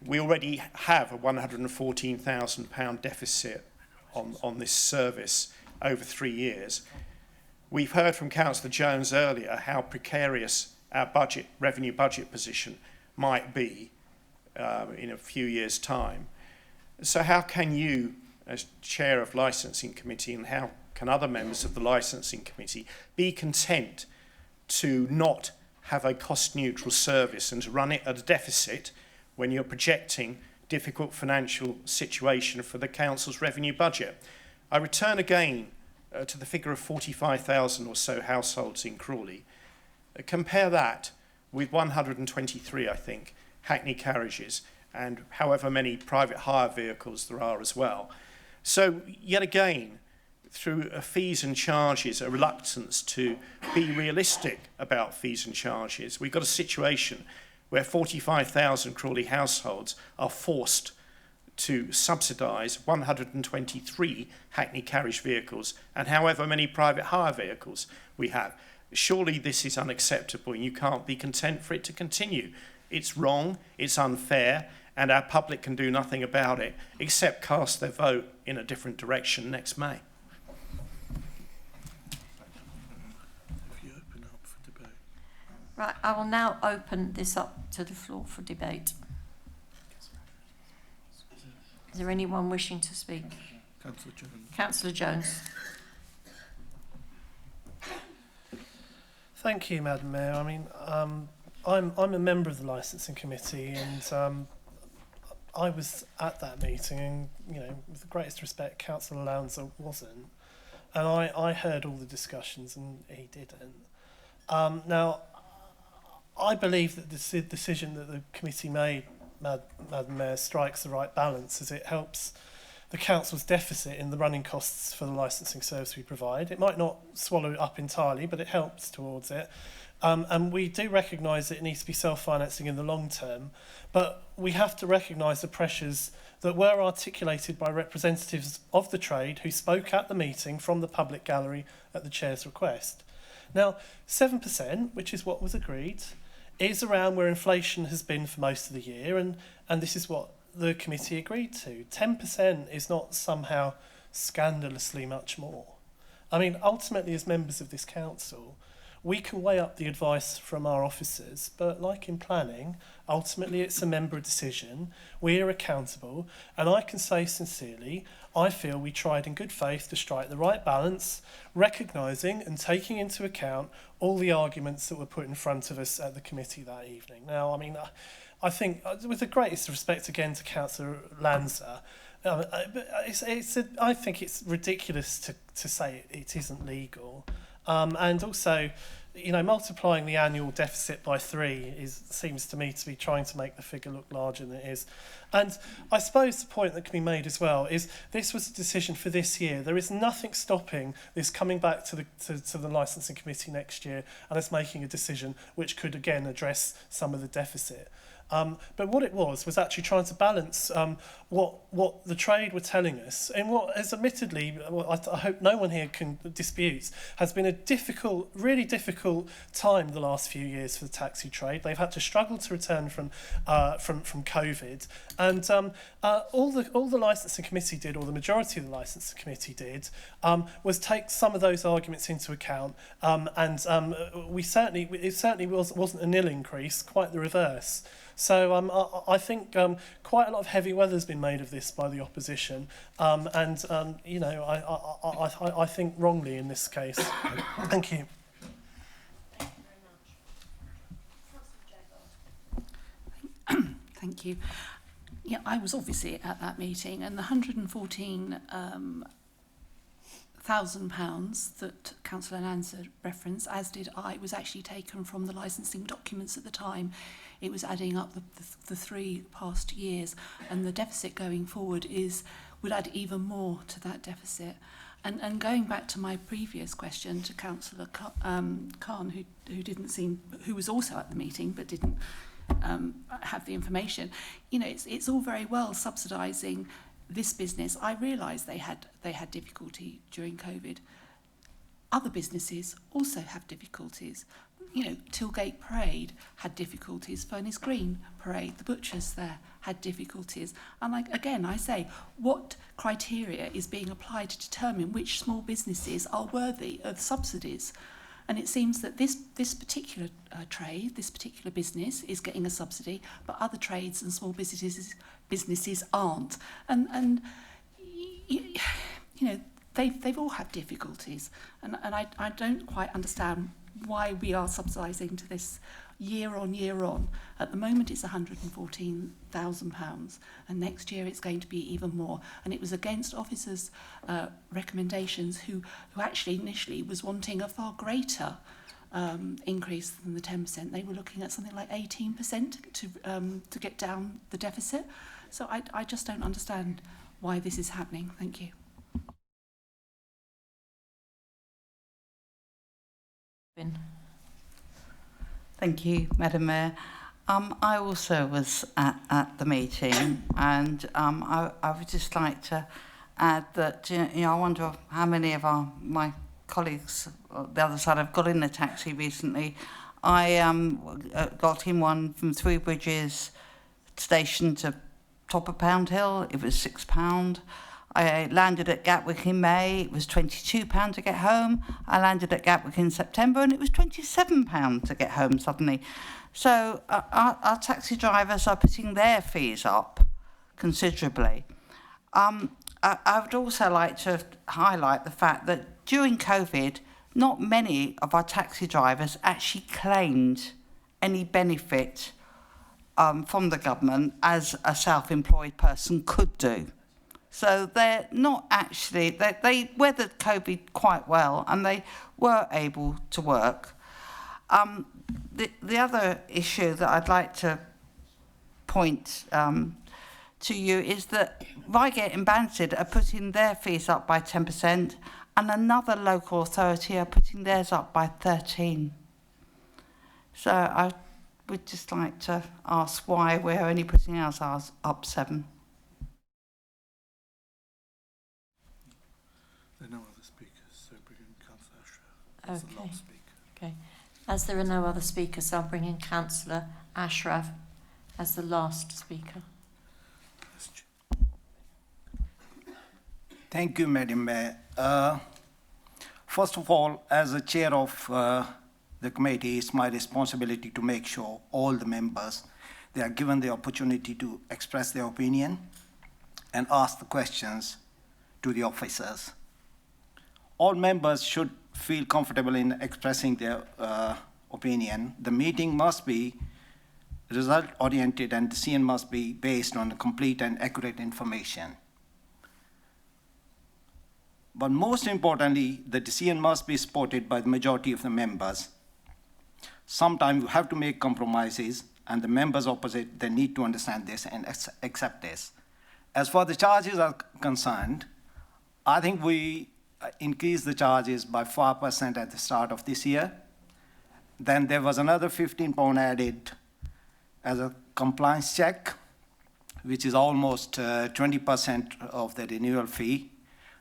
we already have a £114,000 deficit on this service over 3 years. We've heard from Councillor Jones earlier how precarious our revenue budget position might be in a few years' time. So how can you, as Chair of Licensing Committee, and how can other members of the Licensing Committee be content to not have a cost-neutral service and to run it at a deficit when you're projecting difficult financial situation for the council's revenue budget? I return again to the figure of 45,000 or so households in Crawley. Compare that with 123, I think, Hackney Carriages and however many private hire vehicles there are as well. So yet again, through fees and charges, a reluctance to be realistic about fees and charges, we've got a situation where 45,000 Crawley households are forced to subsidise 123 Hackney Carriage vehicles and however many private hire vehicles we have. Surely this is unacceptable and you can't be content for it to continue. It's wrong, it's unfair, and our public can do nothing about it except cast their vote in a different direction next May. Right, I will now open this up to the floor for debate. Is there anyone wishing to speak? Councillor Jones. Councillor Jones. Thank you, Madam Mayor. I mean, I'm a member of the licensing committee, and I was at that meeting, and with the greatest respect, Councillor Lowndes wasn't, and I heard all the discussions, and he didn't. Now, I believe that the decision that the committee made, Madam Mayor, strikes the right balance, as it helps the council's deficit in the running costs for the licensing service we provide. It might not swallow it up entirely, but it helps towards it. And we do recognise that it needs to be self-financing in the long term, but we have to recognise the pressures that were articulated by representatives of the trade who spoke at the meeting from the public gallery at the chair's request. Now, 7%, which is what was agreed, is around where inflation has been for most of the year, and this is what the committee agreed to. 10% is not somehow scandalously much more. I mean, ultimately, as members of this council, we can weigh up the advice from our officers, but like in planning, ultimately it's a member decision. We are accountable, and I can say sincerely, I feel we tried in good faith to strike the right balance, recognising and taking into account all the arguments that were put in front of us at the committee that evening. Now, I mean, I think, with the greatest respect again to Councillor Lanza, I think it's ridiculous to say it isn't legal. And also, multiplying the annual deficit by 3 seems to me to be trying to make the figure look larger than it is. And I suppose the point that can be made as well is this was a decision for this year. There is nothing stopping this coming back to the licensing committee next year and us making a decision which could again address some of the deficit. But what it was actually trying to balance what the trade were telling us, and what has admittedly, I hope no one here can dispute, has been a really difficult time the last few years for the taxi trade. They've had to struggle to return from COVID, and all the licensing committee did, or the majority of the licensing committee did, was take some of those arguments into account, and it certainly wasn't a nil increase, quite the reverse. So I think quite a lot of heavy weather's been made of this by the opposition, and I think wrongly in this case. Thank you. Thank you. Yeah, I was obviously at that meeting, and the £114,000 that Councillor Lanza referenced, as did I, was actually taken from the licensing documents at the time. It was adding up the 3 past years, and the deficit going forward would add even more to that deficit. And going back to my previous question to Councillor Khan, who was also at the meeting but didn't have the information, it's all very well subsidising this business. I realise they had difficulty during COVID. Other businesses also have difficulties. Tilgate Parade had difficulties. Furnace Green Parade, the butchers there, had difficulties. And I say, what criteria is being applied to determine which small businesses are worthy of subsidies? And it seems that this particular trade, this particular business is getting a subsidy, but other trades and small businesses aren't. And they've all had difficulties. And I don't quite understand why we are subsidising to this year on. At the moment it's £114,000, and next year it's going to be even more. And it was against officers' recommendations who actually initially was wanting a far greater increase than the 10%. They were looking at something like 18% to get down the deficit. So I just don't understand why this is happening. Thank you. Thank you, Madam Mayor. I also was at the meeting, and I would just like to add that I wonder how many of my colleagues on the other side have got in a taxi recently. I got in one from Three Bridges station to top of Pound Hill. It was £6. I landed at Gatwick in May, it was £22 to get home. I landed at Gatwick in September and it was £27 to get home suddenly. So our taxi drivers are putting their fees up considerably. I would also like to highlight the fact that during COVID, not many of our taxi drivers actually claimed any benefit from the government as a self-employed person could do. So they're not actually, they weathered COVID quite well and they were able to work. The other issue that I'd like to point to you is that Reigate and Banstead are putting their fees up by 10% and another local authority are putting theirs up by 13%. So I would just like to ask why we're only putting ours up 7%. There are no other speakers, so bring in Councillor Ashraf as the last speaker. Okay. As there are no other speakers, I'll bring in Councillor Ashraf as the last speaker. Thank you, Madam Mayor. First of all, as a chair of the committee, it's my responsibility to make sure all the members, they are given the opportunity to express their opinion and ask the questions to the officers. All members should feel comfortable in expressing their opinion. The meeting must be result-oriented and the decision must be based on complete and accurate information. But most importantly, the decision must be supported by the majority of the members. Sometimes you have to make compromises, and the members opposite, they need to understand this and accept this. As far as the charges are concerned, I think we increased the charges by 5% at the start of this year. Then there was another £15 added as a compliance check, which is almost 20% of the renewal fee.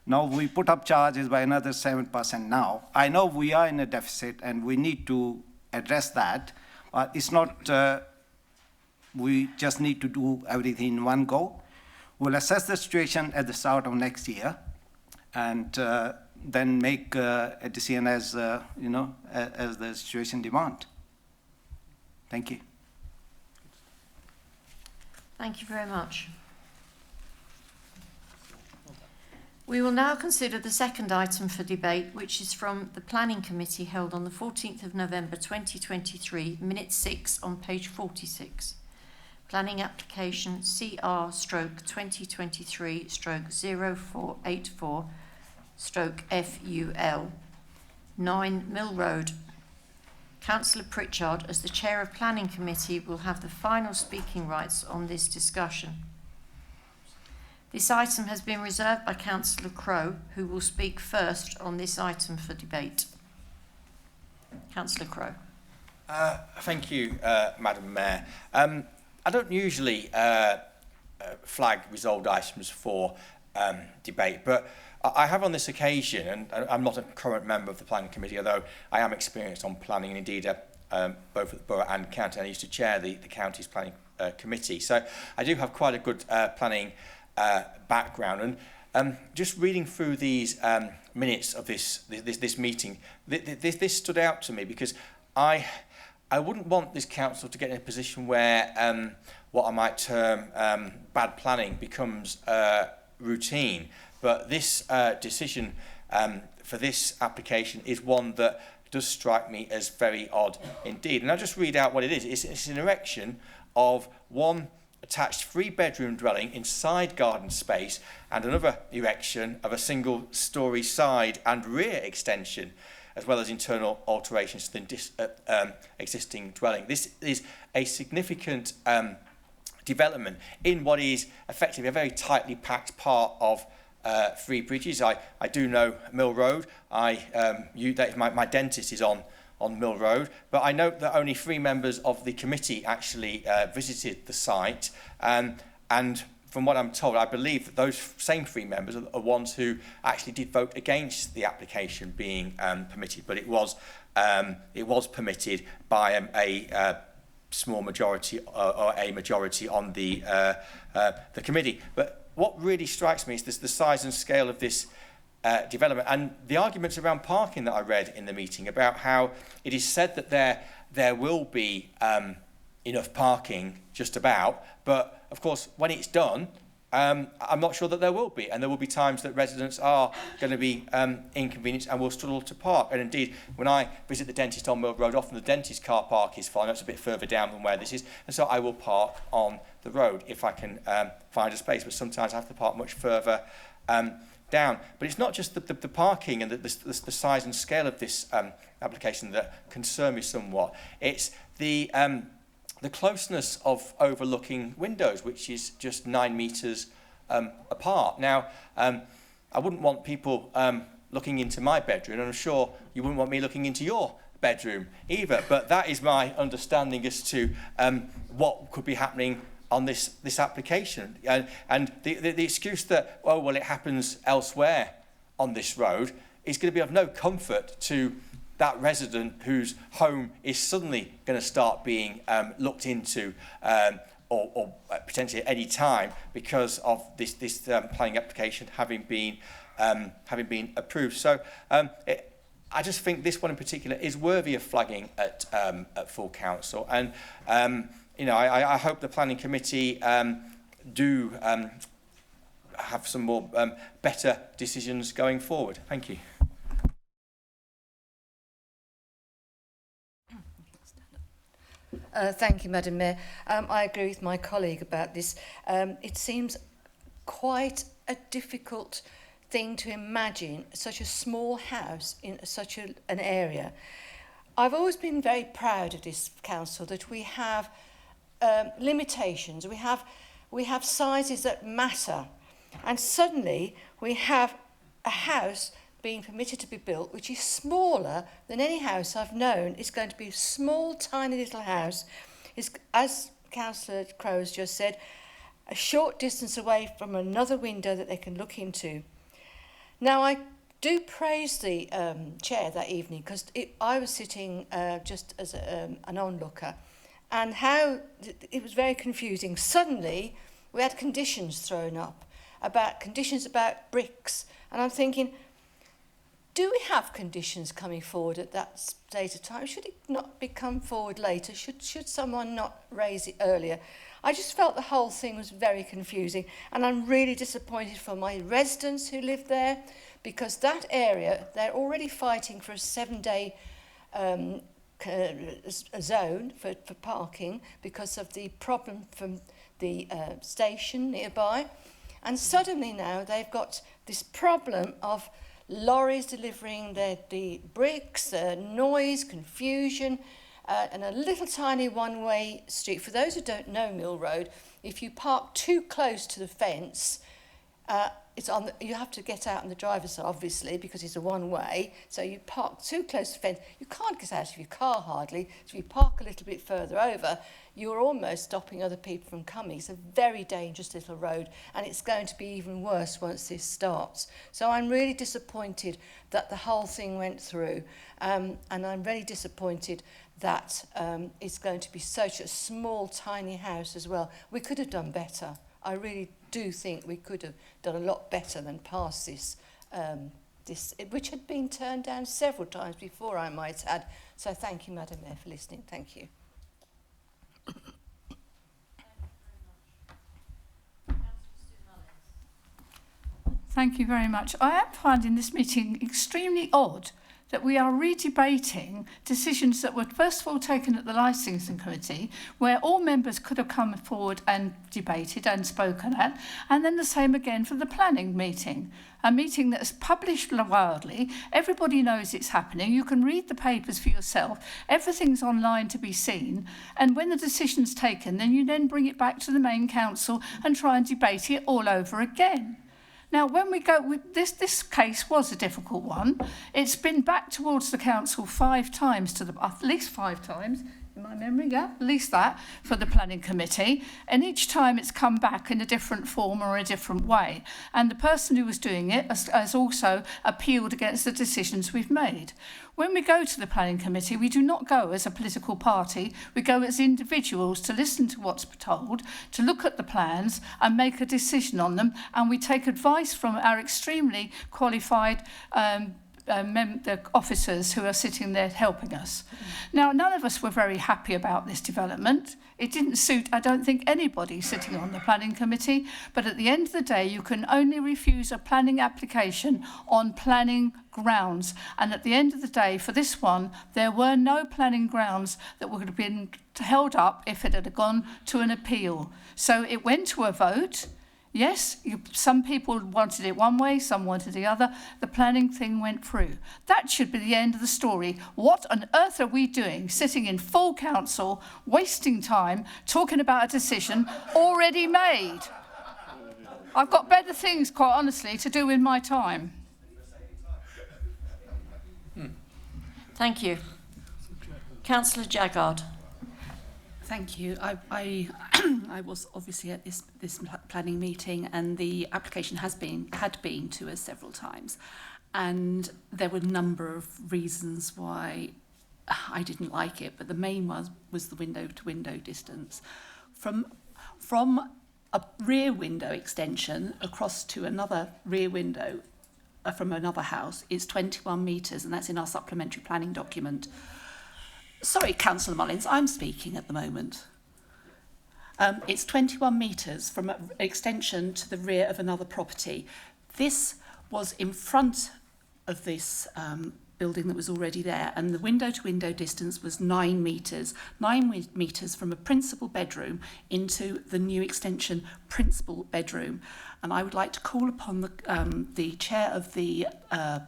Now we put up charges by another 7% now. I know we are in a deficit and we need to address that, but it's not, we just need to do everything in one go. We'll assess the situation at the start of next year and then make a decision as, as the situation demands. Thank you. Thank you very much. We will now consider the second item for debate, which is from the Planning Committee held on the 14th of November 2023, minute 6 on page 46. Planning application CR/2023/0484/FUL, 9 Mill Road. Councillor Pritchard, as the Chair of Planning Committee, will have the final speaking rights on this discussion. This item has been reserved by Councillor Crowe, who will speak first on this item for debate. Councillor Crowe. Thank you, Madam Mayor. I don't usually flag resolved items for debate, but I have on this occasion, and I'm not a current member of the Planning Committee, although I am experienced on planning, and indeed both at the borough and county. I used to chair the county's planning committee, so I do have quite a good planning background. And just reading through these minutes of this meeting, this stood out to me because I wouldn't want this council to get in a position where what I might term bad planning becomes routine. But this decision for this application is one that does strike me as very odd indeed. And I'll just read out what it is. It's an erection of one attached 3-bedroom dwelling inside garden space and another erection of a single-storey side and rear extension, as well as internal alterations to the existing dwelling. This is a significant development in what is effectively a very tightly packed part of Three Bridges. I do know Mill Road. My dentist is on Mill Road, but I note that only 3 members of the committee actually visited the site, and from what I'm told, I believe that those same 3 members are ones who actually did vote against the application being permitted, but it was permitted by a small majority or a majority on the committee. But what really strikes me is the size and scale of this development, and the arguments around parking that I read in the meeting about how it is said that there will be enough parking just about, but of course when it's done, I'm not sure that there will be, and there will be times that residents are going to be inconvenienced and will struggle to park. And indeed, when I visit the dentist on Mill Road, often the dentist car park is fine. That's a bit further down than where this is, and so I will park on the road if I can find a space. But sometimes I have to park much further down. But it's not just the parking and the size and scale of this application that concern me somewhat. It's the closeness of overlooking windows, which is just 9 metres apart. Now, I wouldn't want people looking into my bedroom, and I'm sure you wouldn't want me looking into your bedroom either, but that is my understanding as to what could be happening on this application. And the excuse that, oh, well, it happens elsewhere on this road is going to be of no comfort to that resident whose home is suddenly going to start being looked into or potentially at any time because of this planning application having been approved. So I just think this one in particular is worthy of flagging at full council, and you know, I hope the planning committee do have some more better decisions going forward. Thank you. Thank you, Madam Mayor. I agree with my colleague about this. It seems quite a difficult thing to imagine such a small house in such an area. I've always been very proud of this council that we have limitations. We have sizes that matter, and suddenly we have a house being permitted to be built which is smaller than any house I've known. It's going to be a small, tiny little house. It's, as Councillor Crowes just said, a short distance away from another window that they can look into. Now, I do praise the chair that evening because I was sitting just as an onlooker, and how it was very confusing. Suddenly, we had conditions thrown up, conditions about bricks, and I'm thinking, do we have conditions coming forward at that stage of time? Should it not be come forward later? Should someone not raise it earlier? I just felt the whole thing was very confusing, and I'm really disappointed for my residents who live there, because that area, they're already fighting for a 7-day zone for parking because of the problem from the station nearby. And suddenly now they've got this problem of lorries delivering the bricks, noise, confusion, and a little tiny one-way street. For those who don't know Mill Road, if you park too close to the fence, you have to get out on the driver's side, obviously, because it's a one-way. So you park too close to the fence, you can't get out of your car hardly. So if you park a little bit further over, you're almost stopping other people from coming. It's a very dangerous little road, and it's going to be even worse once this starts. So I'm really disappointed that the whole thing went through, and I'm really disappointed that it's going to be such a small, tiny house as well. We could have done better. I really do think we could have done a lot better than pass this, which had been turned down several times before, I might add. So thank you, Madam Mayor, for listening. Thank you. Thank you very much. I am finding this meeting extremely odd, that we are re-debating decisions that were first of all taken at the licensing committee, where all members could have come forward and debated and spoken at, and then the same again for the planning meeting, a meeting that is published wildly. Everybody knows it's happening. You can read the papers for yourself. Everything's online to be seen. And when the decision's taken, then you then bring it back to the main council and try and debate it all over again. Now, when we go with this case was a difficult one. It's been back towards the council 5 times, at least 5 times, in my memory, yeah, at least that, for the planning committee. And each time it's come back in a different form or a different way. And the person who was doing it has also appealed against the decisions we've made. When we go to the planning committee, we do not go as a political party. We go as individuals to listen to what's told, to look at the plans and make a decision on them. And we take advice from our extremely qualified the officers who are sitting there helping us. Now, none of us were very happy about this development. It didn't suit, I don't think, anybody sitting on the planning committee, but at the end of the day, you can only refuse a planning application on planning grounds. And at the end of the day, for this one, there were no planning grounds that would have been held up if it had gone to an appeal. So it went to a vote. Yes, some people wanted it one way, some wanted the other. The planning thing went through. That should be the end of the story. What on earth are we doing, sitting in full council, wasting time, talking about a decision already made? I've got better things, quite honestly, to do with my time. Thank you. Councillor Jaggard. Thank you. I was obviously at this planning meeting, and the application had been to us several times, and there were a number of reasons why I didn't like it, but the main was the window-to-window distance. From a rear window extension across to another rear window from another house is 21 metres, and that's in our supplementary planning document. Sorry, Councillor Mullins, I'm speaking at the moment. It's 21 metres from an extension to the rear of another property. This was in front of this building that was already there, and the window-to-window distance was 9 metres. 9 metres from a principal bedroom into the new extension principal bedroom. And I would like to call upon the chair of the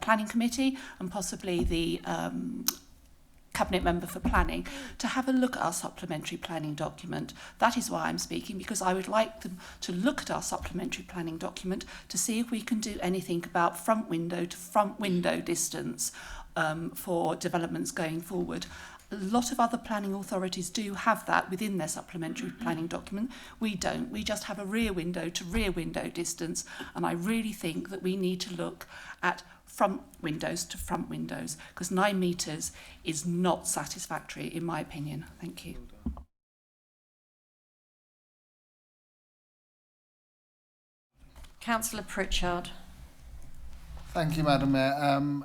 planning committee and possibly the Cabinet Member for Planning to have a look at our supplementary planning document. That is why I'm speaking, because I would like them to look at our supplementary planning document to see if we can do anything about front window to front window distance for developments going forward. A lot of other planning authorities do have that within their supplementary planning document. We don't. We just have a rear window to rear window distance, and I really think that we need to look at front windows to front windows, because 9 metres is not satisfactory in my opinion. Thank you. Councillor Pritchard. Thank you, Madam Mayor.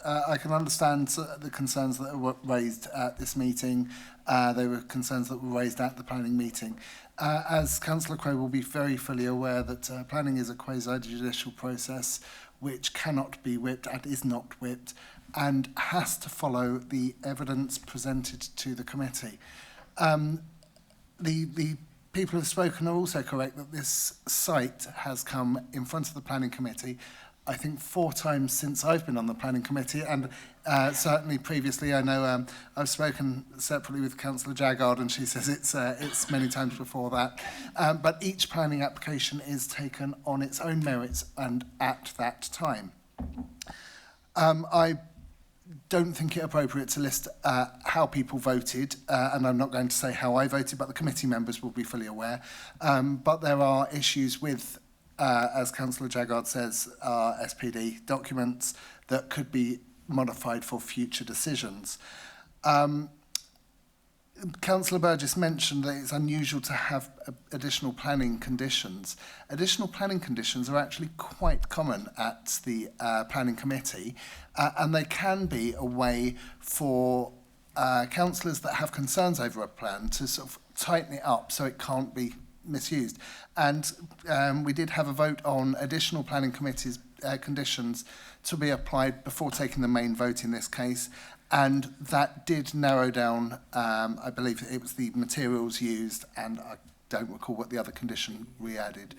I can understand the concerns that were raised at this meeting. They were concerns that were raised at the planning meeting. As Councillor Crowe will be very fully aware that planning is a quasi-judicial process which cannot be whipped and is not whipped and has to follow the evidence presented to the committee. The people who have spoken are also correct that this site has come in front of the planning committee I think 4 times since I've been on the planning committee, and certainly previously I know I've spoken separately with Councillor Jaggard, and she says it's many times before that. But each planning application is taken on its own merits and at that time. I don't think it appropriate to list how people voted, and I'm not going to say how I voted, but the committee members will be fully aware. But there are issues with as Councillor Jaggard says, SPD documents that could be modified for future decisions. Councillor Burgess mentioned that it's unusual to have additional planning conditions. Additional planning conditions are actually quite common at the planning committee, and they can be a way for councillors that have concerns over a plan to sort of tighten it up so it can't be misused. And we did have a vote on additional planning committees conditions to be applied before taking the main vote in this case, and that did narrow down, I believe it was the materials used, and I don't recall what the other condition we added.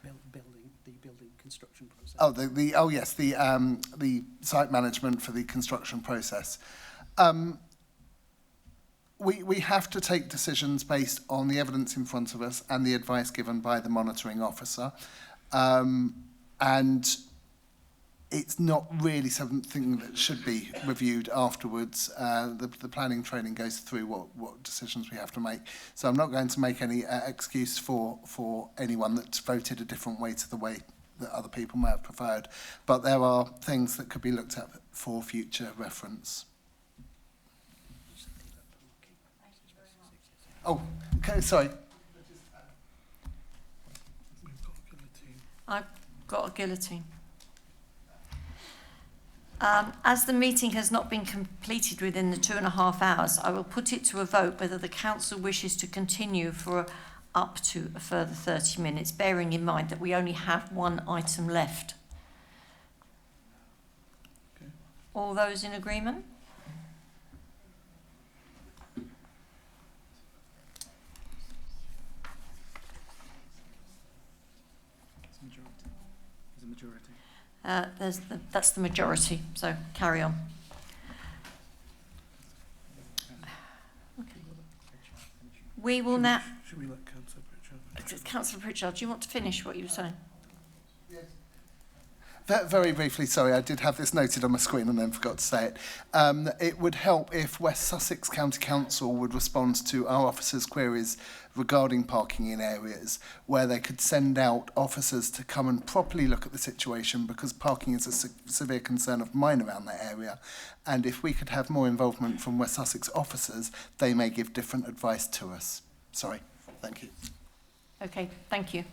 The building construction process. Oh, yes, the site management for the construction process. We have to take decisions based on the evidence in front of us and the advice given by the monitoring officer. And it's not really something that should be reviewed afterwards. The planning training goes through what decisions we have to make. So I'm not going to make any excuse for anyone that's voted a different way to the way that other people may have preferred. But there are things that could be looked at for future reference. Oh, okay, sorry. I've got a guillotine. As the meeting has not been completed within the 2.5 hours, I will put it to a vote whether the council wishes to continue for up to a further 30 minutes, bearing in mind that we only have one item left. Okay. All those in agreement? That's the majority, so carry on. Okay. We will now... Should we let Councillor Pritchard? Councillor Pritchard, do you want to finish what you were saying? Very briefly, sorry, I did have this noted on my screen and then forgot to say it. It would help if West Sussex County Council would respond to our officers' queries regarding parking in areas where they could send out officers to come and properly look at the situation, because parking is a severe concern of mine around that area. And if we could have more involvement from West Sussex officers, they may give different advice to us. Sorry, thank you. Okay, thank you.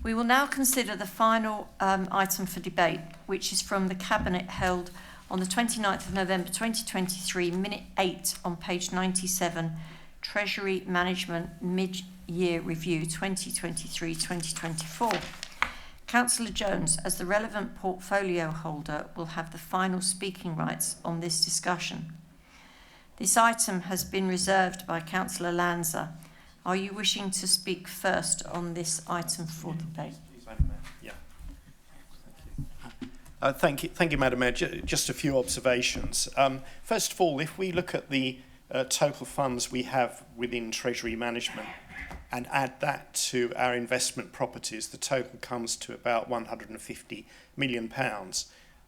We will now consider the final item for debate, which is from the Cabinet held on the 29th of November 2023, minute 8 on page 97, Treasury Management Mid-Year Review 2023-2024. Councillor Jones, as the relevant portfolio holder, will have the final speaking rights on this discussion. This item has been reserved by Councillor Lanza. Are you wishing to speak first on this item for debate? Yeah. Thank you, Madam Mayor. Just a few observations. First of all, if we look at the total funds we have within Treasury Management and add that to our investment properties, the total comes to about £150 million.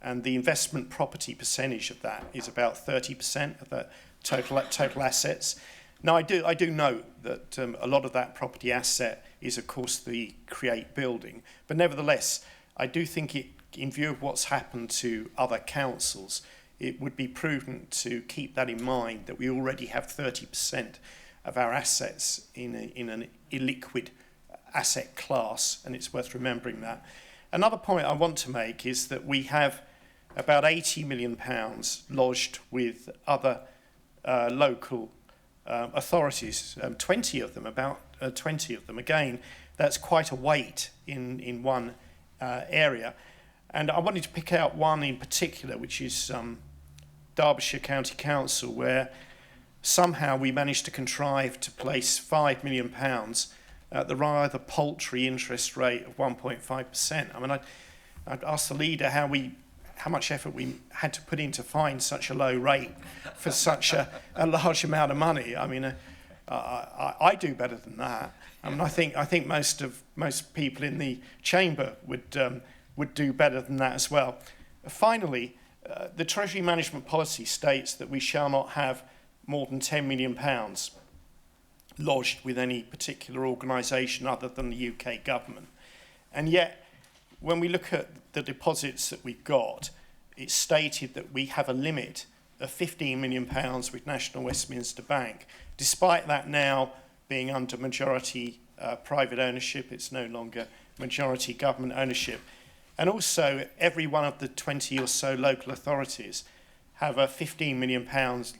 And the investment property percentage of that is about 30% of the total assets. Now, I do note that a lot of that property asset is, of course, the Create building. But nevertheless, I do think in view of what's happened to other councils, it would be prudent to keep that in mind, that we already have 30% of our assets in an illiquid asset class, and it's worth remembering that. Another point I want to make is that we have about £80 million lodged with other local authorities, 20 of them, about 20 of them. Again, that's quite a weight in one area. And I wanted to pick out one in particular, which is Derbyshire County Council, where somehow we managed to contrive to place £5 million at the rather paltry interest rate of 1.5%. I mean, I'd ask the leader how much effort we had to put in to find such a low rate for such a large amount of money. I mean, I do better than that. I mean, I think most people in the chamber would do better than that as well. Finally, the Treasury Management Policy states that we shall not have more than £10 million lodged with any particular organisation other than the UK government. And yet, when we look at the deposits that we've got, it's stated that we have a limit of £15 million with National Westminster Bank. Despite that now being under majority private ownership, it's no longer majority government ownership. And also, every one of the 20 or so local authorities have a £15 million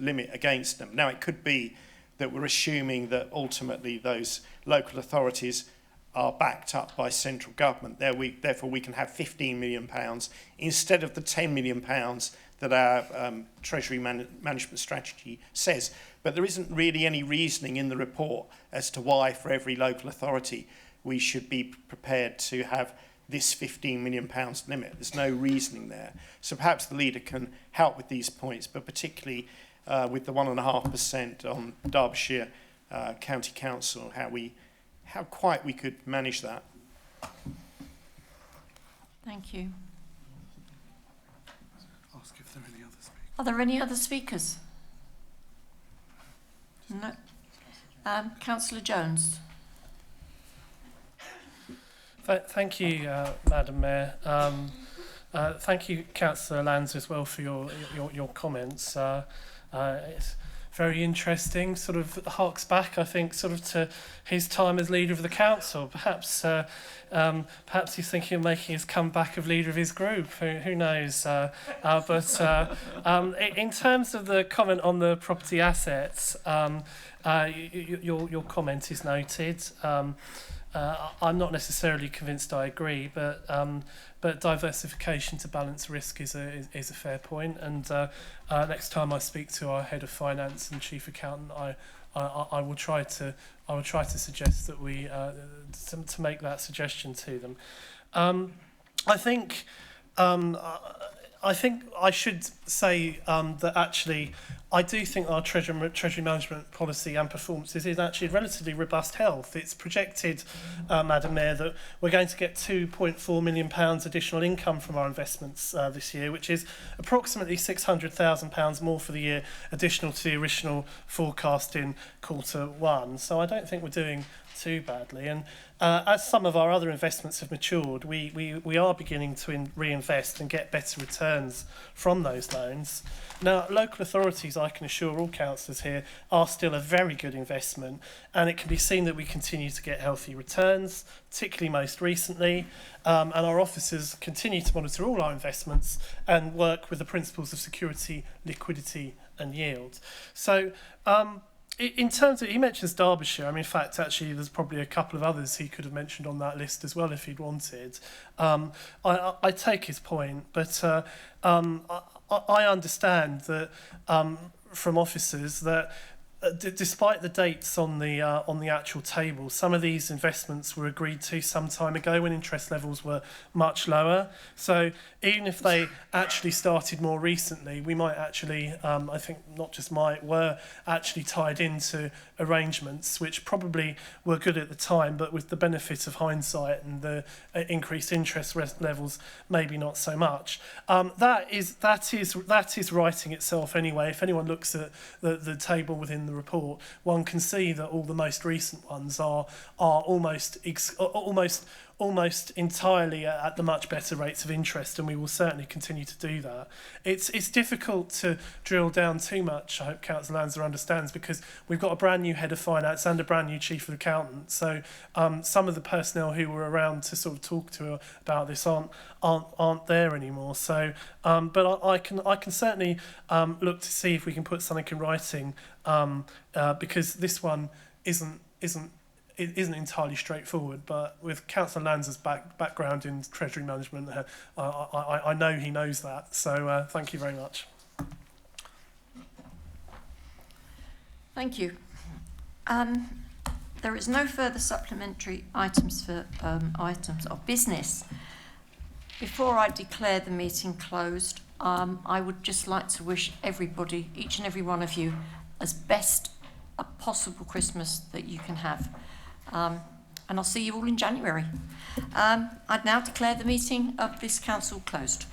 limit against them. Now, it could be that we're assuming that ultimately those local authorities are backed up by central government. Therefore, we can have £15 million instead of the £10 million that our Treasury management strategy says. But there isn't really any reasoning in the report as to why, for every local authority, we should be prepared to have this £15 million limit. There's no reasoning there. So perhaps the leader can help with these points, but particularly with the 1.5% on Derbyshire County Council, how quite we could manage that. Thank you. Ask if there are any other speakers. Are there any other speakers? No. Councillor Jones. Thank you, Madam Mayor. Thank you, Councillor Lands, as well, for your comments. very interesting. Sort of harks back, I think, sort of to his time as leader of the council. Perhaps he's thinking of making his comeback of leader of his group. Who knows? In terms of the comment on the property assets, your comment is noted. I'm not necessarily convinced I agree, but diversification to balance risk is a fair point. And next time I speak to our head of finance and chief accountant, I will try to suggest that we to make that suggestion to them. I think I should say that actually I do think our treasury management policy and performances is actually relatively robust health. It's projected, Madam Mayor, that we're going to get £2.4 million additional income from our investments this year, which is approximately £600,000 more for the year, additional to the original forecast in Q1. So I don't think we're doing too badly. And as some of our other investments have matured, we are beginning to reinvest and get better returns from those loans. Now, local authorities, I can assure all councillors here, are still a very good investment, and it can be seen that we continue to get healthy returns, particularly most recently, and our officers continue to monitor all our investments and work with the principles of security, liquidity and yield. So, in terms of, he mentions Derbyshire. I mean, in fact, actually, there's probably a couple of others he could have mentioned on that list as well if he'd wanted. I take his point, but I understand that from officers that despite the dates on the actual table, some of these investments were agreed to some time ago when interest levels were much lower. So even if they actually started more recently, we might actually, I think not just might, were actually tied into arrangements which probably were good at the time, but with the benefit of hindsight and the increased interest levels, maybe not so much. That is writing itself anyway. If anyone looks at the table within the report, one can see that all the most recent ones are almost entirely at the much better rates of interest, and we will certainly continue to do that. It's difficult to drill down too much, I hope Councillor Lanza understands, because we've got a brand new head of finance and a brand new chief of accountant. So some of the personnel who were around to sort of talk to about this aren't there anymore. So, but I can certainly look to see if we can put something in writing, because this one isn't entirely straightforward, but with Councillor Lanza's background in treasury management, I know he knows that. So thank you very much. Thank you. There is no further supplementary items for items of business. Before I declare the meeting closed, I would just like to wish everybody, each and every one of you, as best a possible Christmas that you can have. And I'll see you all in January. I'd now declare the meeting of this council closed.